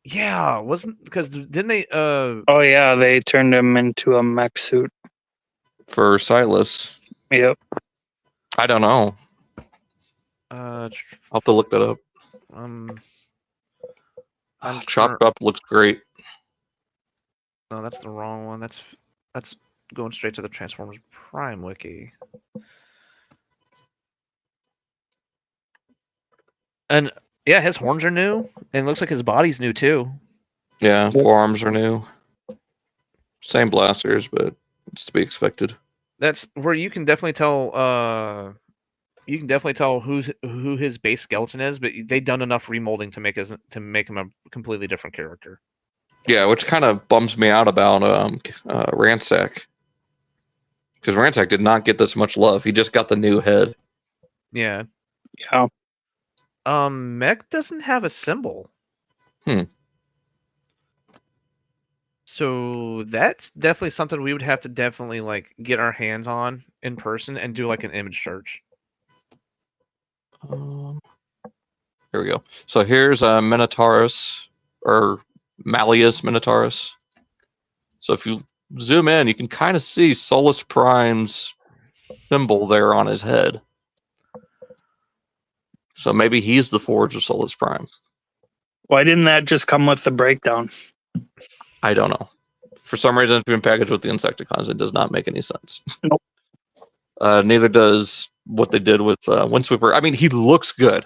Yeah, wasn't because didn't they Oh yeah, they turned him into a mech suit. For Silas. Yep. I don't know. I'll have to look that up. Chopped Up looks great. No, that's the wrong one. That's going straight to the Transformers Prime wiki. And yeah, his horns are new, and it looks like his body's new too. Yeah, forearms are new. Same blasters, but it's to be expected. That's where you can definitely tell. You can definitely tell who his base skeleton is, but they've done enough remolding to make him a completely different character. Yeah, which kind of bums me out about Ransack, because Ransack did not get this much love. He just got the new head. Yeah. Yeah. Mech doesn't have a symbol. So that's definitely something we would have to definitely like get our hands on in person and do like an image search. Here we go. So here's Minotaurus, or Malleus Minotaurus. So if you zoom in, you can kind of see Solus Prime's symbol there on his head. So maybe he's the Forge of Solus Prime. Why didn't that just come with the breakdown? I don't know. For some reason, it's been packaged with the Insecticons. It does not make any sense. Nope. Neither does what they did with Windsweeper. I mean, he looks good.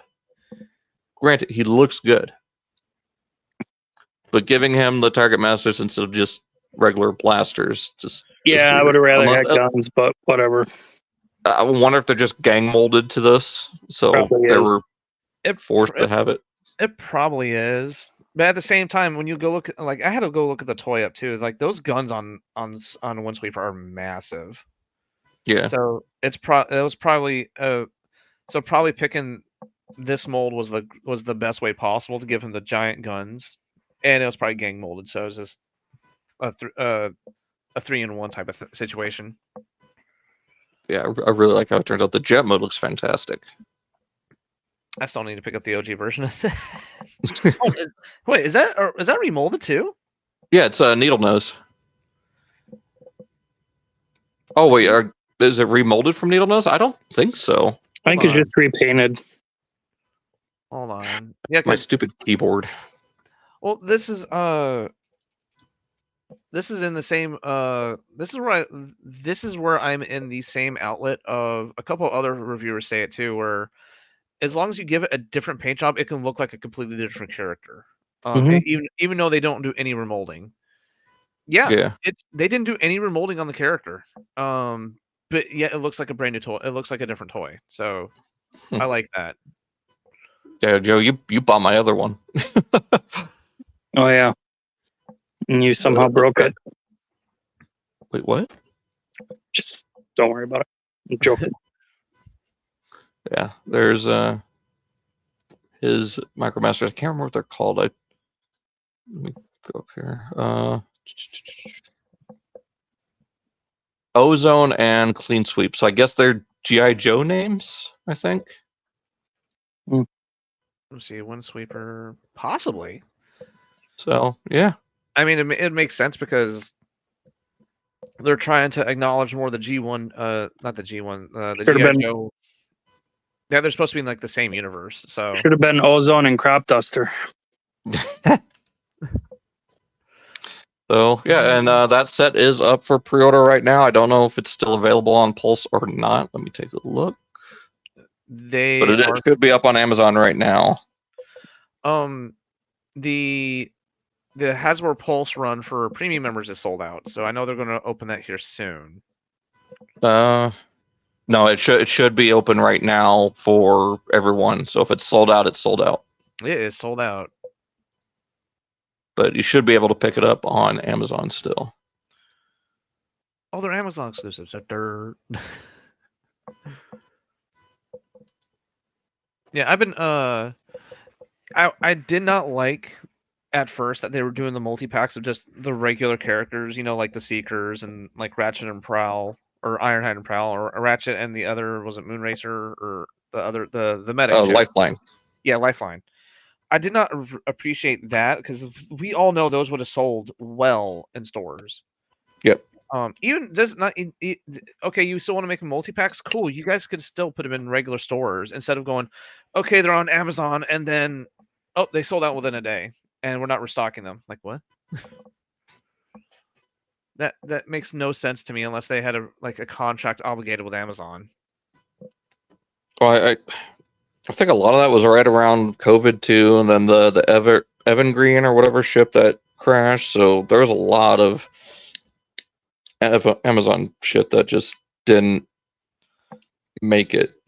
Granted, he looks good. But giving him the Target Masters instead of just regular blasters, just... Yeah, I would have rather had guns, but whatever. I wonder if they're just gang molded to this, so they were forced to have it. It probably is, but at the same time, when you go look, like I had to go look at the toy up too. Like those guns on Windsweeper are massive. Yeah. So probably picking this mold was the best way possible to give him the giant guns, and it was probably gang molded. So it was just a 3-in-1 type of situation. Yeah, I really like how it turns out. The jet mode looks fantastic. I still need to pick up the OG version of that. Wait, is that remolded too? Yeah, it's a needle nose. Oh wait, is it remolded from needle nose? I don't think so. I think it's just repainted. Hold on. Yeah, My stupid keyboard. well, this is in the same this is where I'm in the same outlet of a couple other reviewers say it too, where as long as you give it a different paint job, it can look like a completely different character. Even though they don't do any remolding. Yeah. They didn't do any remolding on the character. But yeah, it looks like a brand new toy. It looks like a different toy. So I like that. Yeah, Joe, you bought my other one. Oh yeah. And you somehow broke it. Wait, what? Just don't worry about it. I'm joking. Yeah, there's his Micromasters. I can't remember what they're called. Let me go up here. Ozone and Clean Sweep. So I guess they're G.I. Joe names, I think. Let's see, Windsweeper, possibly. So yeah, I mean, it makes sense because they're trying to acknowledge more the G1, not the G1, the G.I. Joe. Yeah, they're supposed to be in like the same universe. So should have been Ozone and Crop Duster. So yeah, and that set is up for pre-order right now. I don't know if it's still available on Pulse or not. Let me take a look. But it should be up on Amazon right now. The Hasbro Pulse run for premium members is sold out, so I know they're going to open that here soon. No, it should be open right now for everyone. So if it's sold out, it's sold out. It is sold out. But you should be able to pick it up on Amazon still. Oh, they're Amazon exclusives. Yeah, I've been I did not like at first that they were doing the multi-packs of just the regular characters, like the Seekers and like Ratchet and Prowl or Ironhide and Prowl or Ratchet and the other, was it Moonracer or the other the medic? Lifeline. Yeah, Lifeline. I did not appreciate that because we all know those would have sold well in stores. Yep. Even just not okay, you still want to make them multi-packs? Cool. You guys could still put them in regular stores instead of going, okay, they're on Amazon and then they sold out within a day and we're not restocking them. Like what? That makes no sense to me unless they had a contract obligated with Amazon. Well, I think a lot of that was right around COVID too, and then the Evan Green or whatever ship that crashed. So there was a lot of Amazon shit that just didn't make it.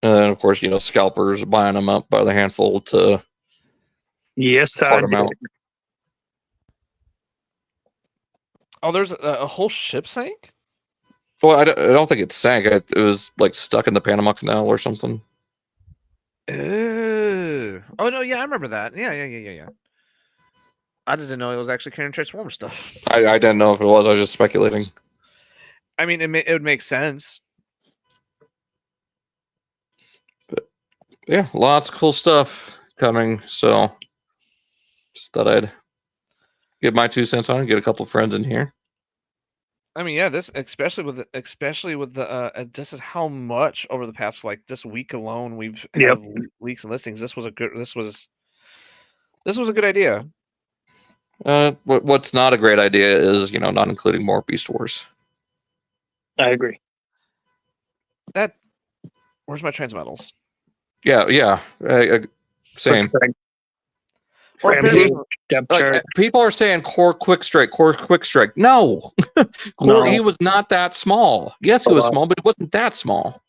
And then, of course, scalpers buying them up by the handful to part them out. Oh, there's a whole ship sank? Well, I don't think it sank. It was like stuck in the Panama Canal or something. Oh no, yeah, I remember that. Yeah. I just didn't know it was actually carrying Transformer stuff. I didn't know if it was. I was just speculating. I mean, it would make sense. But yeah, lots of cool stuff coming. So just thought I'd give my 2 cents on it. Get a couple of friends in here. I mean, yeah, this especially with the this is how much over the past this week alone we've had leaks and listings. This was a good idea. What's not a great idea is not including more Beast Wars. I agree. Where's my Transmetals? Yeah. Same. People are saying Core Quick Strike. No, Core. He was not that small. Yes, he was small, but it wasn't that small.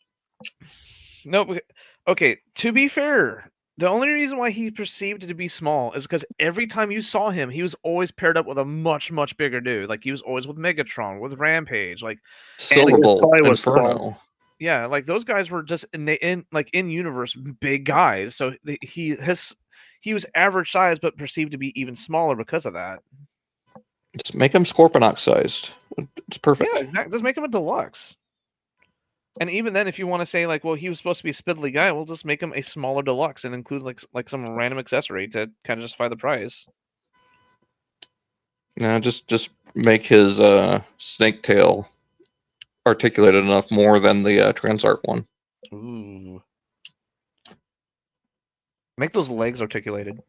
No, okay. To be fair, the only reason why he perceived to be small is because every time you saw him, he was always paired up with a much, much bigger dude. Like he was always with Megatron, with Rampage, like Silverbolt, Inferno. Yeah, like those guys were just in universe big guys. So he was average size, but perceived to be even smaller because of that. Just make him Scorponok sized. It's perfect. Yeah, exactly. Just make him a deluxe. And even then, if you want to say like, well, he was supposed to be a spindly guy, we'll just make him a smaller deluxe and include like some random accessory to kind of justify the price. Yeah, just make his snake tail articulated enough more than the Transart one. Ooh. Make those legs articulated.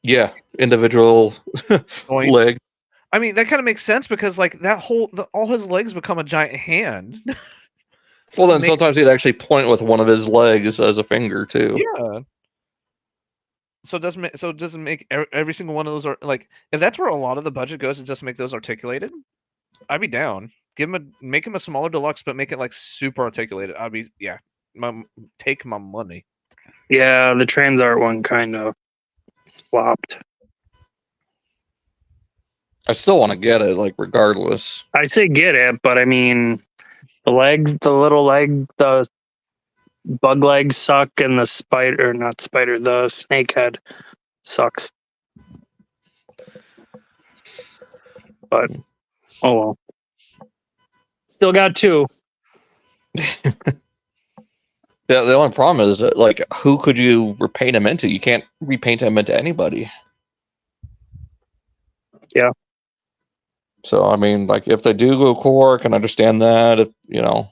Yeah, individual Joints. leg. I mean, that kind of makes sense because like that all his legs become a giant hand. Well, then Make- sometimes he'd actually point with one of his legs as a finger too. Yeah. So it doesn't make every single one of those are like if that's where a lot of the budget goes to just make those articulated, I'd be down. Make him a smaller deluxe, but make it like super articulated. I'd be take my money. Yeah, the Transart one kind of flopped. I still want to get it, like regardless. I say get it, but I mean, the legs, the little leg, the bug legs suck, and the the snake head sucks. But oh well. Still got two. Yeah, the only problem is that, like, who could you repaint him into? You can't repaint him into anybody. Yeah. So I mean, like, if they do go core, I can understand that. If you know,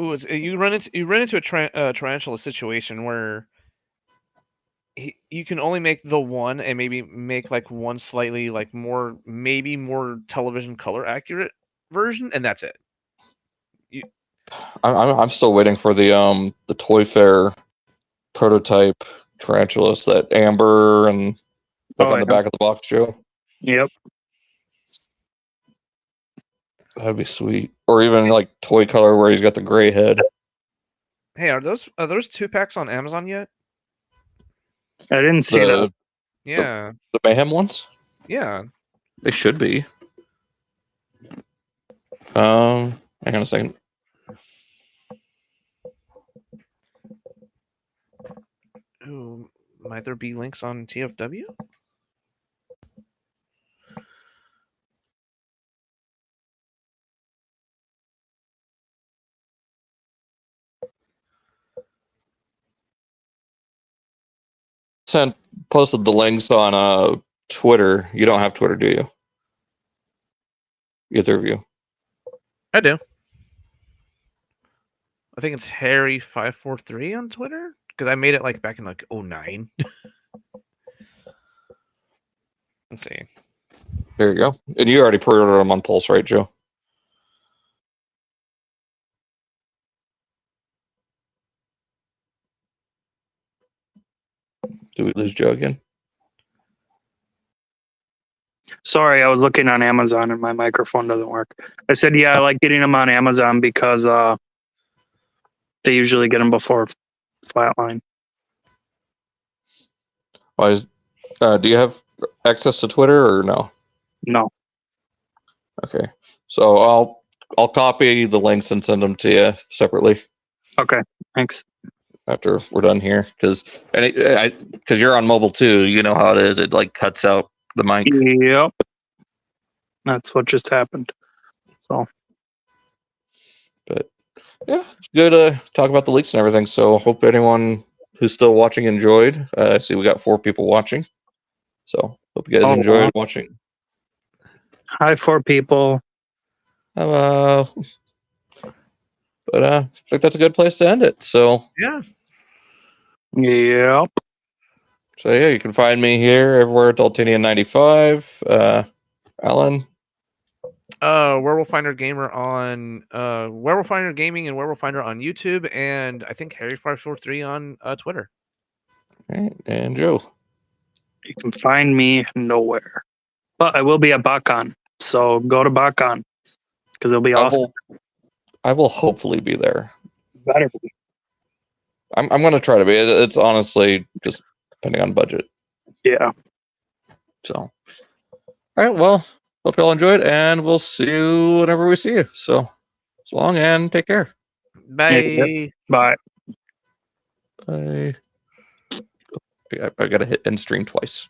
Ooh, you run into a tarantula situation where you can only make the one and maybe make like one slightly like more television color accurate version, and that's it. I'm still waiting for the Toy Fair prototype tarantulas that Amber and put on the back of the box show. Yep. That'd be sweet. Or even like toy color where he's got the gray head. Hey, are those 2-packs on Amazon yet? I didn't see that. Yeah. The Mayhem ones? Yeah. They should be. Hang on a second. Ooh, might there be links on TFW? Posted the links on Twitter. You don't have Twitter, do you? Either of you? I do. I think it's Harry543 on Twitter because I made it like back in like 09. Let's see. There you go. And you already pre-ordered them on Pulse, right, Joe? Did we lose Joe again? Sorry, I was looking on Amazon and my microphone doesn't work. I said, yeah, I like getting them on Amazon because they usually get them before Flatline. Why do you have access to Twitter or no? No. Okay. So I'll copy the links and send them to you separately. Okay. Thanks. After we're done here, because you're on mobile too, you know how it is. It like cuts out the mic. Yep. That's what just happened. So. But yeah, it's good to talk about the leaks and everything. So hope anyone who's still watching enjoyed. I see we got 4 people watching. So hope you guys enjoyed watching. Hi, 4 people. Hello. But I think that's a good place to end it. So yeah. Yep. So yeah, you can find me here everywhere, Daltinian95. Alan. Werewolf Finder Gamer on Werewolf Finder Gaming and Werewolf Finder on YouTube, and I think Harry543 on Twitter. Right, and Joe. You can find me nowhere, but I will be at BotCon, so go to BotCon because it'll be awesome. I will hopefully be there. Better be. I'm going to try to be. It's honestly just depending on budget. Yeah. So, all right. Well, hope you all enjoyed, and we'll see you whenever we see you. So long and take care. Bye. Yeah. Bye. Bye. I got to hit end stream twice.